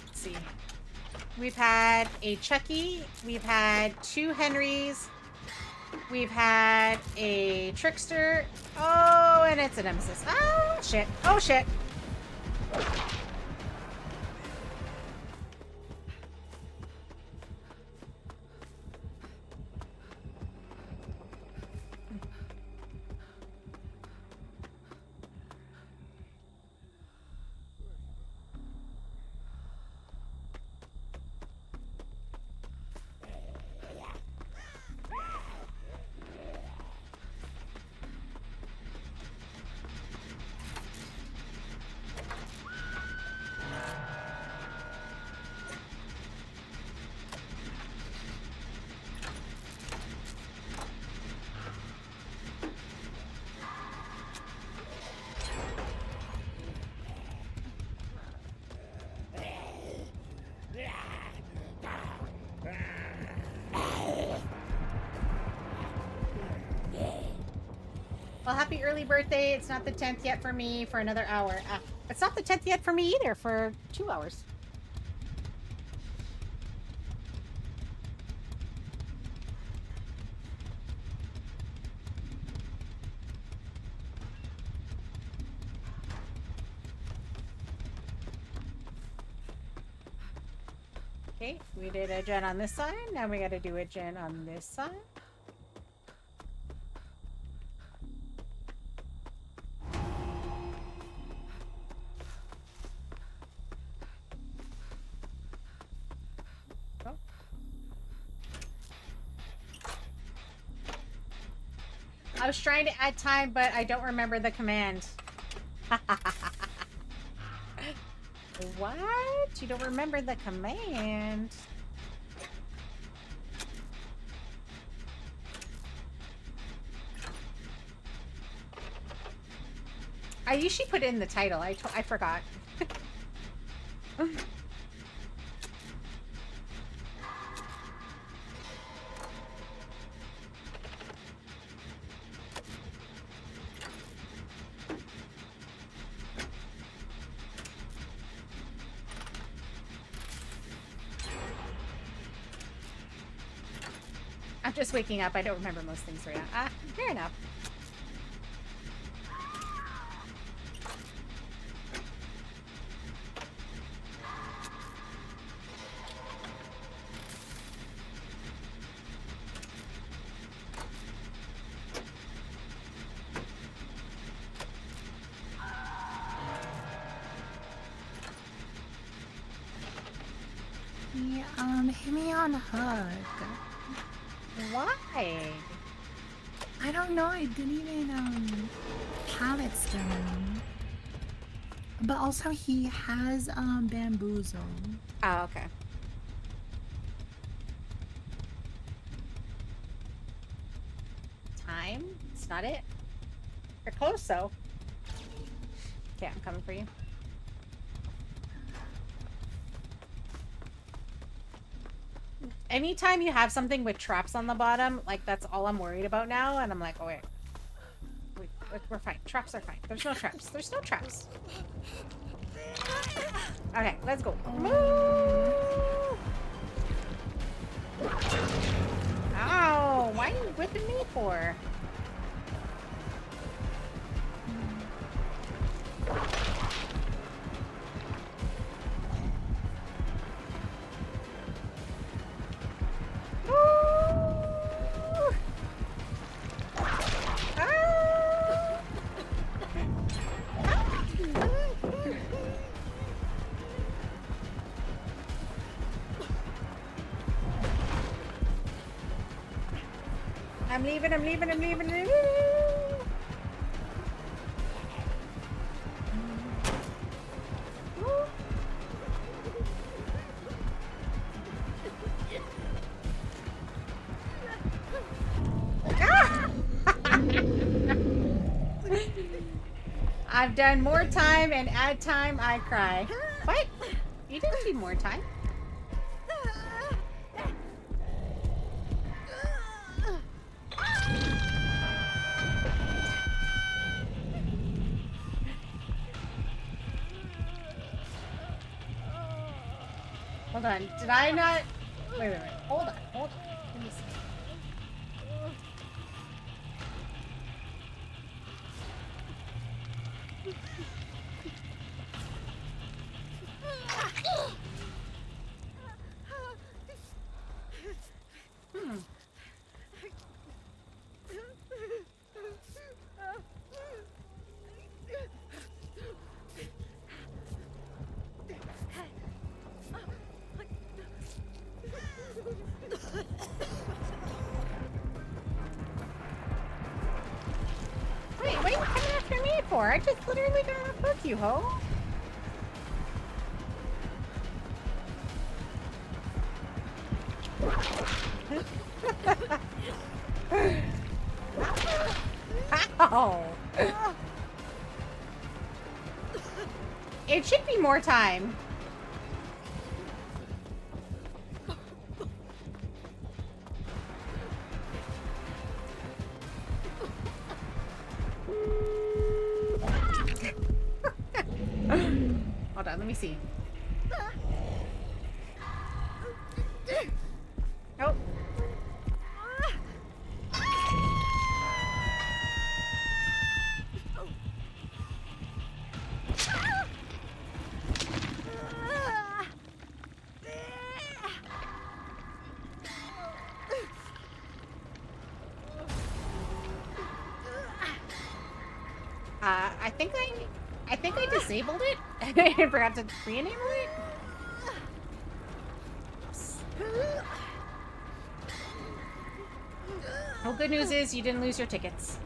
Let's see. We've had a Chucky. We've had 2 Henrys. We've had a Trickster. Oh, and it's a Nemesis. Oh, shit. Oh, shit. Well, happy early birthday. It's not the 10th yet for me for another hour. It's not the 10th yet for me either for 2 hours. Okay, we did a gen on this side. Now we gotta do a gen on this side. I was trying to add time, but I don't remember the command. What? You don't remember the command? I usually put it in the title. I forgot. I'm just waking up. I don't remember most things right now. Fair enough. Yeah, hit me on hug. Why? I don't know, I didn't even have it still. But also he has bamboozle. Oh, okay. Time? It's not it. You're close though. Okay, I'm coming for you. Anytime you have something with traps on the bottom, like that's all I'm worried about now, and I'm like, oh wait, we're fine. Traps are fine. There's no traps. There's no traps. Okay, let's go. Move! Ow! Why are you whipping me for? I'm leaving, I'm leaving, I'm leaving, I'm leaving. Woo! I've done more time, and at time I cry. What? You didn't need more time. Hold on. Did I not? Wait. Hold on. Let me see. Wait, what are you coming after me for? I just literally got a book, you hoe. Ow. It should be more time. Hold on, let me see. Oh. I think I disabled it. I forgot to re-enable it. Well, good news is you didn't lose your tickets.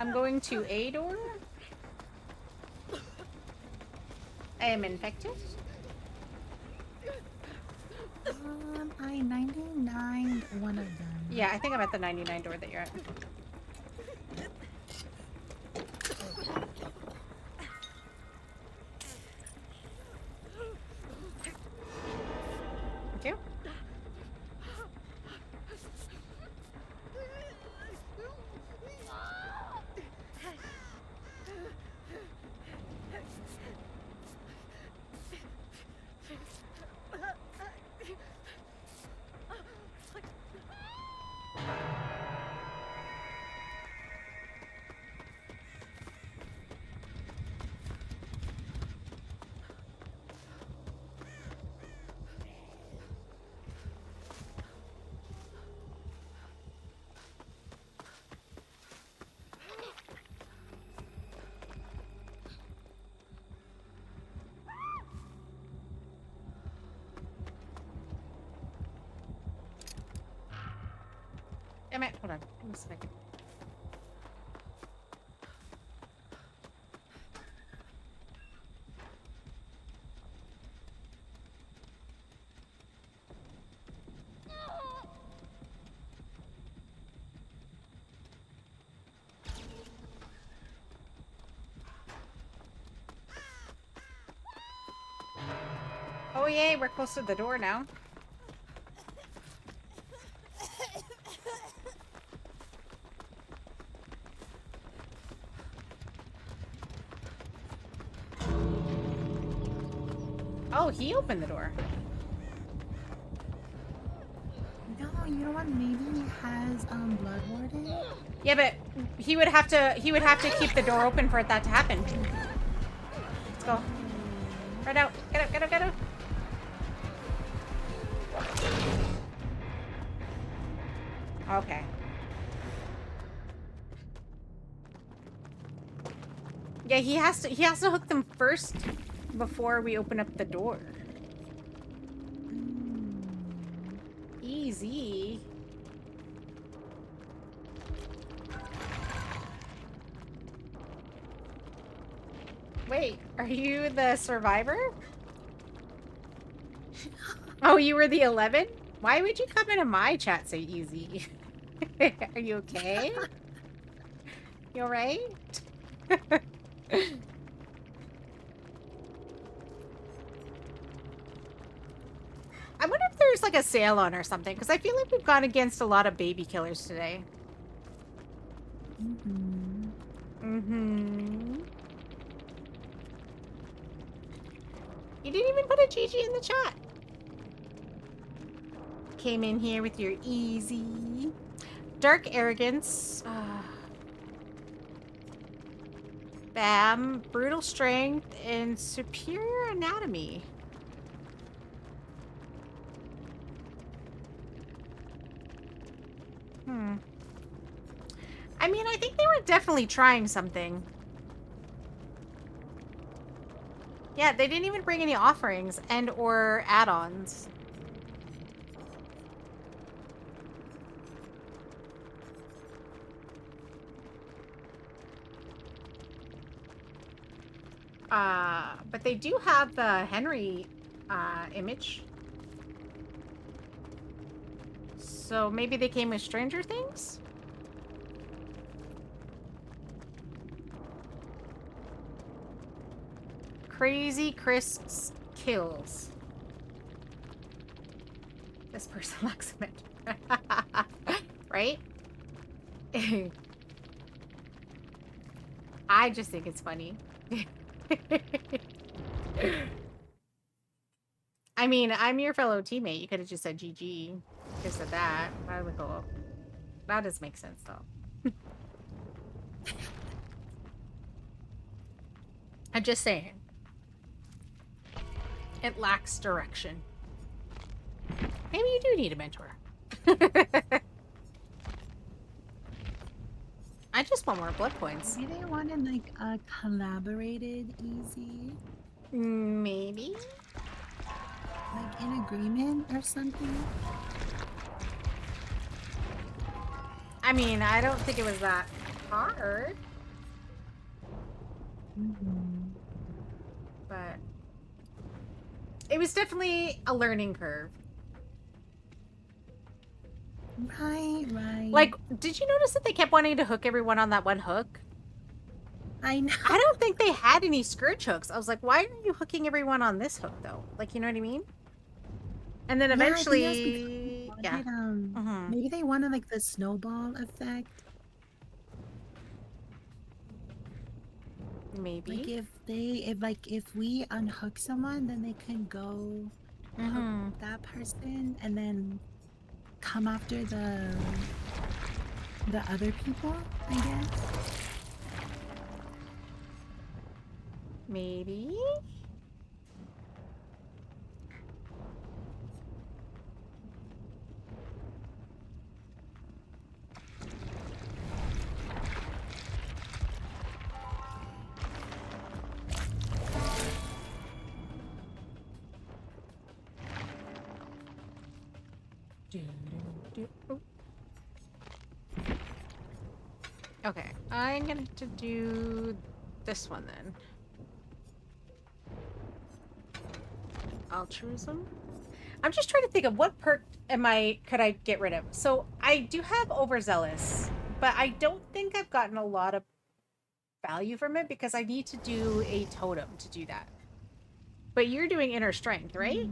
I'm going to a door. I am infected. I 99'd one of them. Yeah, I think I'm at the 99 door that you're at. Thank you. Damn it, hold on. Give me a second. Oh yay, we're close to the door now. Oh, he opened the door. No, you know what? Maybe he has blood warden. Yeah, but he would have to keep the door open for that to happen. Let's go. Right out. Get up, get up, get up. Okay. Yeah, he has to hook them first before we open up the door. Easy. Wait, are you the survivor? Oh, you were the 11? Why would you come into my chat so easy? Are you okay? You alright? I wonder if there's like a sale on or something, because I feel like we've gone against a lot of baby killers today. You didn't even put a GG in the chat. Came in here with your easy. Dark arrogance. Bam. Brutal strength and superior anatomy. I mean, I think they were definitely trying something. Yeah, they didn't even bring any offerings and or add-ons. But they do have the Henry image. So maybe they came with Stranger Things? Crazy Chris kills. This person lacks a mentor. Right? I just think it's funny. I mean, I'm your fellow teammate. You could have just said GG. Just said that. That would go. That does make sense, though. I'm just saying. It lacks direction. Maybe you do need a mentor. I just want more blood points. Maybe they wanted like a collaborated easy. Maybe. Like in agreement or something. I mean, I don't think it was that hard. But it was definitely a learning curve. Right. Like, did you notice that they kept wanting to hook everyone on that one hook? I know. I don't think they had any scourge hooks. I was like, why are you hooking everyone on this hook, though? Like, you know what I mean? And then eventually... Yeah. Maybe they wanted, like, the snowball effect. Maybe. Like, if we unhook someone, then they can go hook that person and then come after the other people, I guess. Maybe? Okay, I'm going to do this one then. Altruism. I'm just trying to think of what perk could I get rid of. So I do have overzealous, but I don't think I've gotten a lot of value from it because I need to do a totem to do that. But you're doing inner strength, right?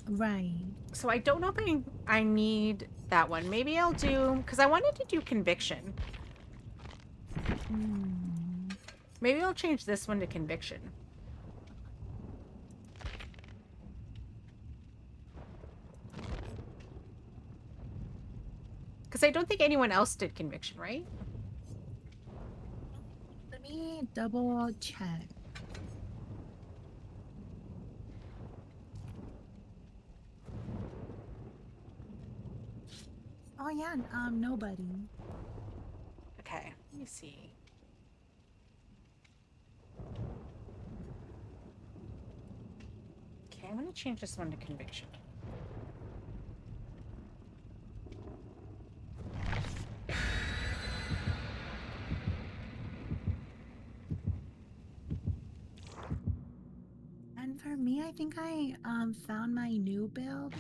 Right. So I don't know if I need that one. Maybe I'll do, because I wanted to do conviction. Maybe I'll change this one to conviction. Because I don't think anyone else did conviction, right? Let me double check. Oh yeah, nobody. Okay, let me see. Okay, I'm gonna change this one to conviction. And for me, I think I found my new build,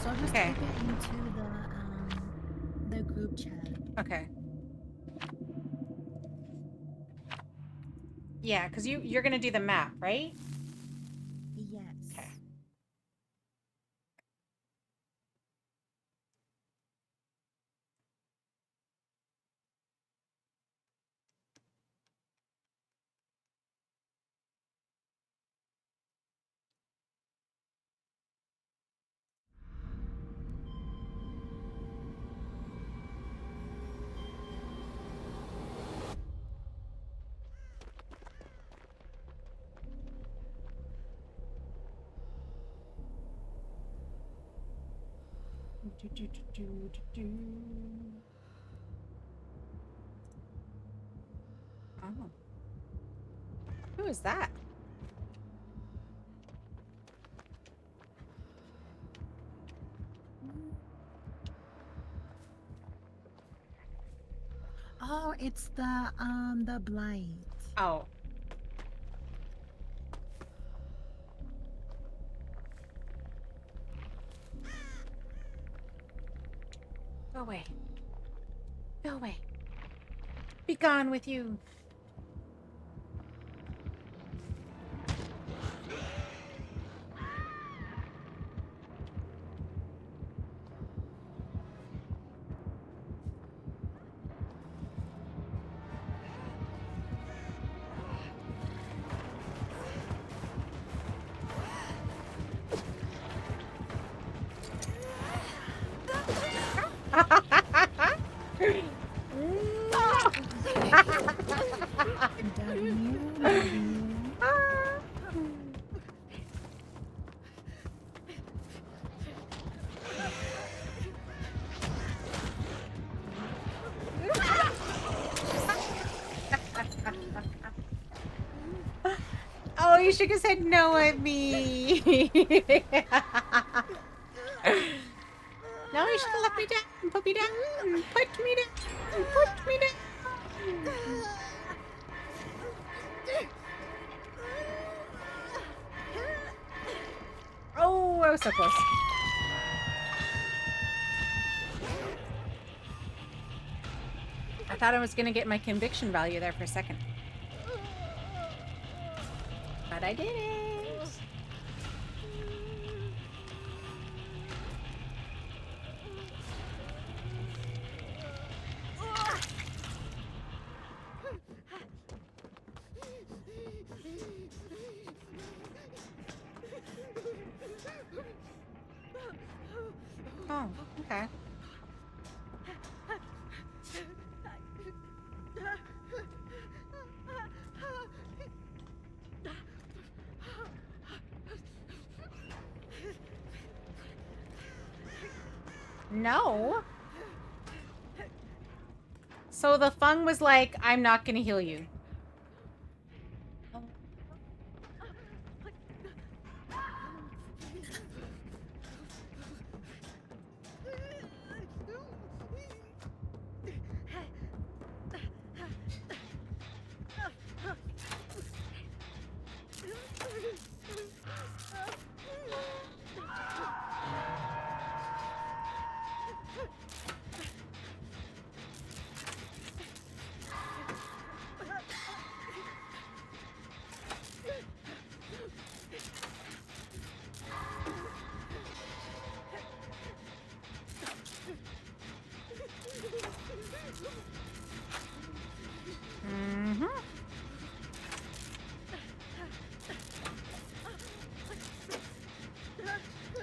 so I'll just Okay. type it into the group chat. Okay. Yeah, because you're gonna do the map, right? Yes. Okay. Oh. Who is that? Oh, it's the blight. Oh. Go away. Go away. Be gone with you. Oh, you shook his head no at me. No, you should have left me down. Put me down. Put me down. Put me down. Oh, I was so close. I thought I was going to get my conviction value there for a second. But I didn't. Oh, okay. No. So the Fung was like, I'm not gonna heal you.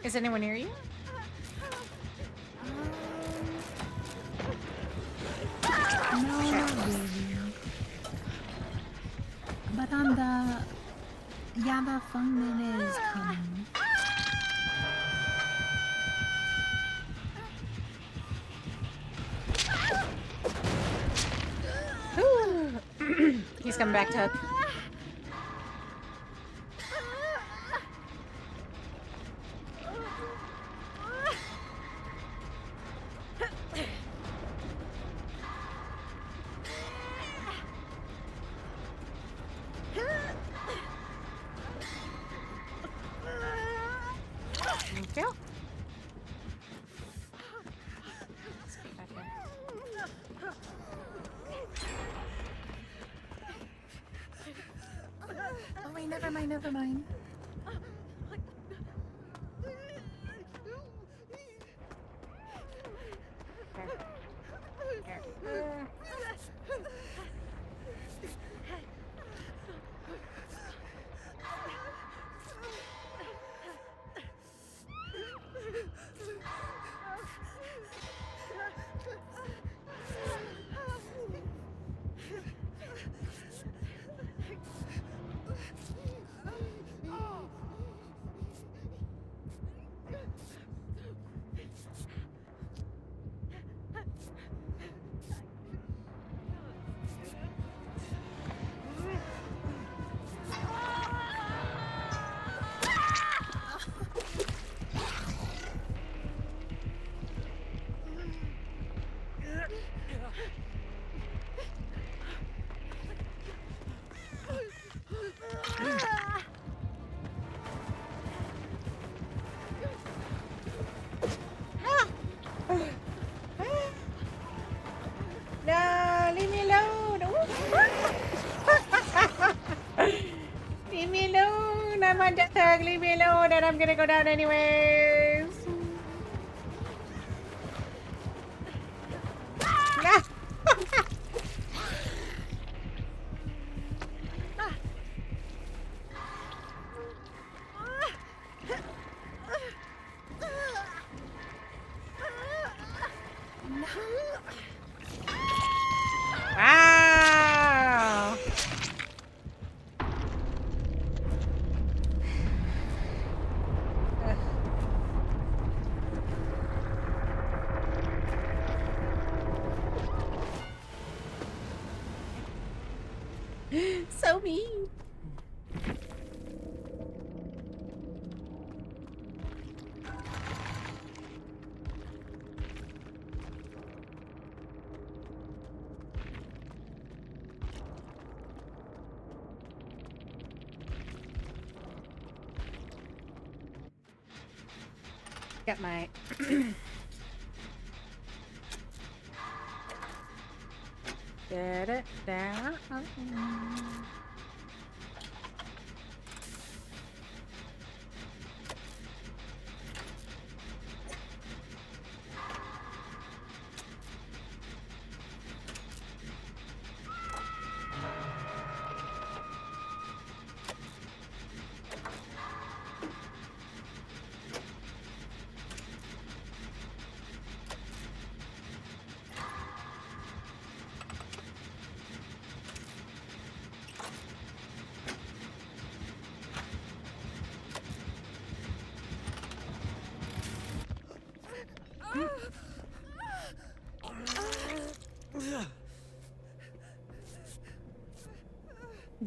Is anyone near you? No, not really. But on the the Fungman is coming. He's coming back to hook. never mind. No, leave me alone. Leave me alone. I'm on death hug. Leave me alone, and I'm gonna go down anyways. Wow. So mean. Got my da.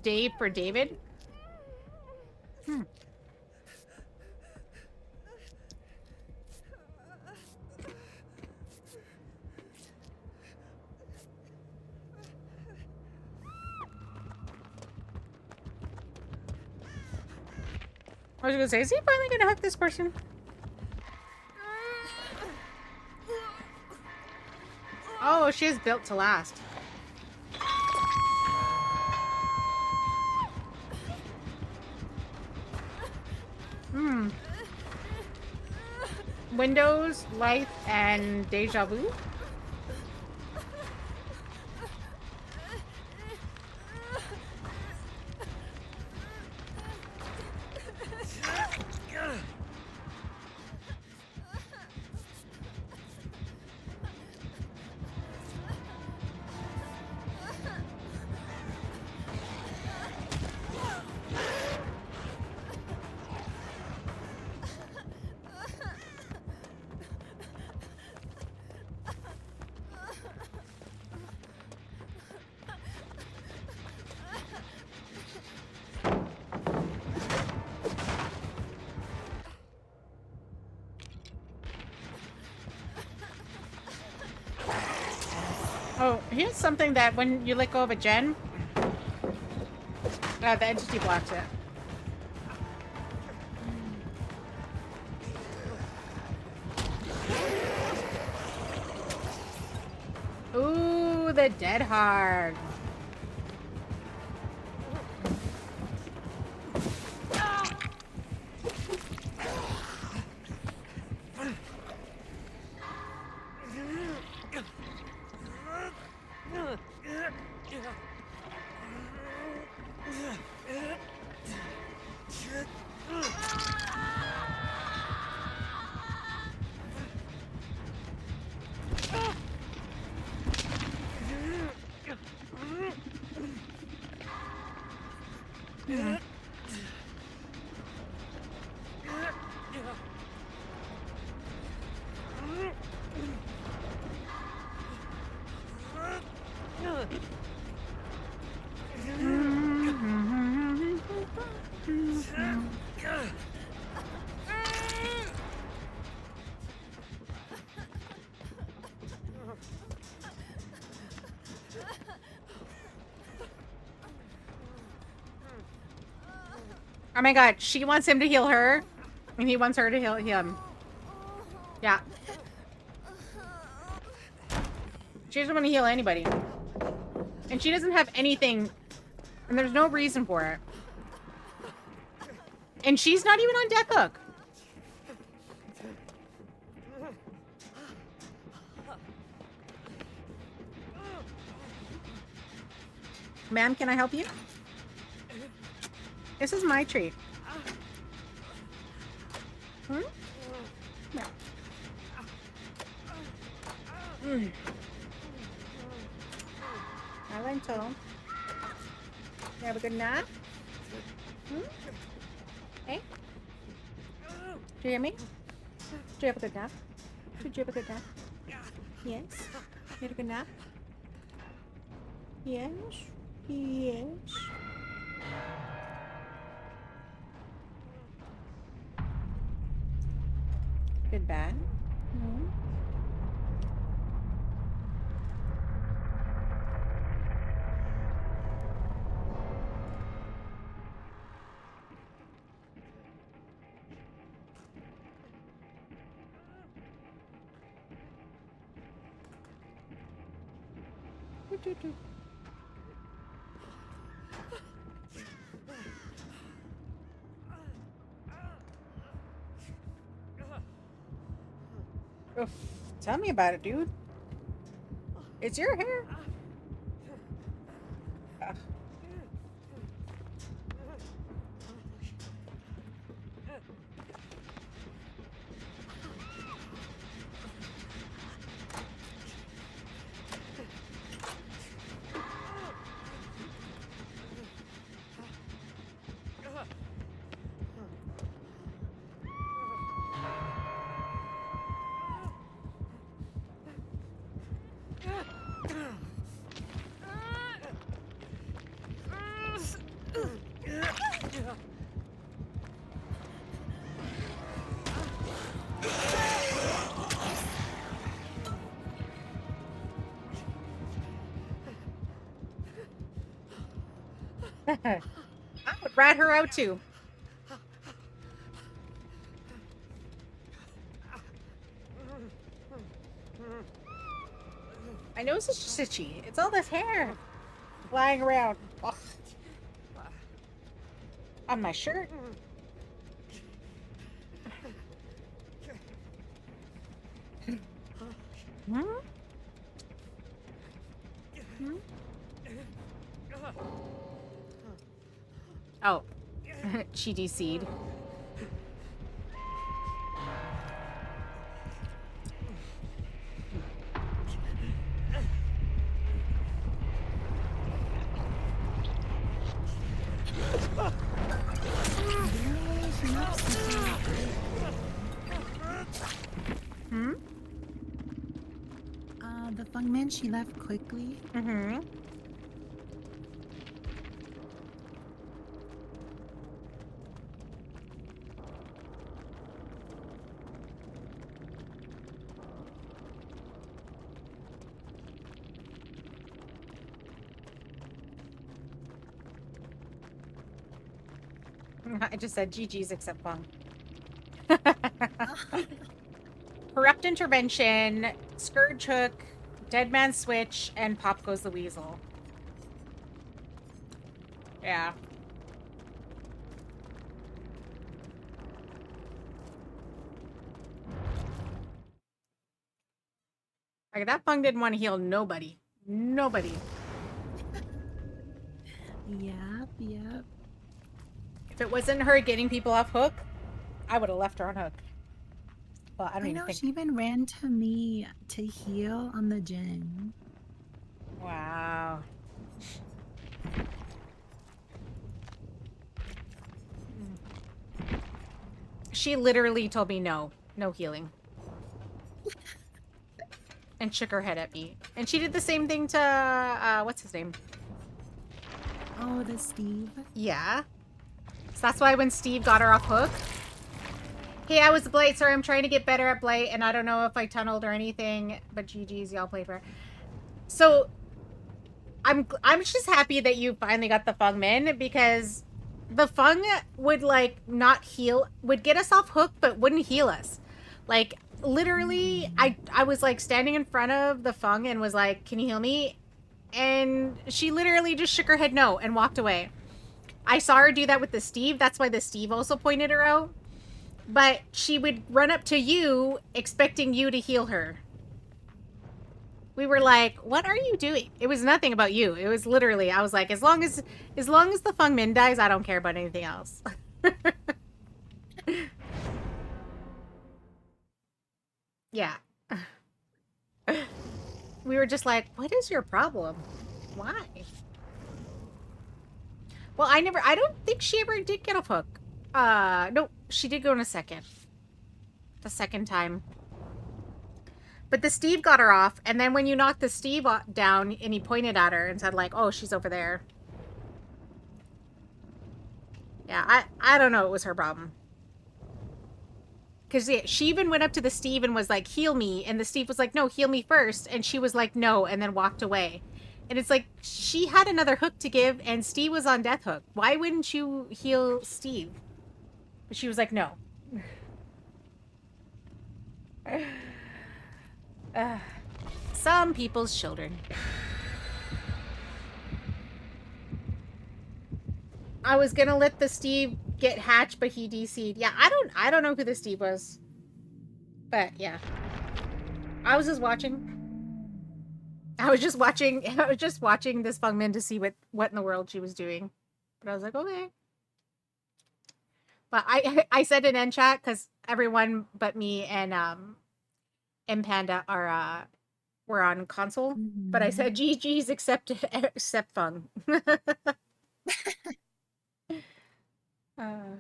Dave for David? I was gonna say, is he finally gonna hook this person? Oh, she is built to last. Windows, Life, and Deja Vu? Oh, here's something that when you let go of a gen, the entity blocks it. Ooh, the dead hard. Oh my god, she wants him to heal her, and he wants her to heal him. Yeah. She doesn't want to heal anybody. And she doesn't have anything, and there's no reason for it. And she's not even on death hook. Ma'am, can I help you? This is my treat. Hmm? No. I went home. You have a good nap? Hmm? Hey? Do you hear me? Do you have a good nap? Did you have a good nap? Yes? You had a good nap? Yes? Yes? Good bad? No? Oof. Tell me about it, dude. It's your hair. Ugh. I would rat her out too. I know it's just itchy. It's all this hair flying around. Ugh. On my shirt. Hmm? Hmm? Oh. She DC'd. Hmm? The Fungman, she left quickly. Mm-hmm. I just said GG's except Fung. Corrupt Intervention, Scourge Hook, Dead Man Switch, and Pop Goes the Weasel. Yeah. Like, that Fung didn't want to heal nobody. Nobody. Yep, yep. If it wasn't her getting people off hook, I would have left her on hook. Well, I don't I even know think. she even ran to me to heal on the gen. Wow. She literally told me no healing. And shook her head at me. And she did the same thing to, what's his name? Oh, the Steve. Yeah. So that's why when Steve got her off hook. Hey, I was Blight. Sorry, I'm trying to get better at Blight, and I don't know if I tunneled or anything, but GG's, y'all played for. So, I'm just happy that you finally got the Fung Min, because the Fung would, like, not heal, would get us off hook, but wouldn't heal us. Like, literally, I was, like, standing in front of the Fung and was like, can you heal me? And she literally just shook her head no and walked away. I saw her do that with the Steve. That's why the Steve also pointed her out. But she would run up to you, expecting you to heal her. We were like, what are you doing? It was nothing about you. It was literally, I was like, as long as the Fung Min dies, I don't care about anything else. Yeah. We were just like, what is your problem? Why? Well, I don't think she ever did get off hook. No, she did go in a second. The second time. But the Steve got her off, and then when you knocked the Steve down, and he pointed at her and said, like, oh, she's over there. Yeah, I don't know, it was her problem. Because she even went up to the Steve and was like, heal me, and the Steve was like, no, heal me first, and she was like, no, and then walked away. And it's like, she had another hook to give, and Steve was on death hook. Why wouldn't you heal Steve? But she was like, no. Some people's children. I was gonna let the Steve get hatched, but he DC'd. Yeah, I don't know who the Steve was. But yeah. I was just watching. I was just watching this Fung Min to see what in the world she was doing. But I was like, okay. But I said in end chat, because everyone but me and Panda are were on console. Mm-hmm. But I said GG's except Fung. Oh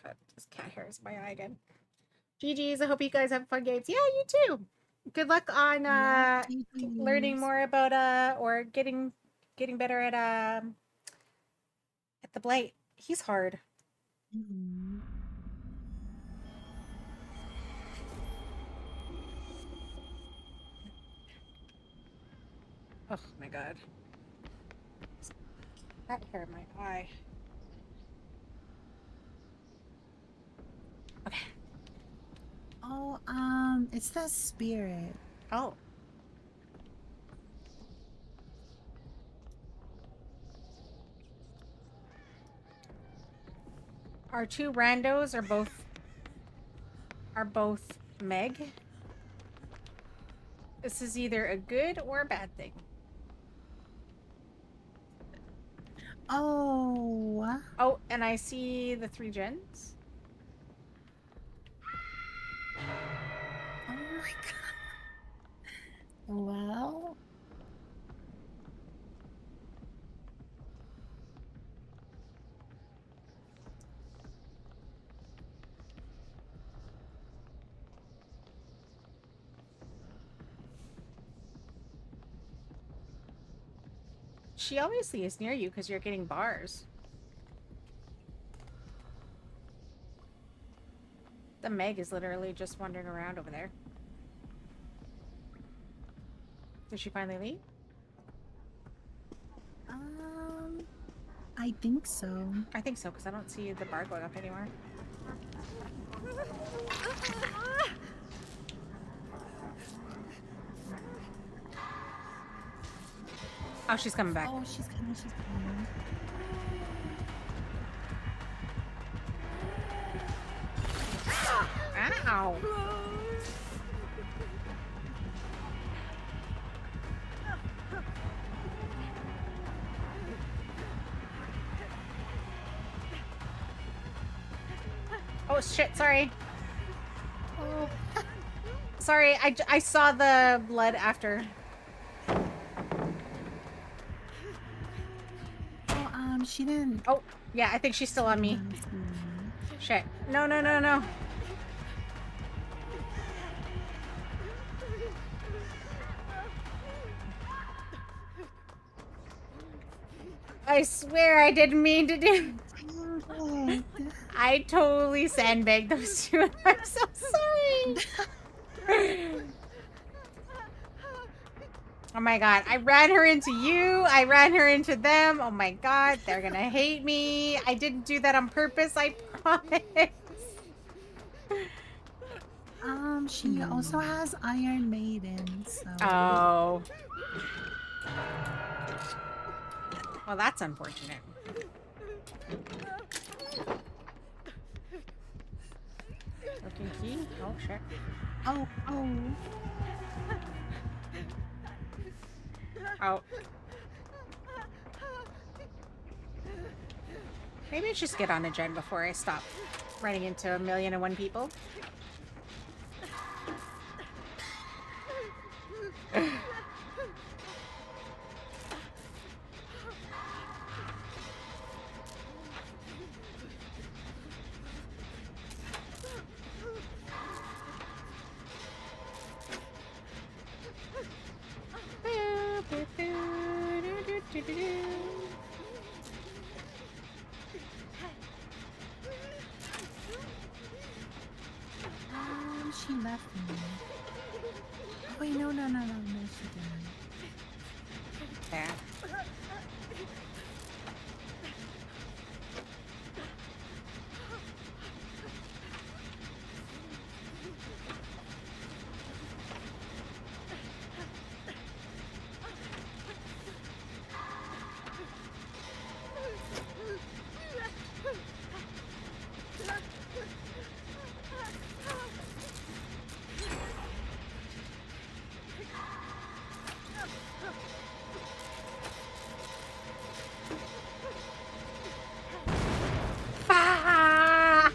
god, this cat hair is my eye again. GG's, I hope you guys have fun games. Yeah, you too. Good luck on learning more about or getting better at the Blight. He's hard. Mm-hmm. Oh my god. That hair in my eye. Okay. Oh, it's the spirit. Oh. Our two randos are both Meg. This is either a good or a bad thing. Oh. Oh, and I see the 3 gens. Oh my god. Well. She obviously is near you because you're getting bars. The Meg is literally just wandering around over there. Did she finally leave? I think so. I think so, because I don't see the bar going up anymore. Oh, she's coming back. Oh, she's coming, she's coming. Ow. Oh shit, sorry. Oh. Sorry, I saw the blood after. Oh, she didn't. Oh, yeah, I think she's still on me. Shit. No, no, no, no. I swear I didn't mean to do. I totally sandbagged those two. I'm so sorry. Oh my god, I ran her into you. I ran her into them. Oh my god, they're gonna hate me. I didn't do that on purpose, I promise. She also has Iron Maiden, so... Oh. Well, that's unfortunate. Looking key? Oh, shit. Oh. Oh. Maybe I should just get on a gen before I stop running into 1,000,001 people. She left me. Oh, wait, no, she didn't. Yeah.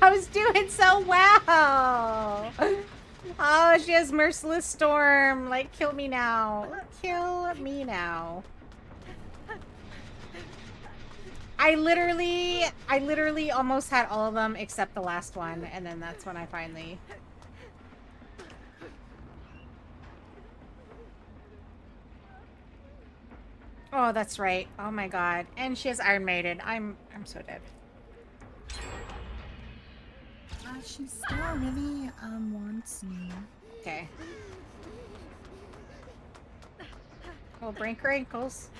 I was doing so well. Oh, she has Merciless Storm. Like, kill me now. Kill me now. I literally almost had all of them except the last one, and then that's when I finally... Oh, that's right. Oh my god. And she has Iron Maiden. I'm so dead. She still really wants me. Okay. We'll break her ankles.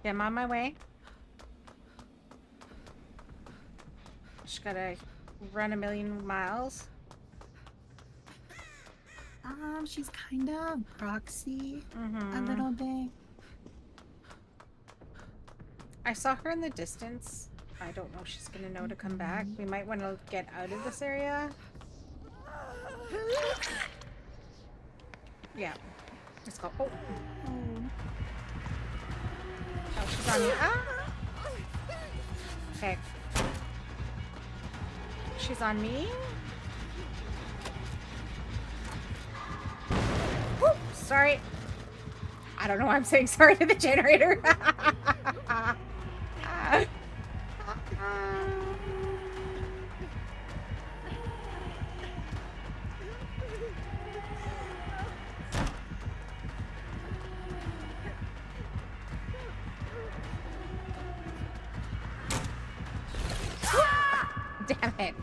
Okay, I'm on my way. Just gotta run 1,000,000 miles. She's kind of proxy a little bit. I saw her in the distance. I don't know if she's gonna know to come back. We might want to get out of this area. Yeah. Let's go. Oh. Oh, she's on me. Ah! Okay. She's on me. Woo! Sorry. I don't know why I'm saying sorry to the generator. Damn it.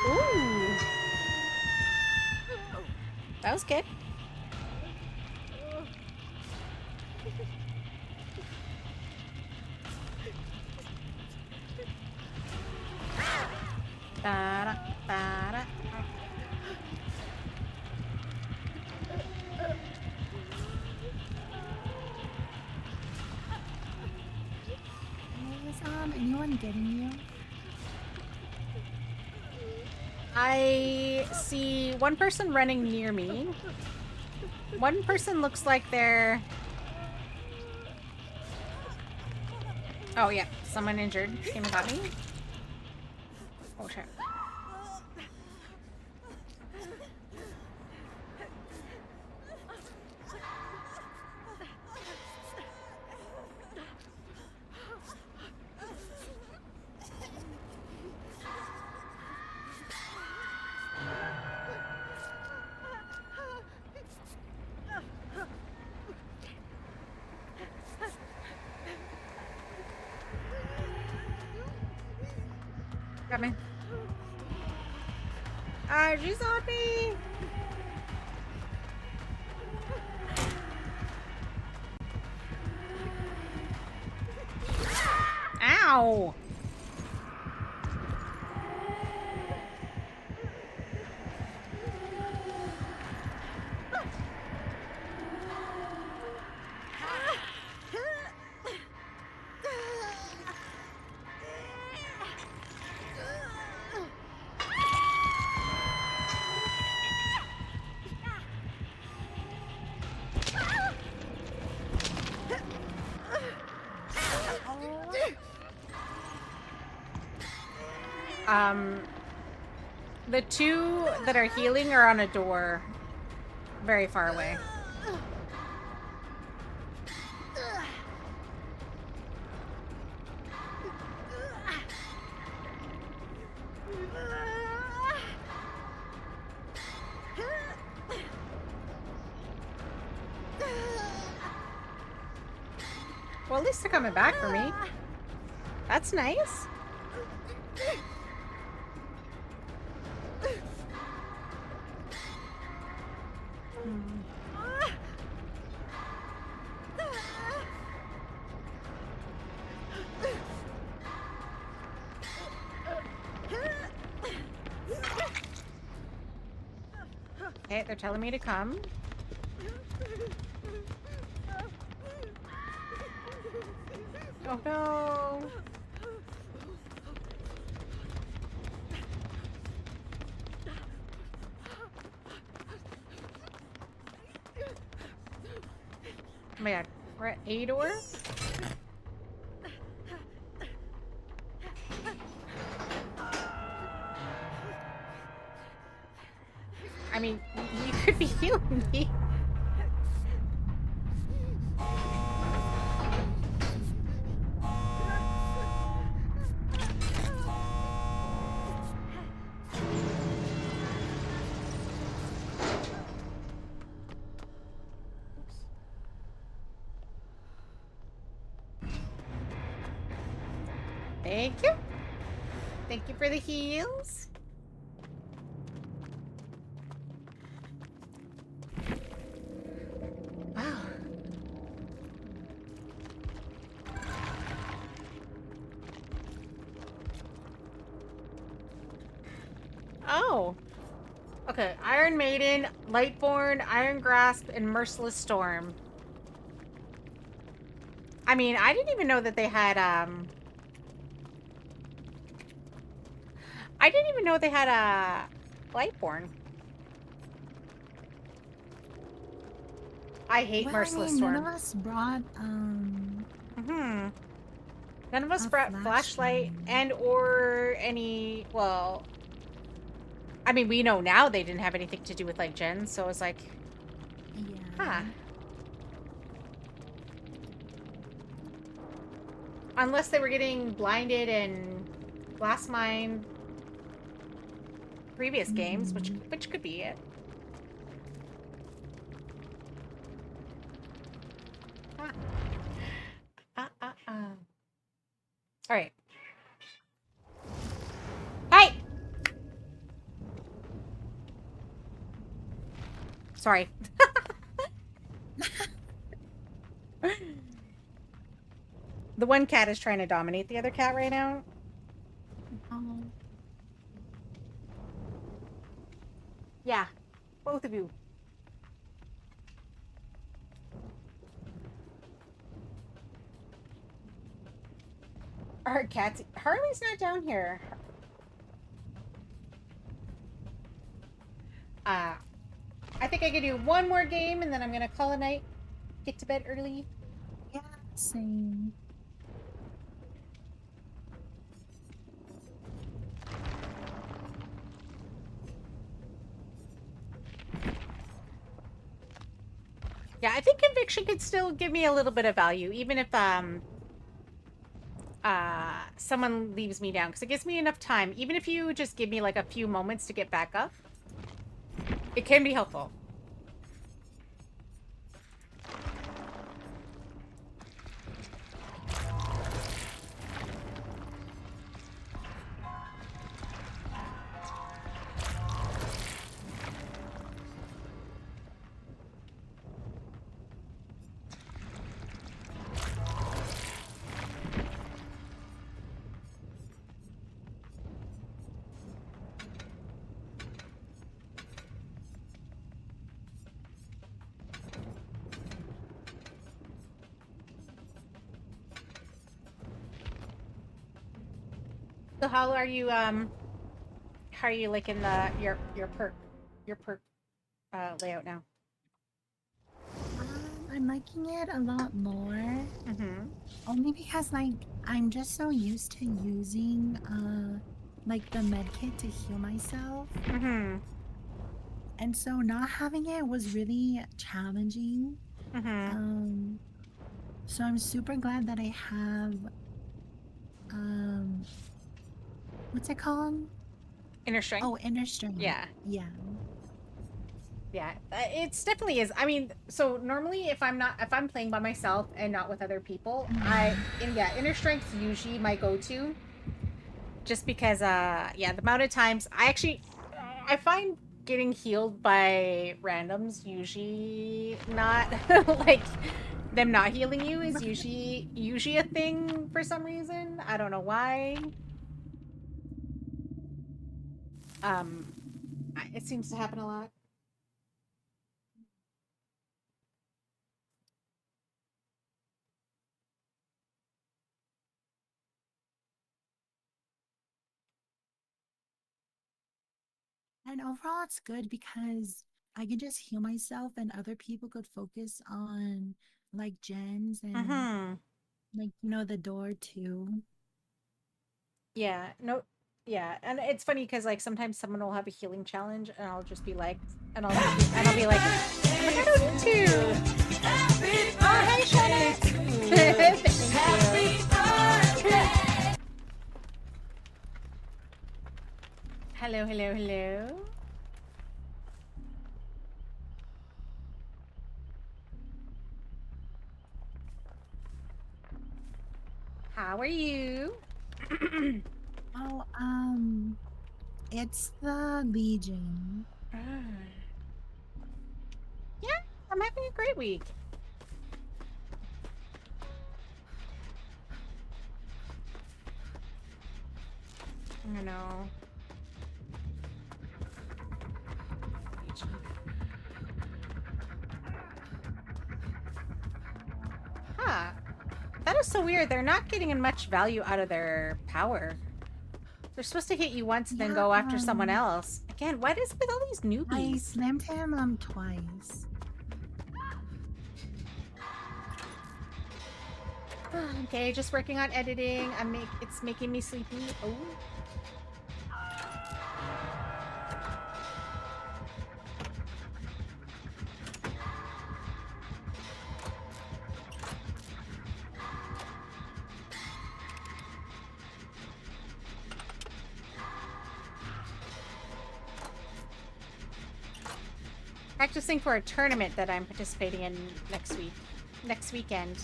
Ooh. That was good. anyone getting you? I see one person running near me. One person looks like they're... Oh, yeah. Someone injured. Came and got me. Oh, shit. Got me. Ah, she's on me! Ow! The two that are healing are on a door very far away. Well, at least they're coming back for me. That's nice. Okay, they're telling me to come. Oh no! Oh my god, we're at A door? I mean, you could be healing me. Thank you. Thank you for the heals. Wow. Oh. Okay, Iron Maiden, Lightborn, Iron Grasp, and Merciless Storm. I mean, I didn't even know that they had, I didn't even know they had a Lightborn. I hate Merciless Storm. None of us brought, None of us brought flashlight and or any, well, I mean, we know now they didn't have anything to do with, like, Jen, so it was like, yeah. huh. Unless they were getting blinded in Glass Mine previous games, which could be it. All right. Hey! Sorry. The one cat is trying to dominate the other cat right now. Oh. Yeah, both of you. Our cats. Harley's not down here. I think I could do one more game and then I'm gonna call it a night. Get to bed early. Yeah, same. Yeah, I think conviction could still give me a little bit of value, even if someone leaves me down, because it gives me enough time. Even if you just give me like a few moments to get back up, it can be helpful. So how are you liking your perk layout now? I'm liking it a lot more. Mm-hmm. Only because like I'm just so used to using like the med kit to heal myself. Mm-hmm. And so not having it was really challenging. Mm-hmm. So I'm super glad that I have what's it called? Inner strength? Oh, inner strength. Yeah. Yeah. Yeah, it's definitely is. I mean, so normally if I'm playing by myself and not with other people, inner strength's usually my go-to. Just because the amount of times I find getting healed by randoms usually not like them not healing you is usually a thing for some reason. I don't know why. It seems to happen a lot. And overall, it's good because I can just heal myself, and other people could focus on like gens and Mm-hmm. like the door too. Yeah, no, yeah, and it's funny because like sometimes someone will have a healing challenge, and I'll just be like, and I'll be like, I don't need to. Oh, hey, Shannon. Hello, hello, hello. How are you? Oh, it's the Legion. Yeah, I'm having a great week. I know. Huh. That is so weird. They're not getting much value out of their power. They're supposed to hit you once and then go after someone else. Again, what is with all these I newbies? slammed him twice. Okay, just working on editing. It's making me sleepy. Oh. Practicing for a tournament that I'm participating in next weekend.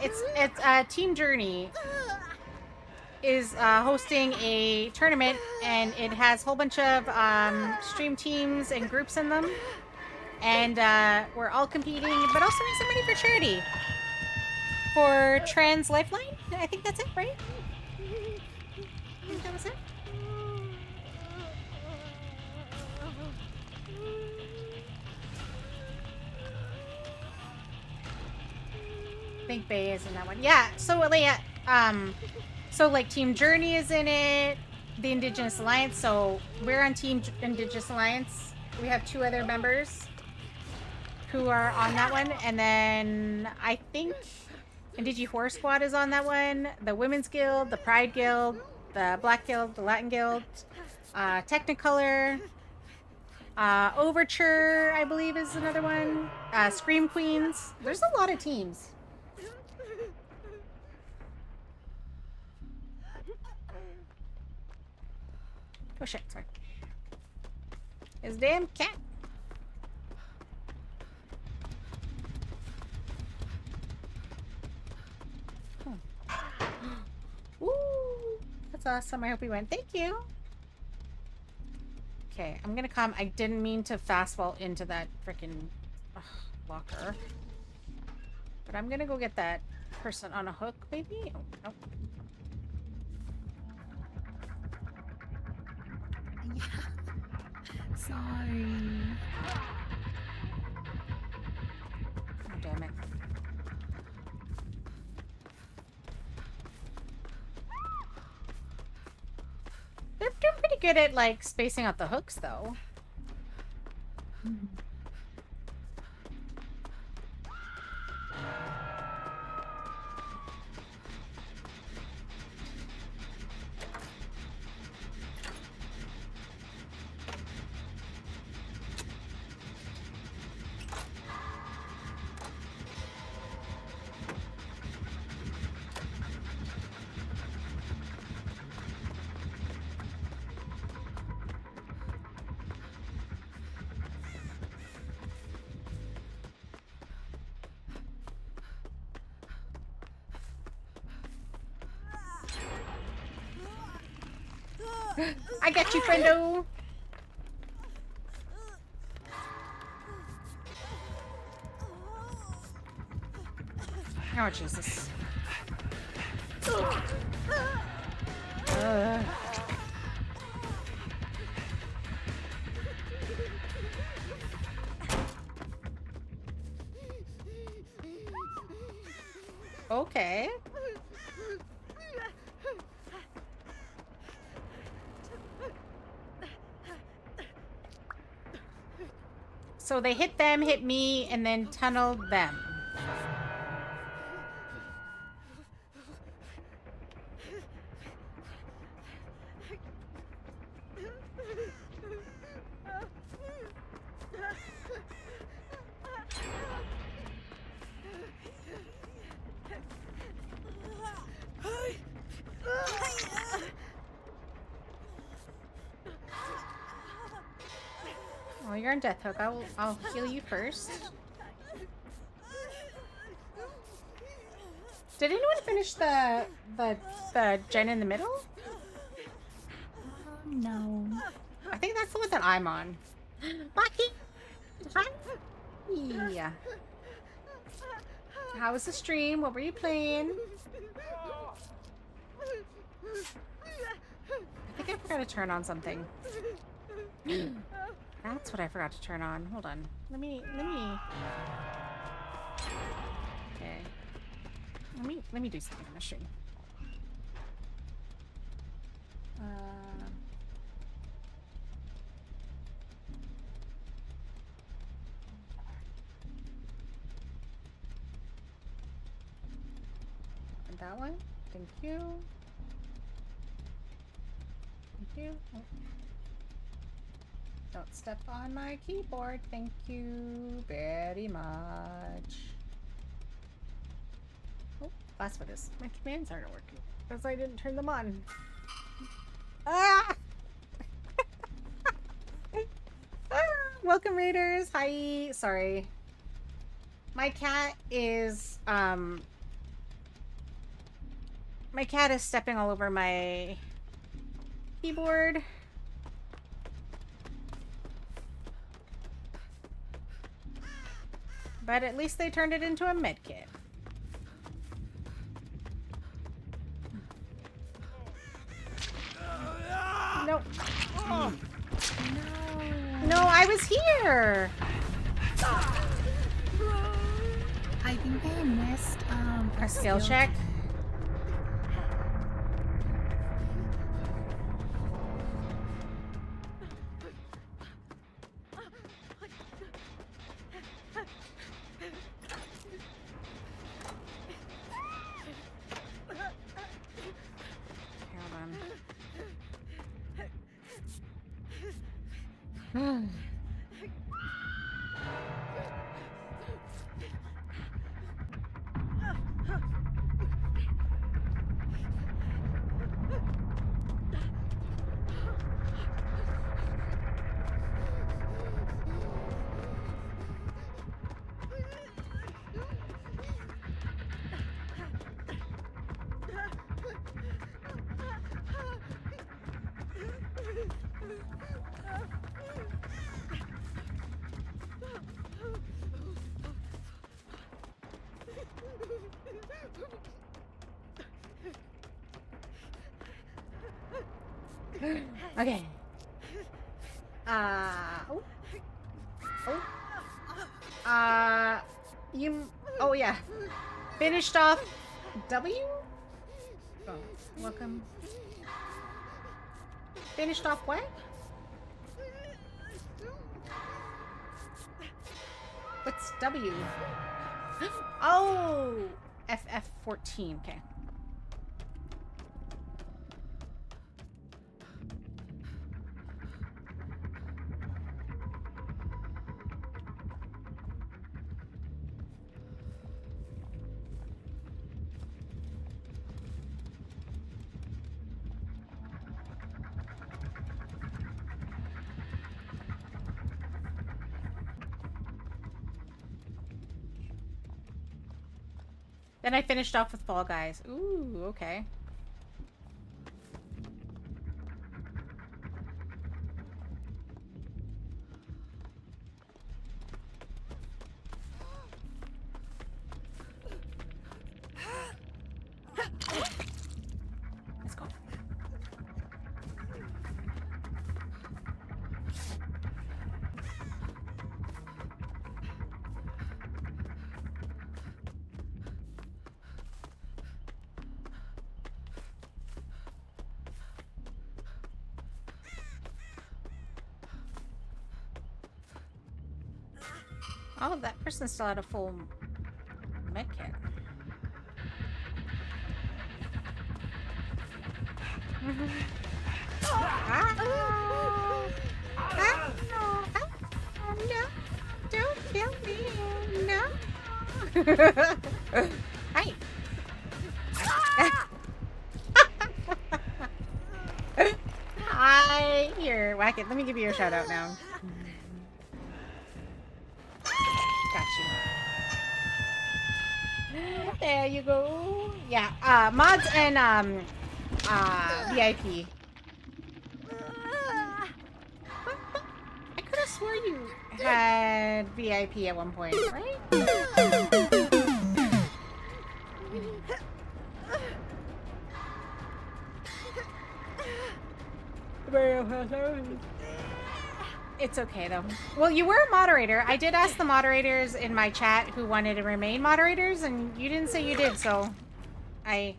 It's Team Journey. is hosting a tournament, and it has a whole bunch of stream teams and groups in them. And we're all competing, but also raising money for charity. For Trans Lifeline? I think that's it, right? I think that was it. I think Bay is in that one. Yeah, so so like Team Journey is in it, the Indigenous Alliance, so we're on Team Indigenous Alliance. We have 2 other members who are on that one, and then I think Indigi Horror Squad is on that one, the Women's Guild, the Pride Guild, the Black Guild, the Latin Guild, Technicolor, Overture, I believe, is another one, Scream Queens. There's a lot of teams. Oh shit, sorry. His damn cat. Ooh, that's awesome. I hope he went. Thank you. Okay, I'm gonna come. I didn't mean to fastball into that freaking locker. But I'm gonna go get that person on a hook, maybe? Oh, nope. Yeah. Sorry. Oh, damn it. They're doing pretty good at, like, spacing out the hooks, though. I got you, friendo. Oh, Jesus. Okay. So they hit them, hit me, and then tunneled them. Oh, you're on death hook. I'll heal you first. Did anyone finish the gen in the middle? No. I think that's the one that I'm on. Lucky. Hi. Yeah. How was the stream? What were you playing? I think I forgot to turn on something. That's what I forgot to turn on. Hold on. Let me. Okay. Let me do something on the stream. And that one. Thank you. Thank you. Oh. Don't step on my keyboard. Thank you very much. Oh, that's what it is. My commands aren't working because I didn't turn them on. Ah! Ah! Welcome, Raiders. Hi. Sorry. My cat is My cat is stepping all over my keyboard. But at least they turned it into a med kit. No. Oh. No, I was here. I think I missed A skill check. Okay. Oh. Oh yeah. Finished off W? Oh, welcome. Finished off what? What's W? Oh! FF14, okay. Then I finished off with Fall Guys. Ooh, okay. Let's go. Oh, that person still had a full med kit. No, don't kill me, no. Hi. Hi, here, whack it. Let me give you a shout out now. There you go. Yeah, mods and VIP. I could have swore you had VIP at one point, right? It's okay though. Well, you were a moderator. I did ask the moderators in my chat who wanted to remain moderators, and you didn't say you did, so I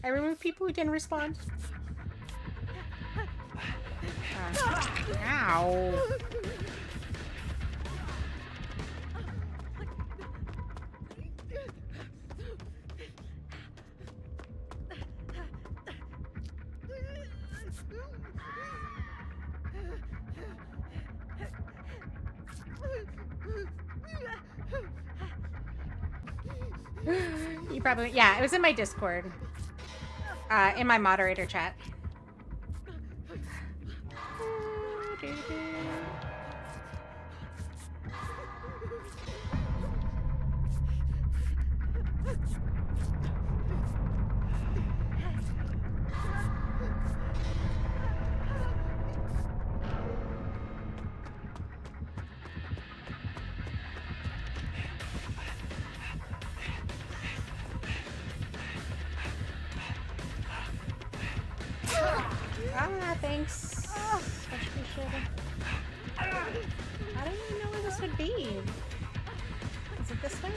removed people who didn't respond. Ow. You probably, yeah, it was in my Discord. In my moderator chat. Ah, thanks. Much appreciated. I don't even know where this would be. Is it this way?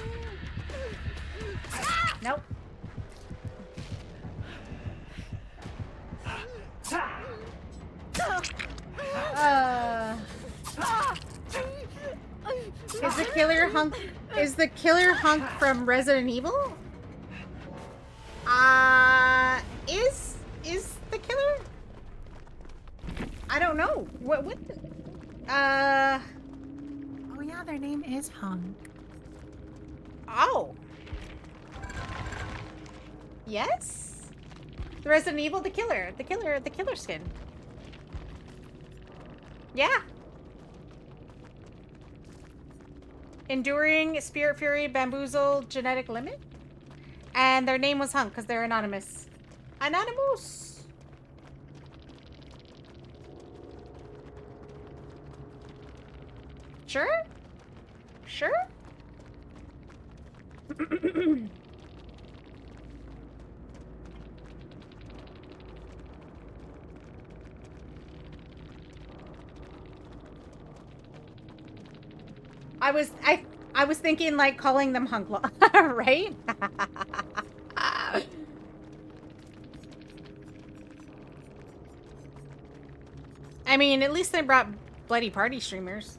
Nope. Is the killer hunk from Resident Evil? Is the killer? I don't know. What Oh yeah, their name is Hunk. Oh. Yes? The Resident Evil, the killer skin. Yeah. Enduring, Spirit Fury, Bamboozle, Genetic Limit. And their name was Hunk because they're anonymous. Anonymous! Sure? Sure? I was thinking like calling them Hunkla, right? I mean, at least they brought Bloody Party streamers.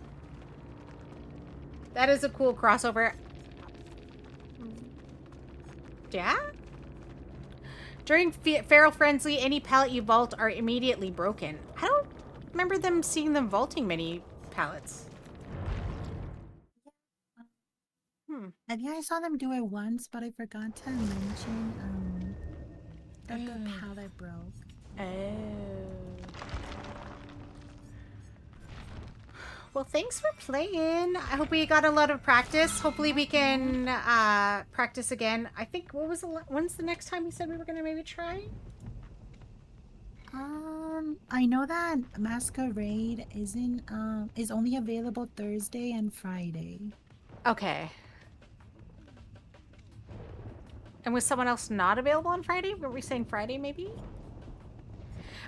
That is a cool crossover. Yeah? During Feral Frenzy, any pallet you vault are immediately broken. I don't remember them seeing them vaulting many pallets. I think I saw them do it once, but I forgot to mention that the pallet broke. Oh. Well, thanks for playing. I hope we got a lot of practice. Hopefully we can practice again. I think, when's the next time we said we were going to maybe try? I know that Masquerade is only available Thursday and Friday. Okay. And was someone else not available on Friday? Were we saying Friday maybe?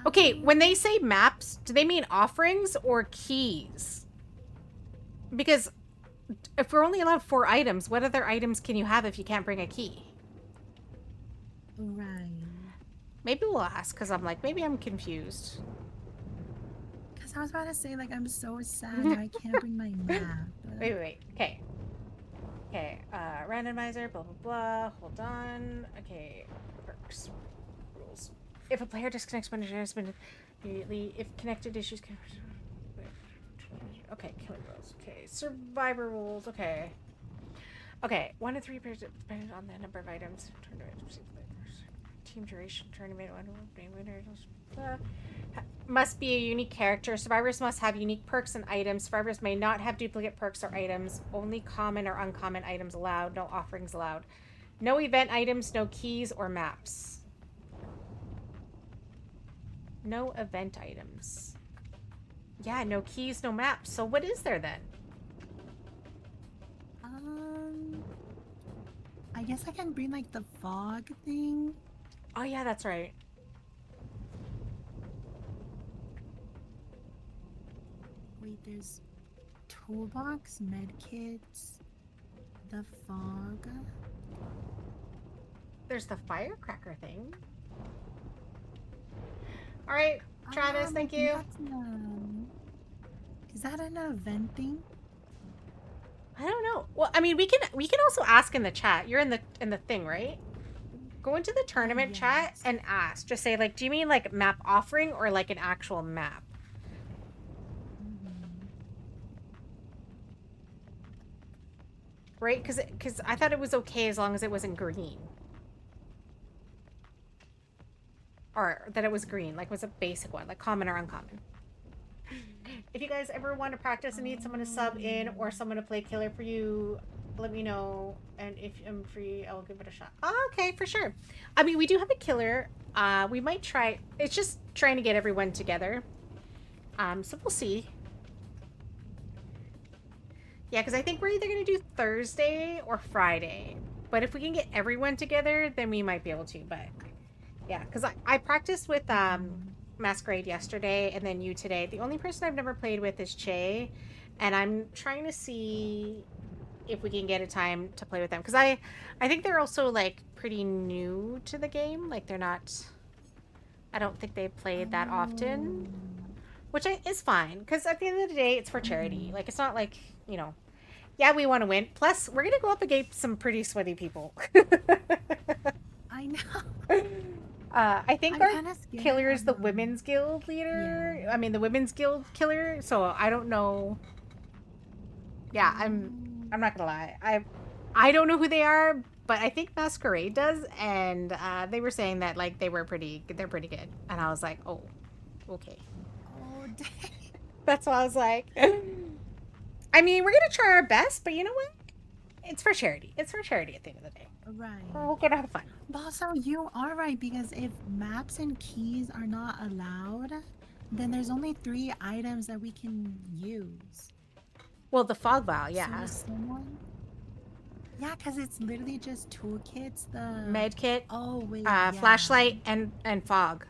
Okay, when they say maps, do they mean offerings or keys? Because if we're only allowed 4 items, what other items can you have if you can't bring a key? Right. Maybe we'll ask, because I'm like, maybe I'm confused. Because I was about to say, like, I'm so sad that I can't bring my map. Wait. Okay. Okay, randomizer, blah, blah, blah. Hold on. Okay, perks. Rules. If a player disconnects when it has been immediately, if connected issues can... Okay, killing rules. Okay, survivor rules. Okay. Okay, 1 to 3 players depending on the number of items. Team duration, tournament, winners. Must be a unique character. Survivors must have unique perks and items. Survivors may not have duplicate perks or items. Only common or uncommon items allowed. No offerings allowed. No event items, no keys or maps. No event items. Yeah, no keys, no maps. So what is there then? I guess I can bring like the fog thing. Oh yeah, that's right. Wait, there's toolbox, medkits, the fog. There's the firecracker thing. All right, Travis, thank you. Is that an event thing? I don't know. Well, I mean, we can also ask in the chat. You're in the thing, right? Go into the tournament chat and ask. Just say like, do you mean like map offering or like an actual map? Right? Because I thought it was okay as long as it wasn't green. Or that it was green, like was a basic one, like common or uncommon. If you guys ever want to practice and need someone to sub in or someone to play killer for you, let me know. And if I'm free, I'll give it a shot. Oh, okay, for sure. I mean, we do have a killer. We might try. It's just trying to get everyone together. So we'll see. Yeah, because I think we're either going to do Thursday or Friday. But if we can get everyone together, then we might be able to. But yeah, because I practiced with Masquerade yesterday, and then you today. The only person I've never played with is Che, and I'm trying to see if we can get a time to play with them, because I think they're also like pretty new to the game. Like they're not. I don't think they played that often, which is fine, because at the end of the day, it's for charity. Like it's not like, you know, yeah, we want to win. Plus, we're gonna go up against some pretty sweaty people. I know. I think I'm our kinda scared killer is of the them. women's guild leader. Yeah. I mean, the women's guild killer. So I don't know. Yeah, I'm not gonna lie. I don't know who they are, but I think Masquerade does, and they were saying that like they're pretty good, and I was like, oh, okay. Oh, dang. That's why I was like, I mean, we're gonna try our best, but you know what? It's for charity. It's for charity at the end of the day. Right. We're gonna have fun. But also, you are right, because if maps and keys are not allowed, then there's only 3 items that we can use. Well, the fog vial, So yeah. is someone... Yeah, because it's literally just toolkits, the... Med kit, Oh, wait, yeah. flashlight, and fog.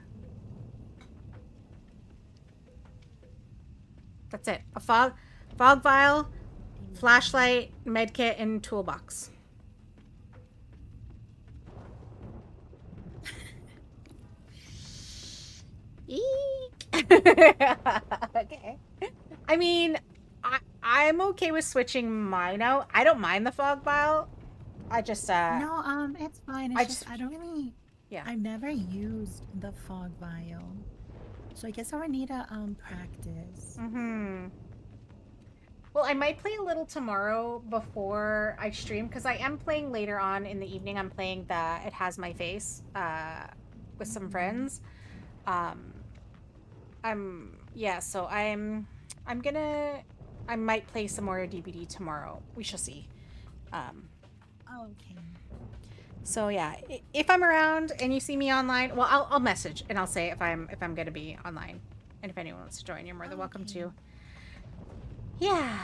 That's it. A fog vial, flashlight, med kit, and toolbox. Eek. Okay. I mean, I'm okay with switching mine out. I don't mind the fog vial. I just No, it's fine. It's I just, just- I don't really... Yeah. I've never used the fog vial. So I guess I would need to, practice. Mm-hmm. Well, I might play a little tomorrow before I stream, because I am playing later on in the evening. I'm playing the It Has My Face with some friends. So I might play some more DBD tomorrow. We shall see. Okay. So yeah, if I'm around and you see me online, well, I'll message and I'll say if I'm gonna be online, and if anyone wants to join, you're more than welcome to. Yeah,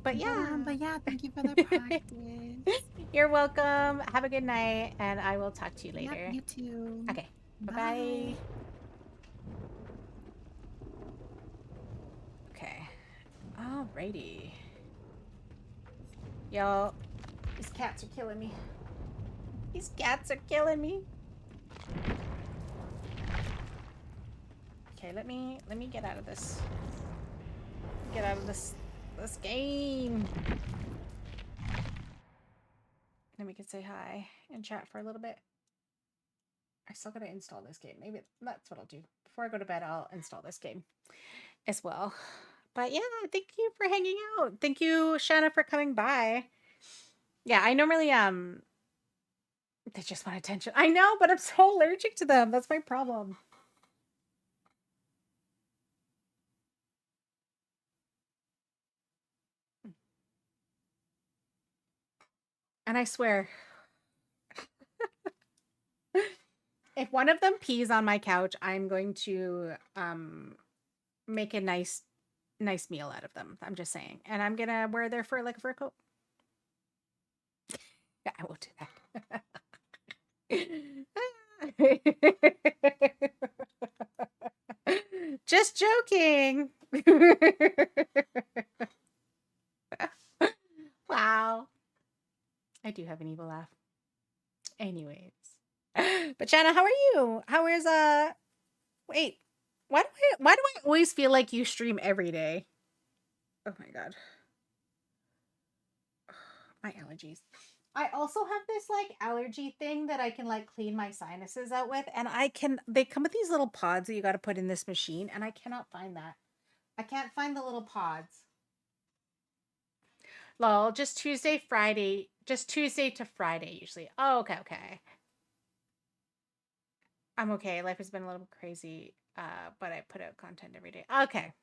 but yeah, Thank you for the practice. you're welcome. Have a good night, and I will talk to you later. Yep, you too. Okay, bye. Okay, alrighty. Yo, these cats are killing me. These cats are killing me. Okay, let me get out of this. Get out of this game. Then we can say hi and chat for a little bit. I still gotta install this game. Maybe that's what I'll do. Before I go to bed, I'll install this game as well. But yeah, thank you for hanging out. Thank you, Shanna, for coming by. Yeah, I normally they just want attention. I know, but I'm so allergic to them. That's my problem. And I swear, if one of them pees on my couch, I'm going to make a nice meal out of them. I'm just saying. And I'm going to wear their fur like a fur coat. Yeah, I will do that. Just joking. Wow. I do have an evil laugh. Anyways. But Shanna, how are you? How is wait. Why do I always feel like you stream every day? Oh my god. My allergies. I also have this like allergy thing that I can like clean my sinuses out with, and they come with these little pods that you got to put in this machine, and I cannot find that. I can't find the little pods. Lol, just Tuesday to Friday usually. Oh, okay. I'm okay. Life has been a little crazy, but I put out content every day. Okay.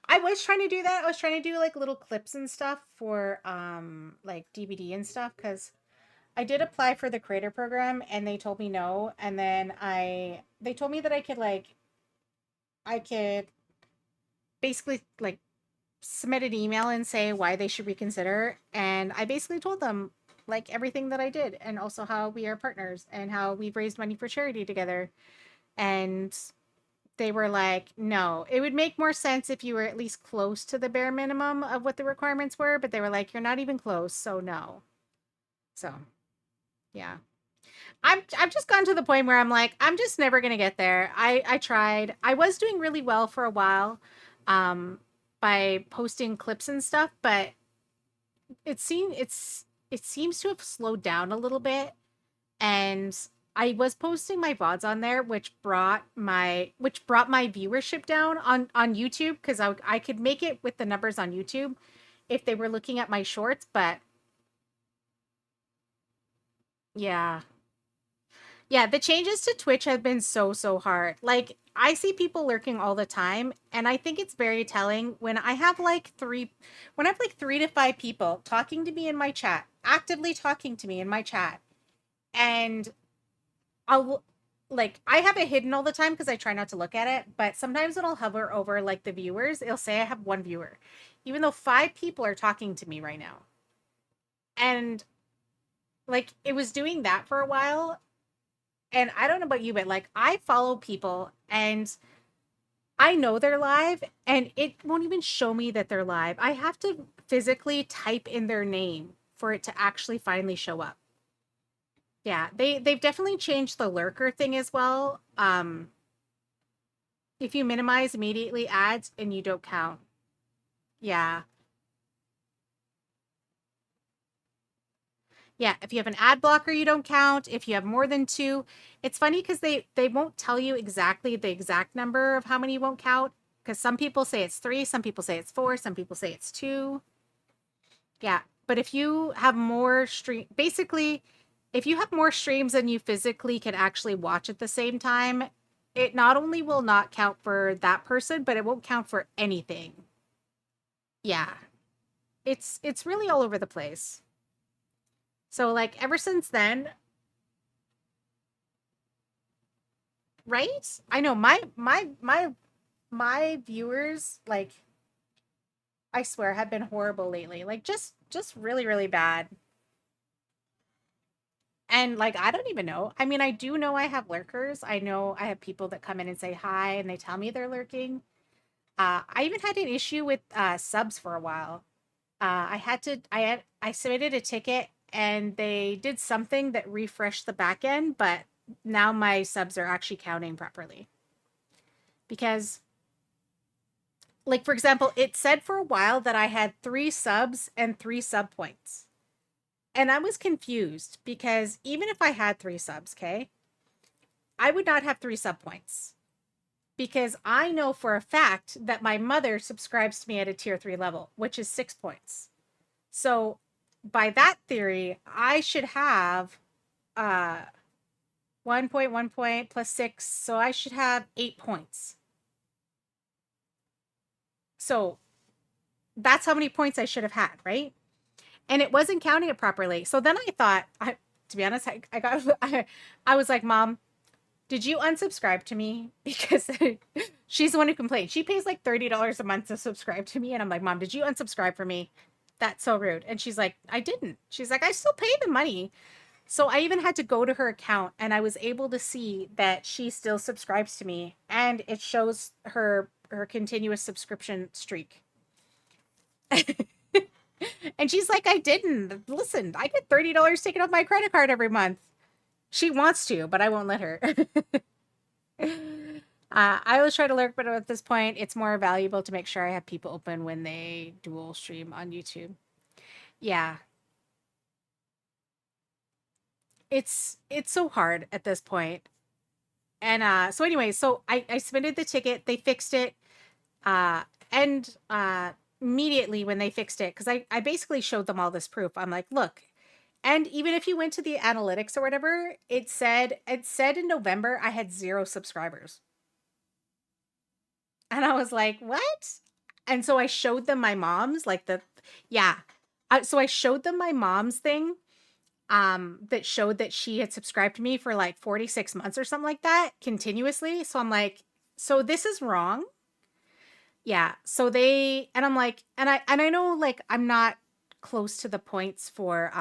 I was trying to do that. I was trying to do like little clips and stuff for like DVD and stuff, because I did apply for the creator program and they told me no, and then they told me that I could basically like submit an email and say why they should reconsider, and I basically told them like everything that I did, and also how we are partners and how we've raised money for charity together, and they were like, no, it would make more sense if you were at least close to the bare minimum of what the requirements were, but they were like, you're not even close, so no. So, yeah. I've just gotten to the point where I'm like, I'm just never gonna get there. I tried. I was doing really well for a while, by posting clips and stuff, but it seems to have slowed down a little bit. And I was posting my VODs on there, which brought my viewership down on YouTube, because I could make it with the numbers on YouTube if they were looking at my shorts, but yeah. Yeah, the changes to Twitch have been so hard. Like, I see people lurking all the time, and I think it's very telling when I have like three to five people talking to me in my chat, actively talking to me in my chat, and I'll like I have it hidden all the time because I try not to look at it, but sometimes it'll hover over like the viewers. It'll say I have one viewer, even though five people are talking to me right now. And like it was doing that for a while. And I don't know about you, but like I follow people and I know they're live and it won't even show me that they're live. I have to physically type in their name for it to actually finally show up. Yeah, they've definitely changed the lurker thing as well. If you minimize immediately ads and you don't count. Yeah. Yeah, if you have an ad blocker, you don't count. If you have more than two, it's funny because they won't tell you exactly the exact number of how many you won't count. Because some people say it's 3, some people say it's 4, some people say it's 2. Yeah, but if you have more basically, if you have more streams than you physically can actually watch at the same time, it not only will not count for that person, but it won't count for anything. Yeah. It's really all over the place. So like ever since then, right? I know my viewers, like I swear, have been horrible lately. Like just really bad. And like I don't even know. I mean, I do know I have lurkers. I know I have people that come in and say hi and they tell me they're lurking. I even had an issue with subs for a while. I submitted a ticket and they did something that refreshed the back end, but now my subs are actually counting properly. Because like for example, it said for a while that I had 3 subs and 3 sub points. And I was confused because even if I had 3 subs, okay, I would not have 3 sub points. Because I know for a fact that my mother subscribes to me at a tier 3 level, which is 6 points. So by that theory, I should have 1 point, 1 point plus 6. So I should have 8 points. So that's how many points I should have had, right? And it wasn't counting it properly. So then I thought, to be honest, I was like, Mom, did you unsubscribe to me? Because she's the one who complained. She pays like $30 a month to subscribe to me. And I'm like, Mom, did you unsubscribe for me? That's so rude. And she's like, I didn't. She's like, I still pay the money. So I even had to go to her account and I was able to see that she still subscribes to me. And it shows her continuous subscription streak. And she's like, I didn't. Listen, I get $30 taken off my credit card every month. She wants to, but I won't let her. I always try to lurk, but at this point, it's more valuable to make sure I have people open when they dual stream on YouTube. Yeah. It's so hard at this point. And so anyway, so I submitted the ticket. They fixed it. And immediately when they fixed it, because I basically showed them all this proof. I'm like, look, and even if you went to the analytics or whatever, it said in November I had 0 subscribers. And I was like, what? And so I showed them my mom's, like so I showed them my mom's thing that showed that she had subscribed to me for like 46 months or something like that continuously. So I'm like, so this is wrong. Yeah. So I'm like, and I know like I'm not close to the points for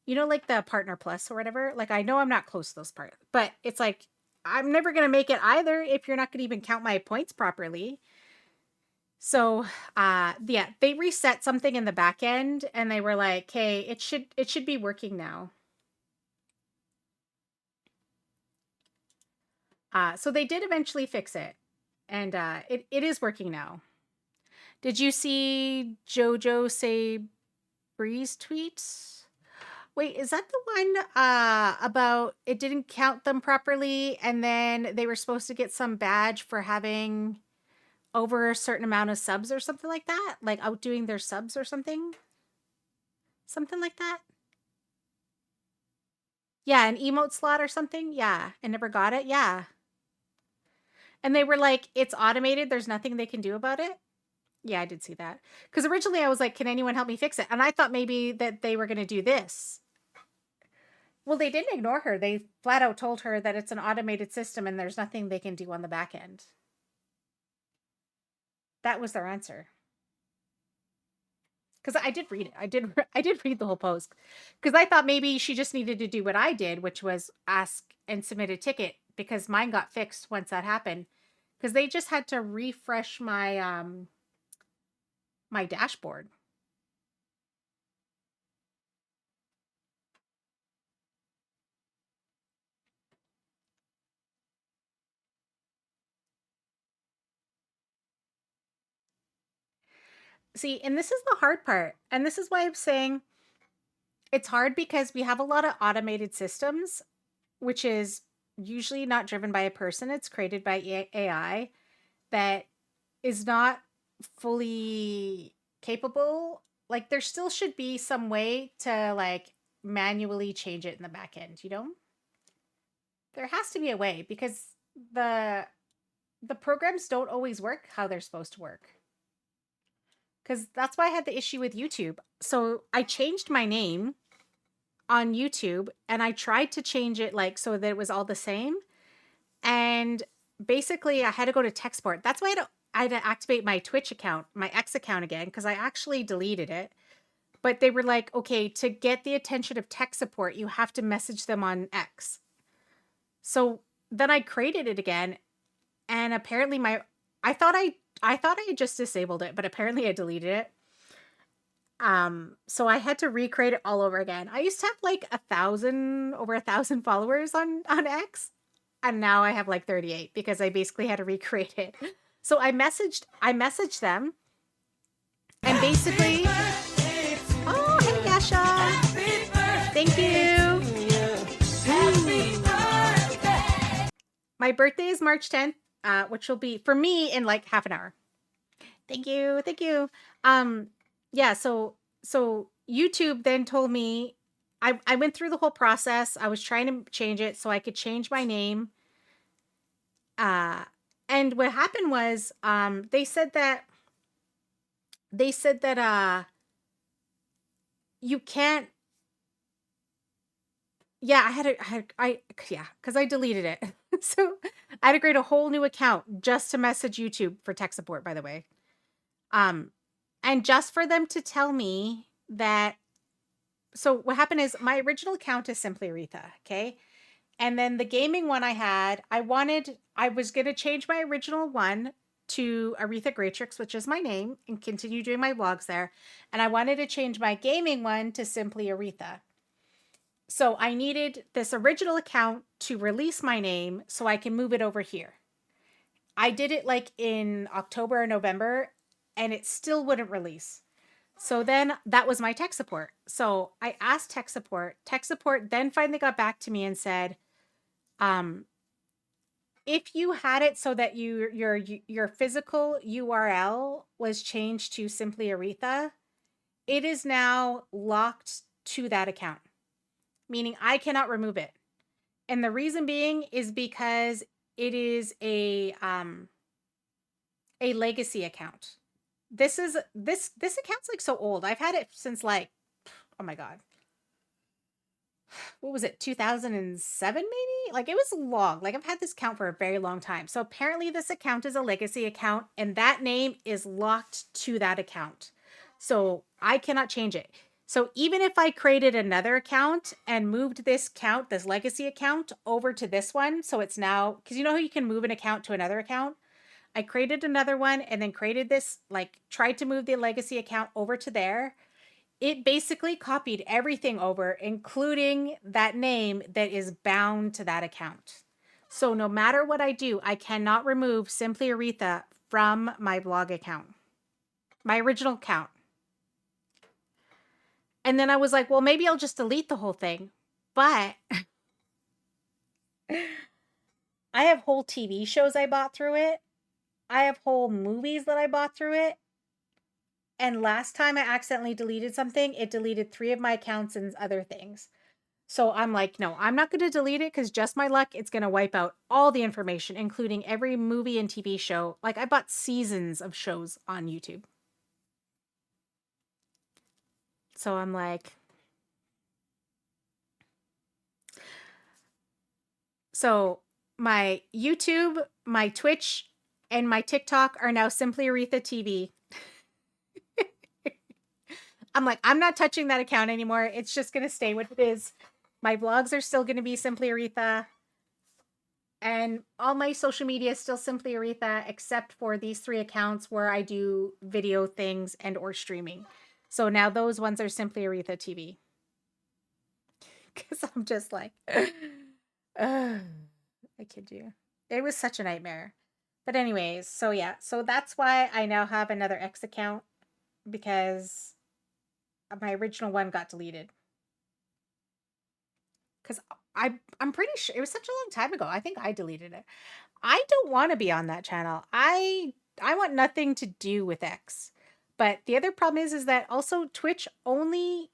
like the Partner Plus or whatever. Like I know I'm not close to those parts, but it's like I'm never going to make it either if you're not going to even count my points properly. So, yeah, they reset something in the back end and they were like, "Hey, it should be working now." So they did eventually fix it, and it is working now. Did you see JoJo say Breeze tweets? Wait, is that the one about it didn't count them properly and then they were supposed to get some badge for having over a certain amount of subs or something like that? Like outdoing their subs or something? Something like that? Yeah, an emote slot or something? Yeah, and never got it? Yeah. And they were like, it's automated. There's nothing they can do about it. Yeah, I did see that. Because originally I was like, can anyone help me fix it? And I thought maybe that they were going to do this. Well, they didn't ignore her. They flat out told her that it's an automated system and there's nothing they can do on the back end. That was their answer. Because I did read it. I did read the whole post. Because I thought maybe she just needed to do what I did, which was ask and submit a ticket. Because mine got fixed once that happened. Because they just had to refresh my my dashboard. See, and this is the hard part. And this is why I'm saying it's hard because we have a lot of automated systems, which is usually not driven by a person. It's created by AI that is not fully capable. Like there still should be some way to like manually change it in the back end, you know? There has to be a way because the programs don't always work how they're supposed to work. Because that's why I had the issue with YouTube. So I changed my name on YouTube and I tried to change it like so that it was all the same. And basically I had to go to tech support. That's why I had to activate my Twitch account, my X account again, because I actually deleted it. But they were like, okay, to get the attention of tech support, you have to message them on X. So then I created it again. And apparently I thought I had just disabled it, but apparently I deleted it. So I had to recreate it all over again. I used to have like over 1,000 followers on X, and now I have like 38 because I basically had to recreate it. So I messaged them, and basically, oh hey Gasha, thank you. My birthday is March 10th, which will be for me in like half an hour. Thank you. Yeah, so YouTube then told me I went through the whole process. I was trying to change it so I could change my name. And what happened was they said that you can't. Yeah, because I deleted it. So I had to create a whole new account just to message YouTube for tech support, by the way. And just for them to tell me that, so what happened is my original account is Simply Aretha, okay? And then the gaming one I had, I was going to change my original one to Aretha Greatrix, which is my name, and continue doing my vlogs there. And I wanted to change my gaming one to Simply Aretha. So I needed this original account to release my name so I can move it over here. I did it like in October or November, and it still wouldn't release. So then that was my tech support. So I asked tech support. Tech support then finally got back to me and said, if you had it so that your physical URL was changed to Simply Aretha, it is now locked to that account, meaning I cannot remove it. And the reason being is because it is a legacy account. This account's like so old. I've had it since like, oh my God. What was it? 2007 maybe? Like it was long. Like I've had this account for a very long time. So apparently this account is a legacy account and that name is locked to that account. So I cannot change it. So even if I created another account and moved this account, this legacy account, over to this one, so it's now, because you know how you can move an account to another account? I created another one and then created this, like tried to move the legacy account over to there. It basically copied everything over, including that name that is bound to that account. So no matter what I do, I cannot remove Simply Aretha from my blog account, my original account. And then I was like, well, maybe I'll just delete the whole thing. But I have whole TV shows I bought through it. I have whole movies that I bought through it. And last time I accidentally deleted something, it deleted 3 of my accounts and other things. So I'm like, no, I'm not going to delete it because just my luck, it's going to wipe out all the information, including every movie and TV show. Like I bought seasons of shows on YouTube. So I'm like, so my YouTube, my Twitch, and my TikTok are now Simply Aretha TV. I'm like, I'm not touching that account anymore. It's just going to stay what it is. My vlogs are still going to be Simply Aretha. And all my social media is still Simply Aretha, except for these 3 accounts where I do video things and or streaming. So now those ones are Simply Aretha TV. Because I'm just like, I kid you. It was such a nightmare. But anyways, so yeah. So that's why I now have another X account. Because my original one got deleted. Because I'm pretty sure it was such a long time ago. I think I deleted it. I don't want to be on that channel. I want nothing to do with X. But the other problem is that also Twitch only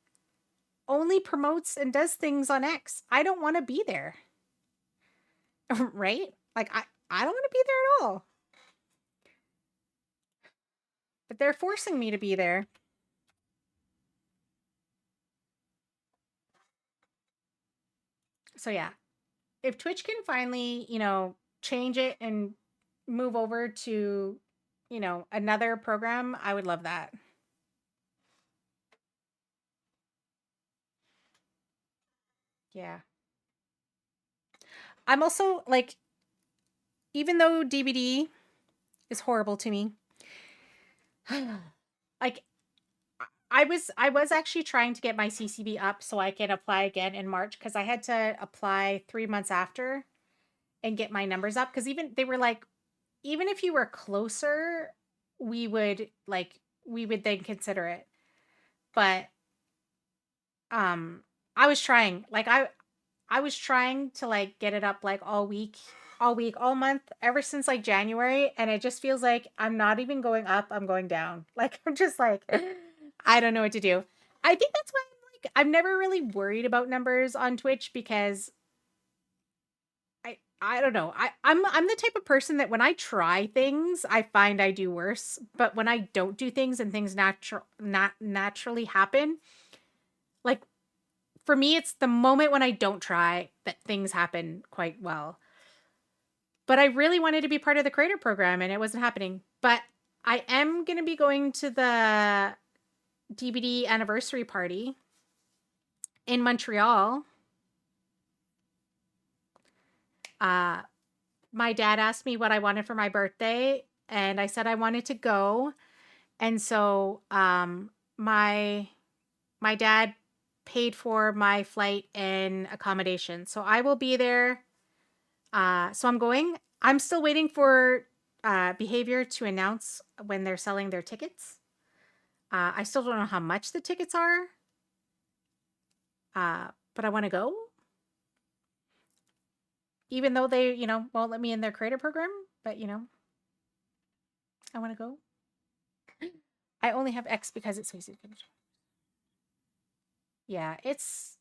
promotes and does things on X. I don't want to be there. Right? Like I don't want to be there at all. But they're forcing me to be there. So yeah, if Twitch can finally, change it and move over to, another program, I would love that. Yeah. I'm also like, even though DVD is horrible to me, like I was actually trying to get my CCB up so I can apply again in March because I had to apply 3 months after and get my numbers up because they were like, even if you were closer, we would then consider it. But I was trying, like I was trying to like get it up like all week, all month, ever since like January, and it just feels like I'm not even going up, I'm going down. Like I'm just like I don't know what to do. I think that's why I'm never really worried about numbers on Twitch because I don't know. I'm the type of person that when I try things, I find I do worse. But when I don't do things and things not naturally happen, like for me, it's the moment when I don't try that things happen quite well. But I really wanted to be part of the creator program and it wasn't happening. But I am going to be going to the DVD anniversary party in Montreal. My dad asked me what I wanted for my birthday and I said I wanted to go. And so my dad paid for my flight and accommodation. So I will be there. So I'm going. I'm still waiting for Behavior to announce when they're selling their tickets. I still don't know how much the tickets are. But I want to go. Even though they, won't let me in their creator program. But, I want to go. I only have X because it's so easy to finish. Yeah, it's,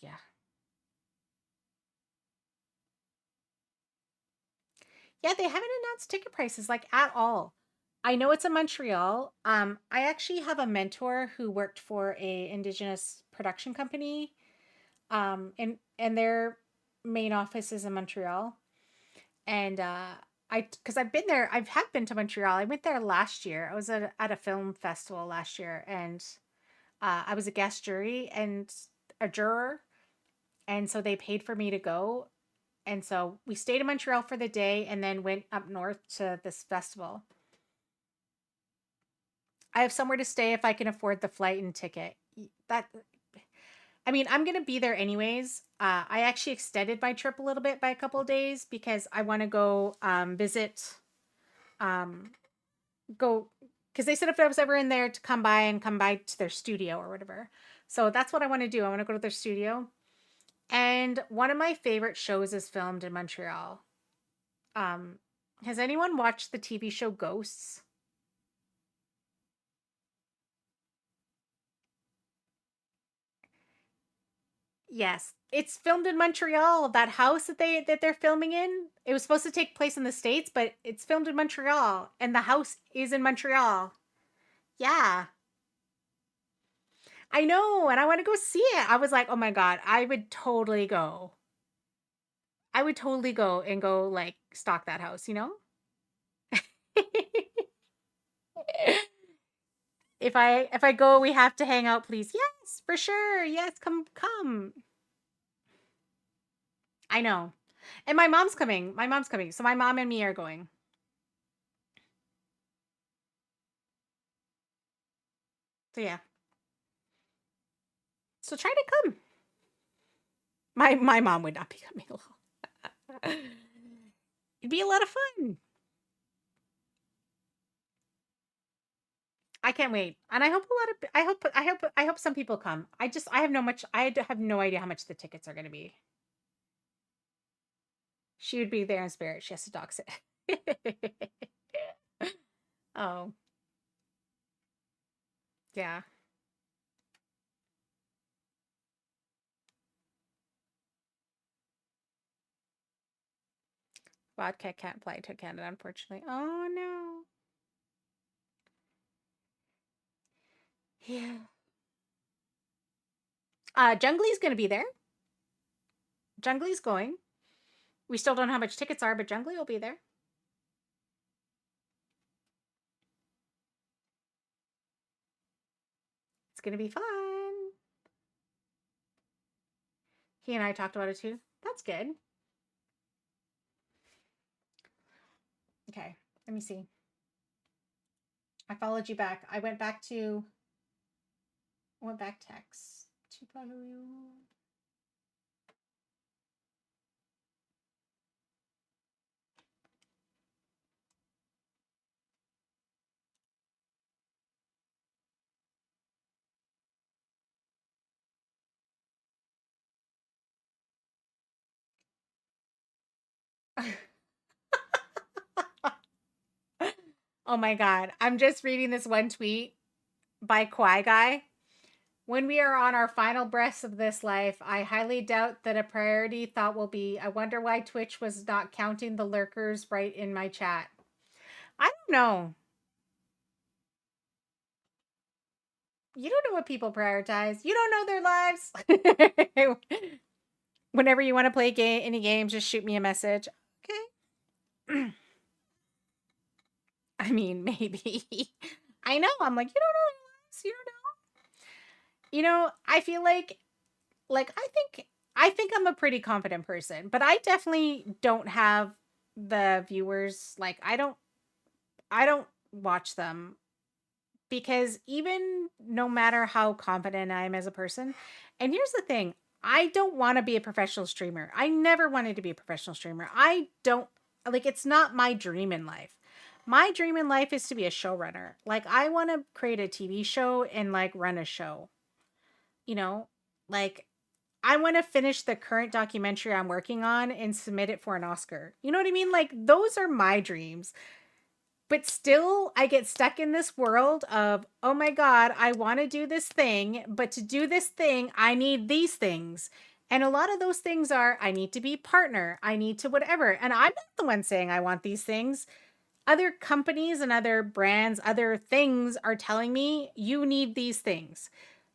yeah. Yeah, they haven't announced ticket prices like at all. I know it's in Montreal. I actually have a mentor who worked for a Indigenous production company. And their main office is in Montreal. And because I've been there, I have been to Montreal. I went there last year. I was at a film festival last year, and I was a guest jury and a juror, and so they paid for me to go. And so we stayed in Montreal for the day and then went up north to this festival. I have somewhere to stay if I can afford the flight and ticket. That I mean, I'm gonna be there anyways. I actually extended my trip a little bit by a couple of days because I want to go visit, um, go because they said if I was ever in there to come by to their studio or whatever. So that's what I want to do. I want to go to their studio. And one of my favorite shows is filmed in Montreal. Um, has anyone watched the TV show Ghosts? Yes, it's filmed in Montreal. That house that they're filming in, it was supposed to take place in the States, but it's filmed in Montreal, and the house is in Montreal. Yeah, I know, and I want to go see it. I was like, oh my God, I would totally go. I would totally go and go like stalk that house, you know? If I go, we have to hang out, please. Yes, for sure. Yes, come. I know. And my mom's coming. My mom's coming. So my mom and me are going. So yeah. So try to come. My mom would not be coming along. It'd be a lot of fun. I can't wait. And I hope a lot of I hope some people come. I have no idea how much the tickets are going to be. She would be there in spirit. She has to dox it. Oh, yeah. Vodka can't fly to Canada, unfortunately. Oh no. Yeah. Jungly's gonna be there. Jungly's going. We still don't know how much tickets are, but Jungly will be there. It's gonna be fun. He and I talked about it too. That's good. Okay, let me see. I followed you back. I went back text to follow you. Oh my God. I'm just reading this one tweet by Kwai Guy. When we are on our final breaths of this life, I highly doubt that a priority thought will be, I wonder why Twitch was not counting the lurkers right in my chat. I don't know. You don't know what people prioritize. You don't know their lives. Whenever you want to play any games, just shoot me a message. Okay. I mean, maybe. I know. I'm like, you don't know their lives. You don't know. I feel like I think I'm a pretty confident person, but I definitely don't have the viewers. Like I don't watch them because even no matter how confident I am as a person, and here's the thing, I don't want to be a professional streamer. I never wanted to be a professional streamer. I don't like it's not my dream in life. My dream in life is to be a showrunner. Like I want to create a TV show and like run a show. You know, like I want to finish the current documentary I'm working on and submit it for an Oscar. You know what I mean? Like those are my dreams. But still, I get stuck in this world of, oh my God, I want to do this thing, but to do this thing, I need these things. And a lot of those things are I need to be partner, I need to whatever. And I'm not the one saying I want these things. Other companies and other brands, other things are telling me you need these things.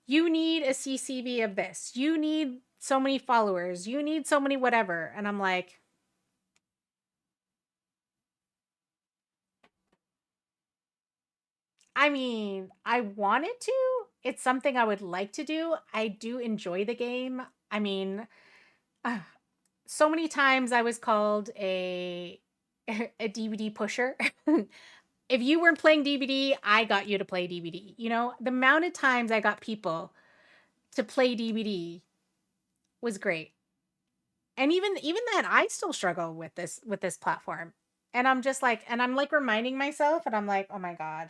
You need a CCV of this. You need so many followers. You need so many whatever. And I'm like, I mean, I wanted to it's something I would like to do. I do enjoy the game. I mean, uh, so many times I was called a a DVD pusher. If you weren't playing DVD, I got you to play DVD. You know, the amount of times I got people to play DVD was great. And even then I still struggle with this platform. And I'm just like, and I'm like reminding myself, and I'm like, oh my God.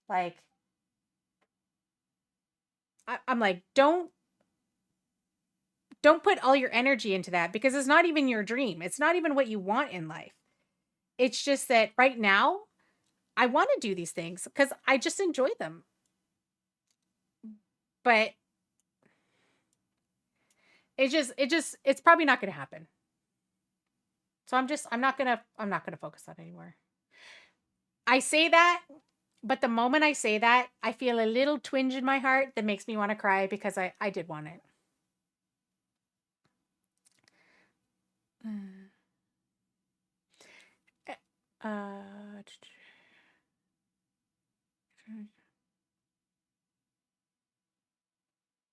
Like, I'm like, don't put all your energy into that, because it's not even your dream. It's not even what you want in life. It's just that right now I want to do these things because I just enjoy them. But it's probably not going to happen. So I'm not going to focus on it anymore. I say that, but the moment I say that, I feel a little twinge in my heart that makes me want to cry, because I did want it. Uh,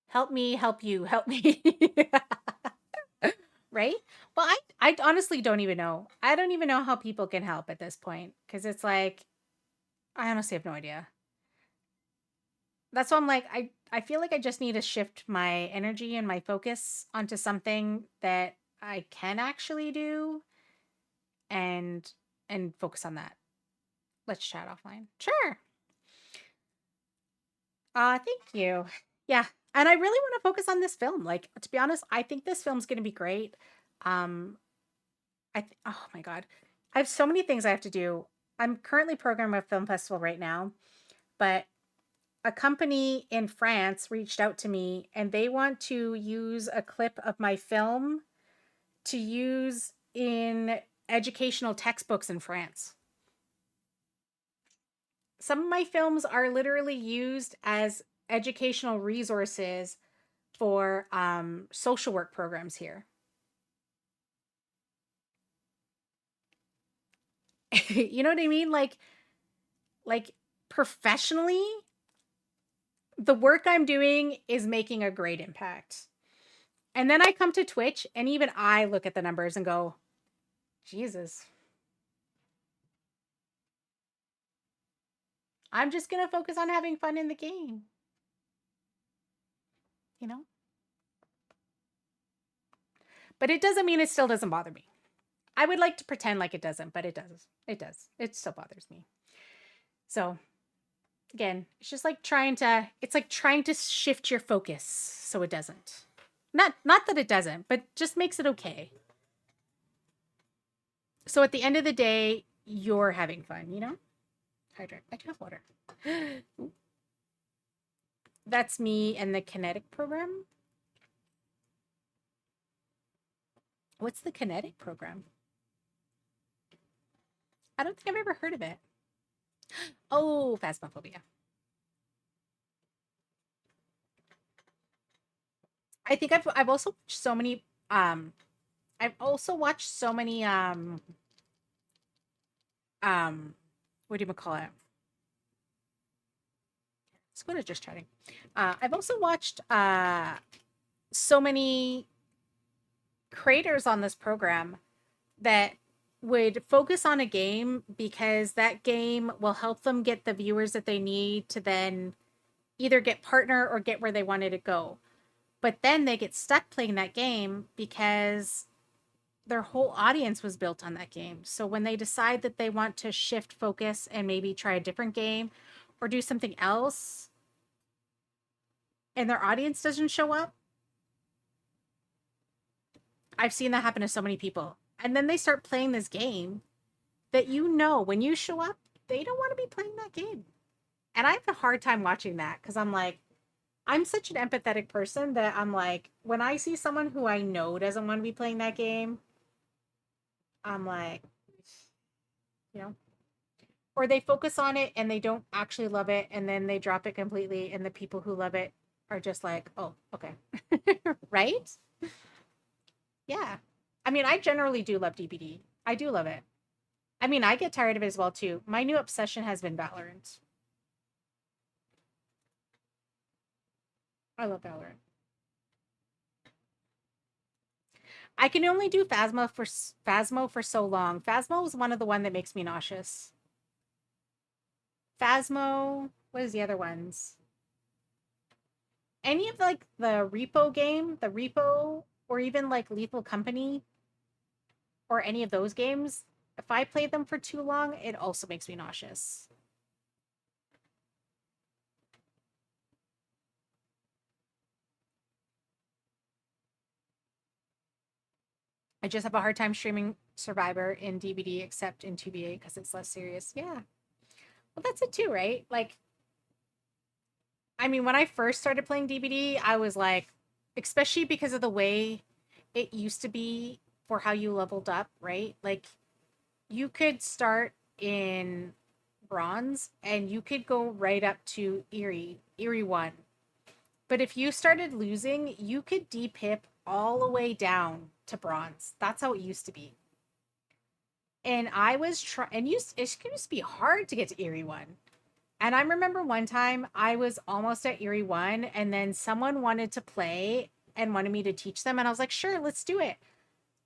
help me, help you, help me. Right? Well, I honestly don't even know. I don't even know how people can help at this point, because it's like, I honestly have no idea. That's why I'm like, I feel like I just need to shift my energy and my focus onto something that I can actually do, and focus on that. Let's chat offline. Sure. Thank you. Yeah. And I really want to focus on this film. Like, to be honest, I think this film's going to be great. Um, oh my God. I have so many things I have to do. I'm currently programming a film festival right now, but a company in France reached out to me and they want to use a clip of my film to use in educational textbooks in France. Some of my films are literally used as educational resources for social work programs here. You know what I mean? Like professionally, the work I'm doing is making a great impact. And then I come to Twitch and even I look at the numbers and go, Jesus. I'm just going to focus on having fun in the game. You know? But it doesn't mean it still doesn't bother me. I would like to pretend like it doesn't, but it does. It does. It still bothers me. So, again, it's just like trying to shift your focus so it doesn't. Not that it doesn't, but just makes it okay. So at the end of the day, you're having fun, you know? Hydrate. I do have water. That's me and the kinetic program. What's the kinetic program? I don't think I've ever heard of it. Oh, Phasmophobia. I think I've also watched so many what do you call it? Let's go to just chatting. I've also watched so many creators on this program that would focus on a game because that game will help them get the viewers that they need to then either get partner or get where they wanted to go. But then they get stuck playing that game because their whole audience was built on that game. So when they decide that they want to shift focus and maybe try a different game or do something else and their audience doesn't show up, I've seen that happen to so many people. And then they start playing this game that, you know, when you show up, they don't want to be playing that game. And I have a hard time watching that because I'm like, I'm such an empathetic person that I'm like, when I see someone who I know doesn't want to be playing that game, I'm like, you know, or they focus on it and they don't actually love it and then they drop it completely and the people who love it are just like, oh, okay. Right? Yeah. I mean, I generally do love DBD. I do love it. I mean, I get tired of it as well too. My new obsession has been Valorant. I love Valorant. I can only do Phasmo for so long. Phasmo is one of the one that makes me nauseous. Phasmo, what is the other ones? Any of like the Repo game, the Repo, or even like Lethal Company, or any of those games, if I play them for too long, it also makes me nauseous. I just have a hard time streaming Survivor in DVD except in 2BA because it's less serious. Yeah. Well, that's it too, right? Like, I mean, when I first started playing DVD, I was like, especially because of the way it used to be for how you leveled up, right? Like, you could start in bronze and you could go right up to Eerie 1. But if you started losing, you could depip all the way down to bronze. That's how it used to be. And I was trying, and it used to be hard to get to Eerie 1. And I remember one time I was almost at Eerie 1, and then someone wanted to play and wanted me to teach them. And I was like, sure, let's do it.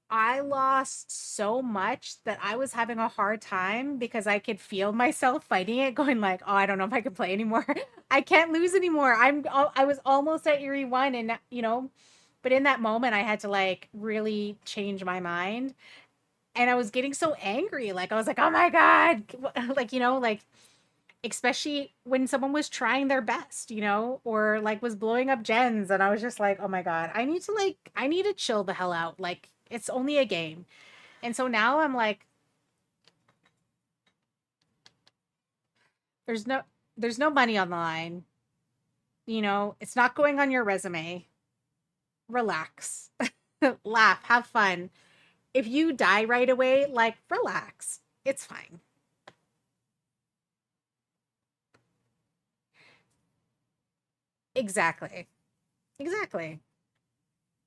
I lost so much that I was having a hard time because I could feel myself fighting it, going like, oh, I don't know if I can play anymore. I can't lose anymore. I was almost at Eerie 1, and but in that moment I had to like really change my mind. And I was getting so angry. Like I was like, oh my God. Like, like especially when someone was trying their best, or like was blowing up gens. And I was just like, oh my God, I need to chill the hell out. Like, it's only a game. And so now I'm like, there's no money on the line. It's not going on your resume. Relax. Laugh, have fun. If you die right away, like, relax. It's fine. Exactly.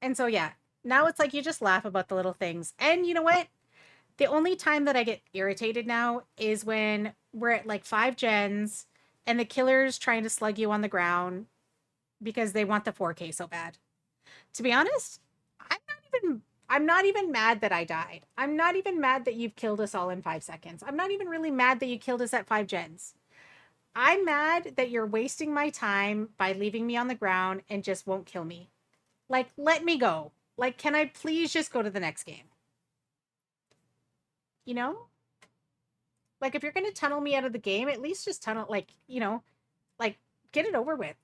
And so, yeah, now it's like you just laugh about the little things. And you know what? The only time that I get irritated now is when we're at like 5 gens and the killer's trying to slug you on the ground because they want the 4K so bad. To be honest, I'm not even mad that I died. I'm not even mad that you've killed us all in 5 seconds. I'm not even really mad that you killed us at 5 gens. I'm mad that you're wasting my time by leaving me on the ground and just won't kill me. Like, let me go. Like, can I please just go to the next game? Like, if you're going to tunnel me out of the game, at least just tunnel, like, like, get it over with.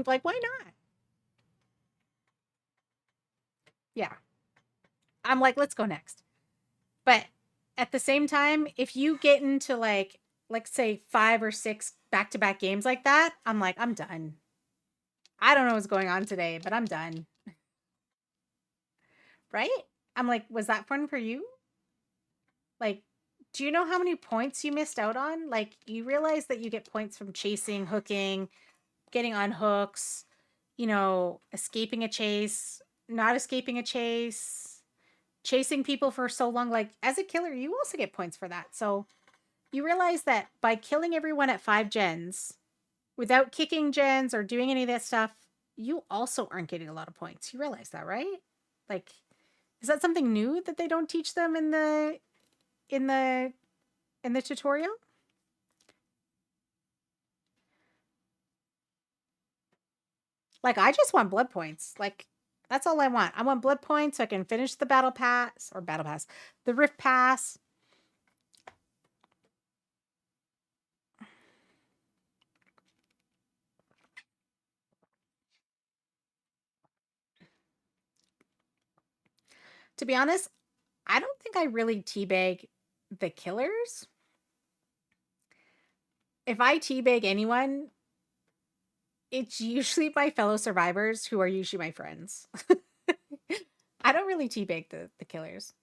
Like, why not? Yeah. I'm like, let's go next. But at the same time, if you get into like say 5 or 6 back-to-back games like that, I'm like, I'm done. I don't know what's going on today, but I'm done. Right? I'm like, was that fun for you? Like, do you know how many points you missed out on? Like, you realize that you get points from chasing, hooking, getting on hooks, escaping a chase, not escaping a chase, chasing people for so long. Like, as a killer, you also get points for that. So you realize that by killing everyone at 5 gens, without kicking gens or doing any of that stuff, you also aren't getting a lot of points. You realize that, right? Like, is that something new that they don't teach them in the tutorial? Like, I just want blood points. Like, that's all I want. I want blood points so I can finish the the Rift Pass. To be honest, I don't think I really teabag the killers. If I teabag anyone, it's usually my fellow survivors who are usually my friends. I don't really teabag the killers.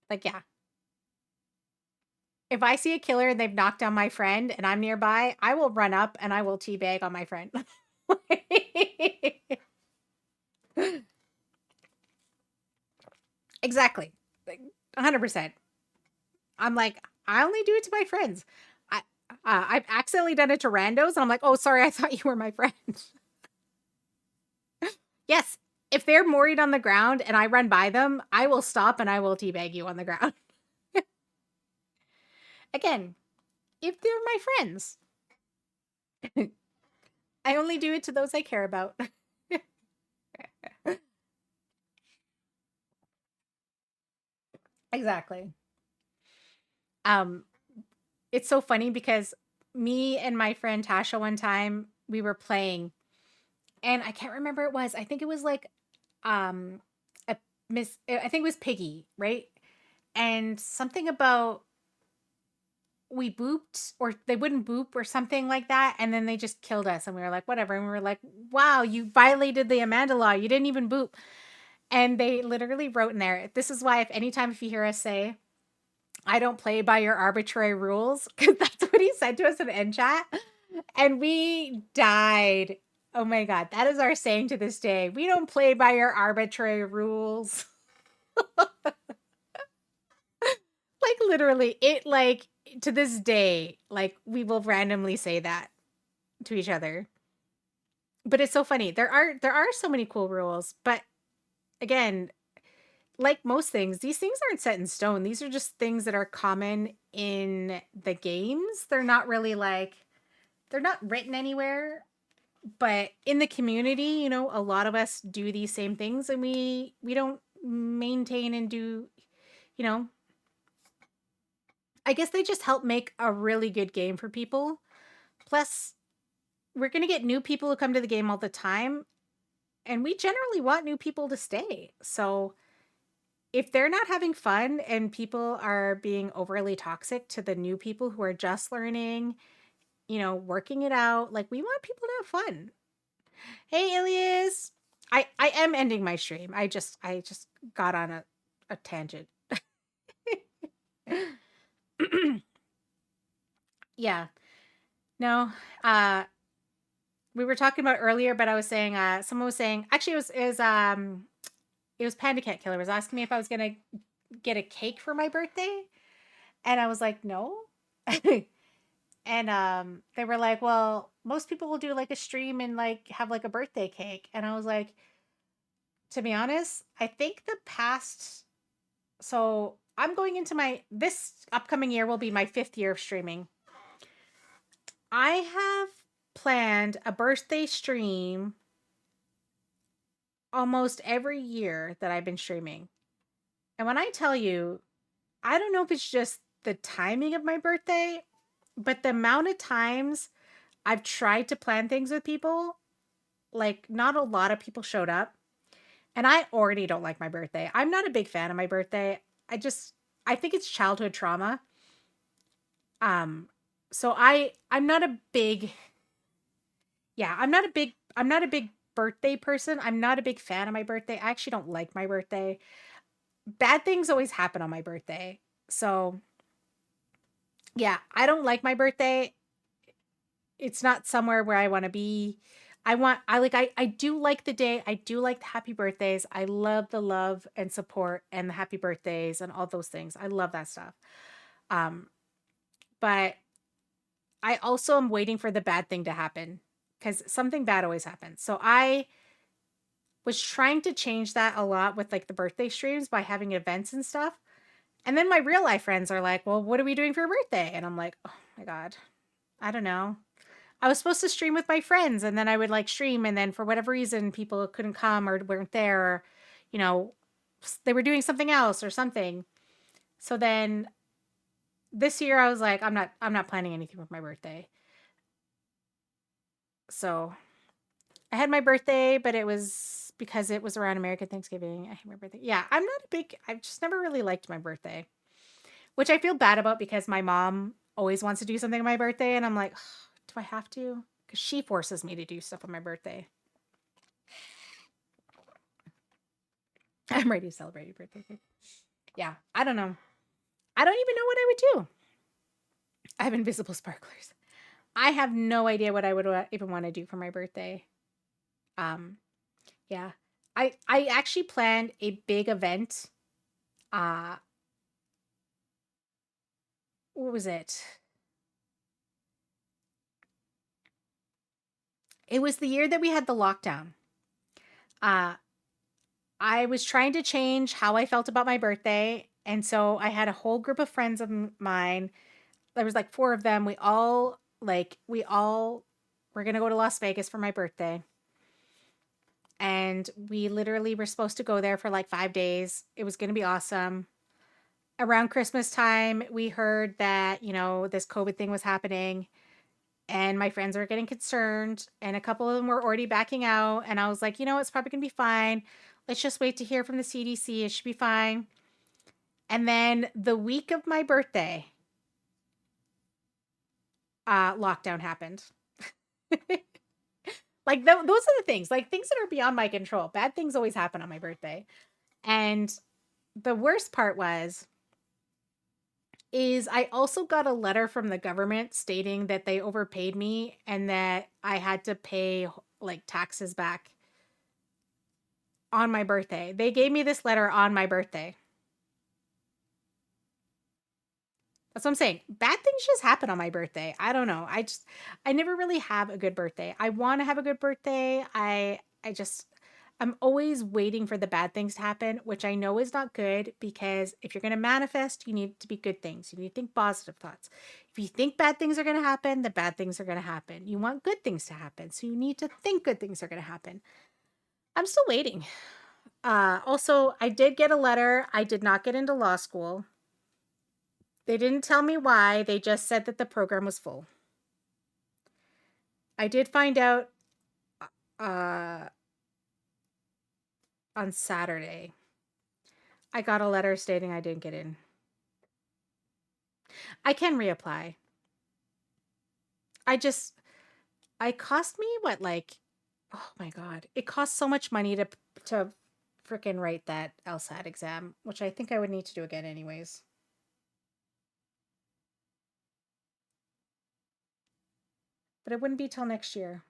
Like, yeah. If I see a killer and they've knocked down my friend and I'm nearby, I will run up and I will teabag on my friend. Exactly. Like, 100%. I'm like, I only do it to my friends. I've accidentally done it to randos and I'm like, oh, sorry, I thought you were my friend. if they're moried on the ground and I run by them, I will stop and I will teabag you on the ground. Again, if they're my friends. I only do it to those I care about. Exactly. Um, it's so funny because me and my friend Tasha one time we were playing, and I can't remember what it was. I think it was like um a I think it was Piggy, right? And something about we booped or they wouldn't boop or something like that, and then they just killed us, and we were like whatever, and we were like, wow, you violated the Amanda law, you didn't even boop. And they literally wrote in there, this is why if you hear us say I don't play by your arbitrary rules, because that's what he said to us in end chat, and we died. Oh my god, that is our saying to this day. We don't play by your arbitrary rules. Like literally, it like to this day, like we will randomly say that to each other. But it's so funny. There are so many cool rules, but again, like most things, these things aren't set in stone. These are just things that are common in the games. They're not really like they're not written anywhere, but in the community, a lot of us do these same things and we don't maintain and do, you know, I guess they just help make a really good game for people. Plus, we're going to get new people who come to the game all the time, and we generally want new people to stay. So, if they're not having fun and people are being overly toxic to the new people who are just learning, working it out, like we want people to have fun. Hey, Ilias. I am ending my stream. I just got on a tangent. Yeah. No. We were talking about earlier, but I was saying someone was saying actually it was Panda Cat Killer was asking me if I was gonna get a cake for my birthday. And I was like, no. And they were like, well, most people will do like a stream and like have like a birthday cake. And I was like, to be honest, I think the past so I'm going into this upcoming year will be my 5th year of streaming. I have planned a birthday stream almost every year that I've been streaming. And when I tell you, I don't know if it's just the timing of my birthday, but the amount of times I've tried to plan things with people, like not a lot of people showed up. And I already don't like my birthday. I'm not a big fan of my birthday. I think it's childhood trauma. Um so I'm not a big yeah, I'm not a big birthday person. I'm not a big fan of my birthday. I actually don't like my birthday. Bad things always happen on my birthday. So, yeah, I don't like my birthday. It's not somewhere where I want to be. I do like the day. I do like the happy birthdays. I love the love and support and the happy birthdays and all those things. I love that stuff. Um, but I also am waiting for the bad thing to happen because something bad always happens. So I was trying to change that a lot with like the birthday streams by having events and stuff. And then my real life friends are like, well, what are we doing for your birthday? And I'm like, oh my God, I don't know. I was supposed to stream with my friends and then I would like stream. And then for whatever reason, people couldn't come or weren't there, or, you know, they were doing something else or something. So then this year I was like, I'm not planning anything with my birthday. So I had my birthday, but it was because it was around American Thanksgiving. I hate my birthday. Yeah, I've just never really liked my birthday, which I feel bad about because my mom always wants to do something on my birthday. And I'm like, do I have to? Because she forces me to do stuff on my birthday. I'm ready to celebrate your birthday. Yeah, I don't know. I don't even know what I would do. I have invisible sparklers. I have no idea what I would even want to do for my birthday. Um, yeah. I actually planned a big event. Uh what was it? It was the year that we had the lockdown. Uh I was trying to change how I felt about my birthday. And so I had a whole group of friends of mine. There was like four of them. We all were going to go to Las Vegas for my birthday. And we literally were supposed to go there for like 5 days. It was going to be awesome. Around Christmas time, we heard that, this COVID thing was happening and my friends were getting concerned and a couple of them were already backing out. And I was like, it's probably going to be fine. Let's just wait to hear from the CDC. It should be fine. And then the week of my birthday, lockdown happened. Like those are the things, like things that are beyond my control. Bad things always happen on my birthday. And the worst part is I also got a letter from the government stating that they overpaid me and that I had to pay like taxes back on my birthday. They gave me this letter on my birthday. That's what I'm saying. Bad things just happen on my birthday. I don't know. I never really have a good birthday. I want to have a good birthday. I'm always waiting for the bad things to happen, which I know is not good because if you're going to manifest, you need to be good things. You need to think positive thoughts. If you think bad things are going to happen, the bad things are going to happen. You want good things to happen. So you need to think good things are going to happen. I'm still waiting. Also, I did get a letter. I did not get into law school. They didn't tell me why. They just said that the program was full. I did find out on Saturday. I got a letter stating I didn't get in. I can reapply. I cost me what, like, oh my God. It costs so much money to freaking write that LSAT exam, which I think I would need to do again anyways. But it wouldn't be till next year.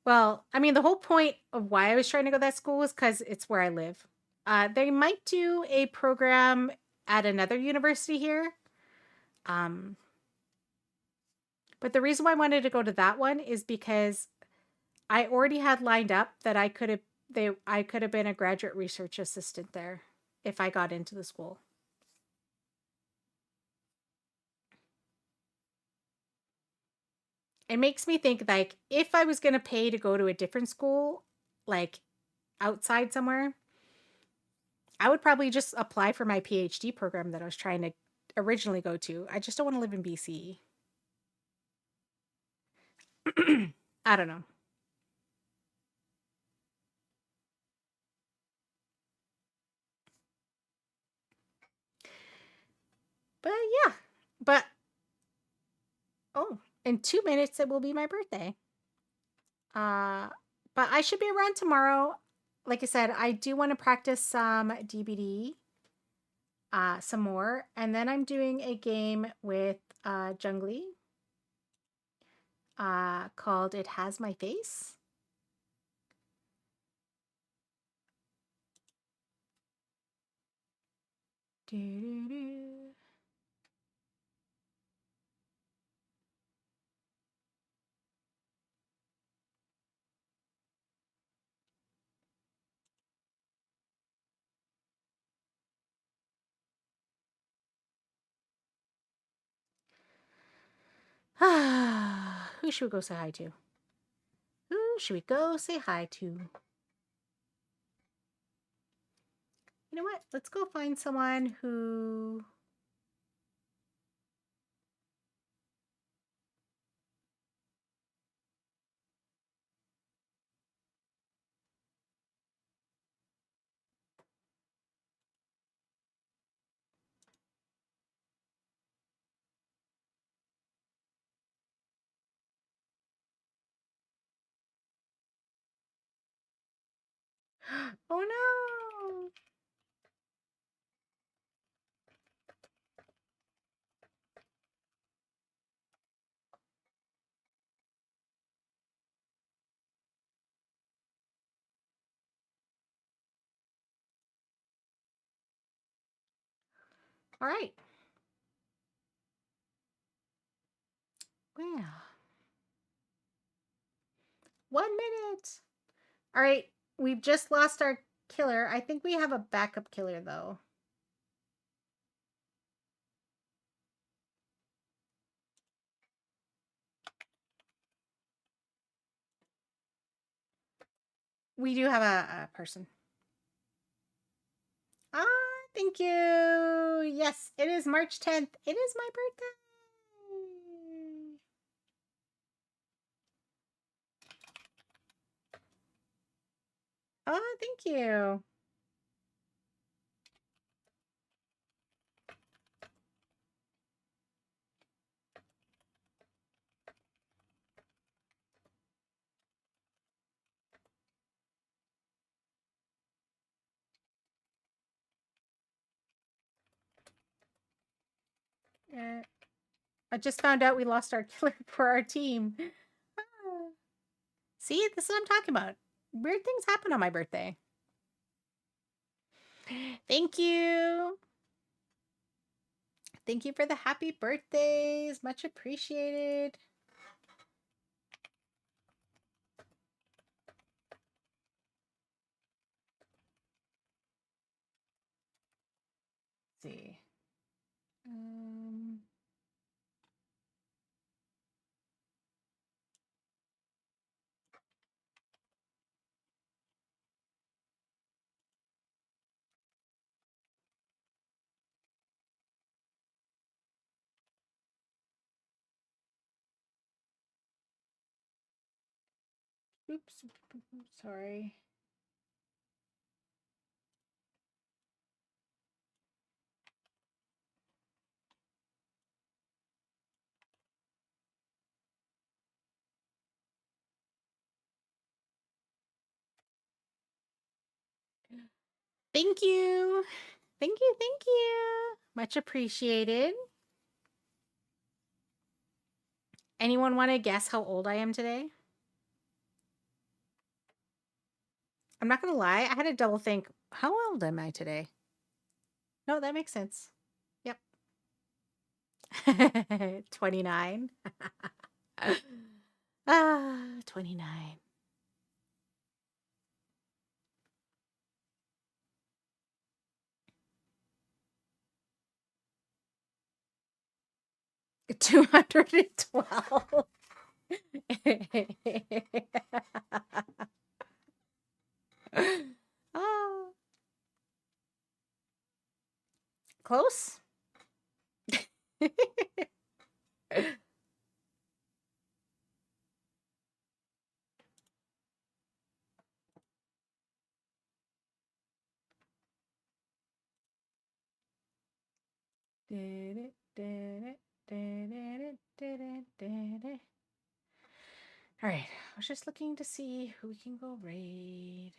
Well, I mean, the whole point of why I was trying to go to that school was because it's where I live. They might do a program at another university here. But the reason why I wanted to go to that one is because I already had lined up that I could have been a graduate research assistant there if I got into the school. It makes me think, like, if I was going to pay to go to a different school, like outside somewhere, I would probably just apply for my PhD program that I was trying to originally go to. I just don't want to live in BC. I don't know. But yeah. But oh, in 2 minutes it will be my birthday. But I should be around tomorrow. Like I said, I do want to practice some DBD, some more, and then I'm doing a game with Jungly, called "It Has My Face." Doo-doo-doo. Who should we go say hi to? Who should we go say hi to? You know what? Let's go find someone who... Oh no! All right. Well, 1 minute. All right, we've just lost our killer. I think we have a backup killer, though. We do have a person. Ah, thank you. Yes, it is March 10th. It is my birthday. Oh, thank you. I just found out we lost our killer for our team. Ah. See, this is what I'm talking about. Weird things happen on my birthday. Thank you. Thank you for the happy birthdays. Much appreciated. Let's see. Oops. Sorry. Thank you. Thank you. Thank you. Much appreciated. Anyone want to guess how old I am today? I'm not going to lie. I had to double think. How old am I today? No, that makes sense. Yep. 29. 29. $212. Oh, close. All right, I was just looking to see who we can go raid.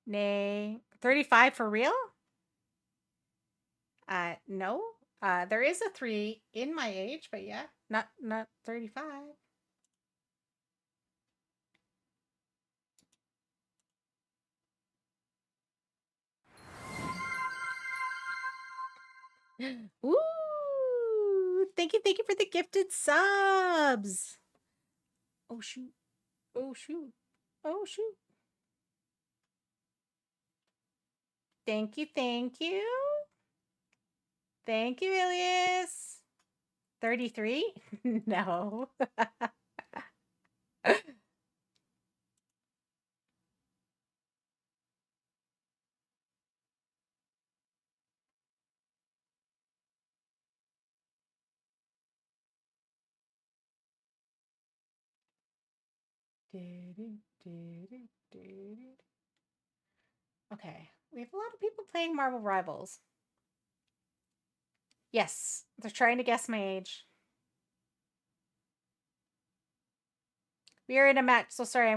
Nay. 35 for real? No. There is a 3 in my age, but yeah, not 35. Ooh, thank you for the gifted subs. Oh shoot. Oh shoot. Oh shoot. Thank you. Thank you, Ilias. 33? No. Okay, we have a lot of people playing Marvel Rivals. Yes, they're trying to guess my age. We are in a match, so sorry if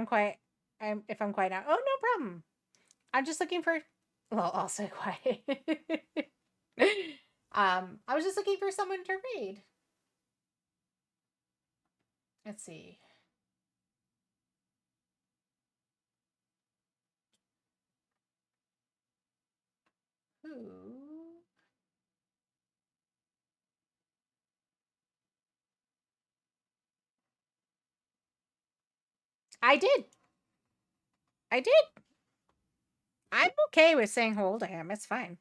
I'm quiet now. Oh, no problem. I'm just looking for, well, also quiet. I was just looking for someone to read. Let's see. Who? I did. I did. I'm okay with saying how old I am. It's fine.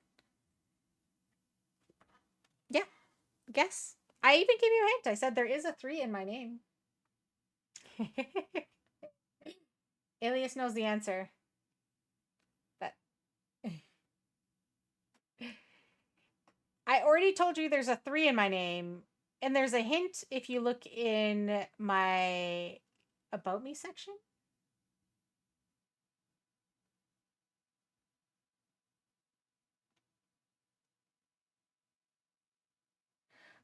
Yeah. Guess. I even gave you a hint. I said there is a 3 in my name. Alias knows the answer. But I already told you there's a 3 in my name. And there's a hint if you look in my About Me section.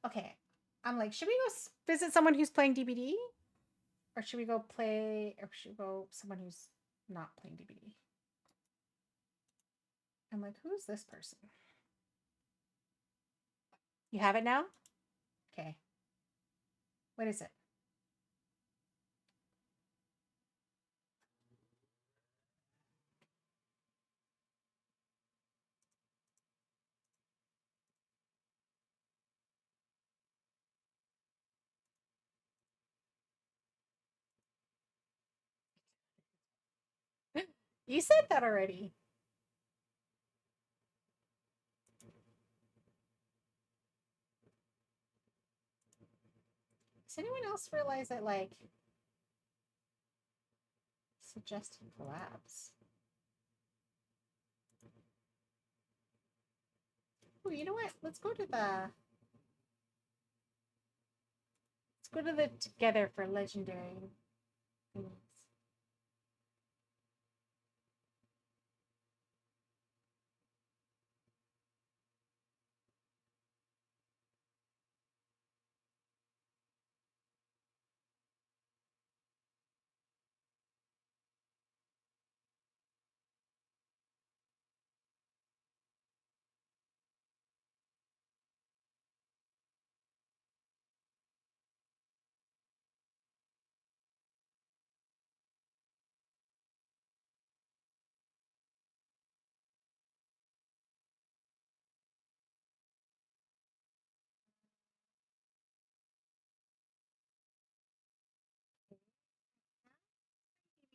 Okay. I'm like, should we go visit someone who's playing DBD? Or should we go someone who's not playing DBD? I'm like, who's this person? You have it now? Okay. What is it? You said that already. Does anyone else realize that, like, suggested collabs? Oh, you know what? Let's go to the together for legendary things.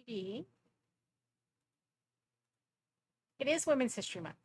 DVD. It is Women's History Month.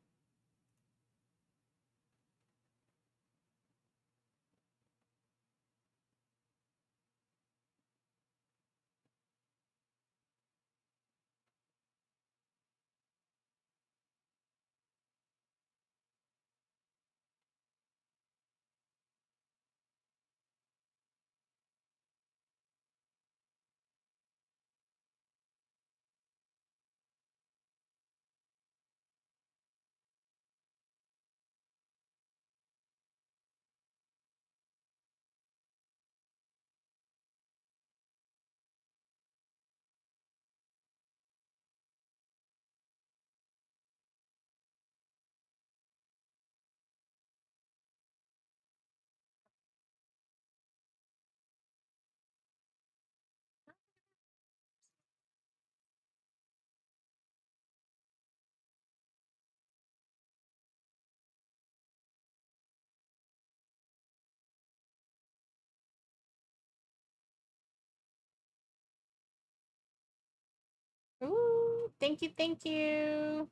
Ooh, thank you, thank you.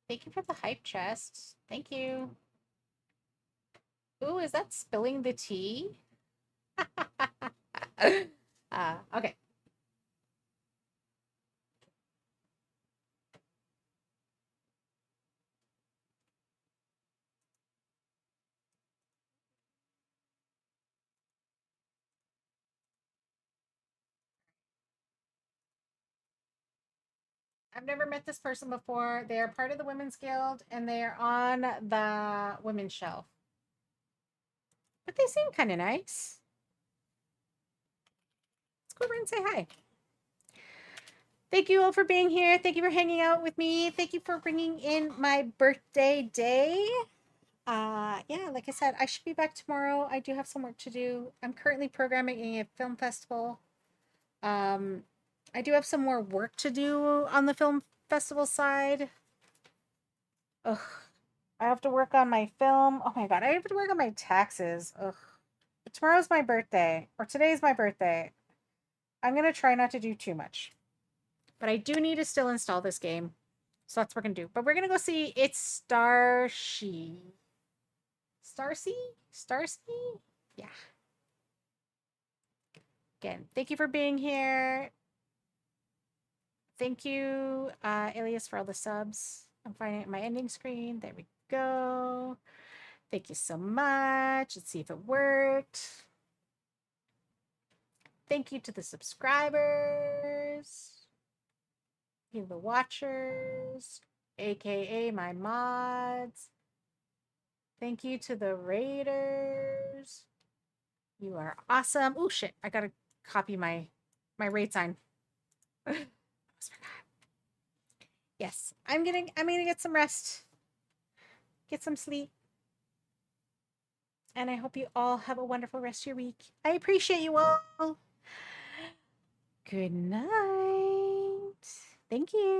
Thank you for the hype chest. Thank you. Ooh, is that spilling the tea? Okay. I've never met this person before. They are part of the Women's Guild and they are on the women's shelf. But they seem kind of nice. Let's go over and say hi. Thank you all for being here. Thank you for hanging out with me. Thank you for bringing in my birthday day. Yeah, like I said, I should be back tomorrow. I do have some work to do. I'm currently programming a film festival. I do have some more work to do on the film festival side. Ugh. I have to work on my film. Oh my god, I have to work on my taxes. Ugh. But tomorrow's my birthday, or today's my birthday. I'm gonna try not to do too much. But I do need to still install this game. So that's what we're gonna do. But we're gonna go see It's Starsea. Starsea? Starsea? Yeah. Again, thank you for being here. Thank you, Alias, for all the subs. I'm finding it in my ending screen. There we go. Thank you so much. Let's see if it worked. Thank you to the subscribers. You, the watchers, aka my mods. Thank you to the raiders. You are awesome. Oh shit! I gotta copy my raid sign. Yes, I'm gonna get some rest, get some sleep, and I hope you all have a wonderful rest of your week. I appreciate you all. Good night. Thank you.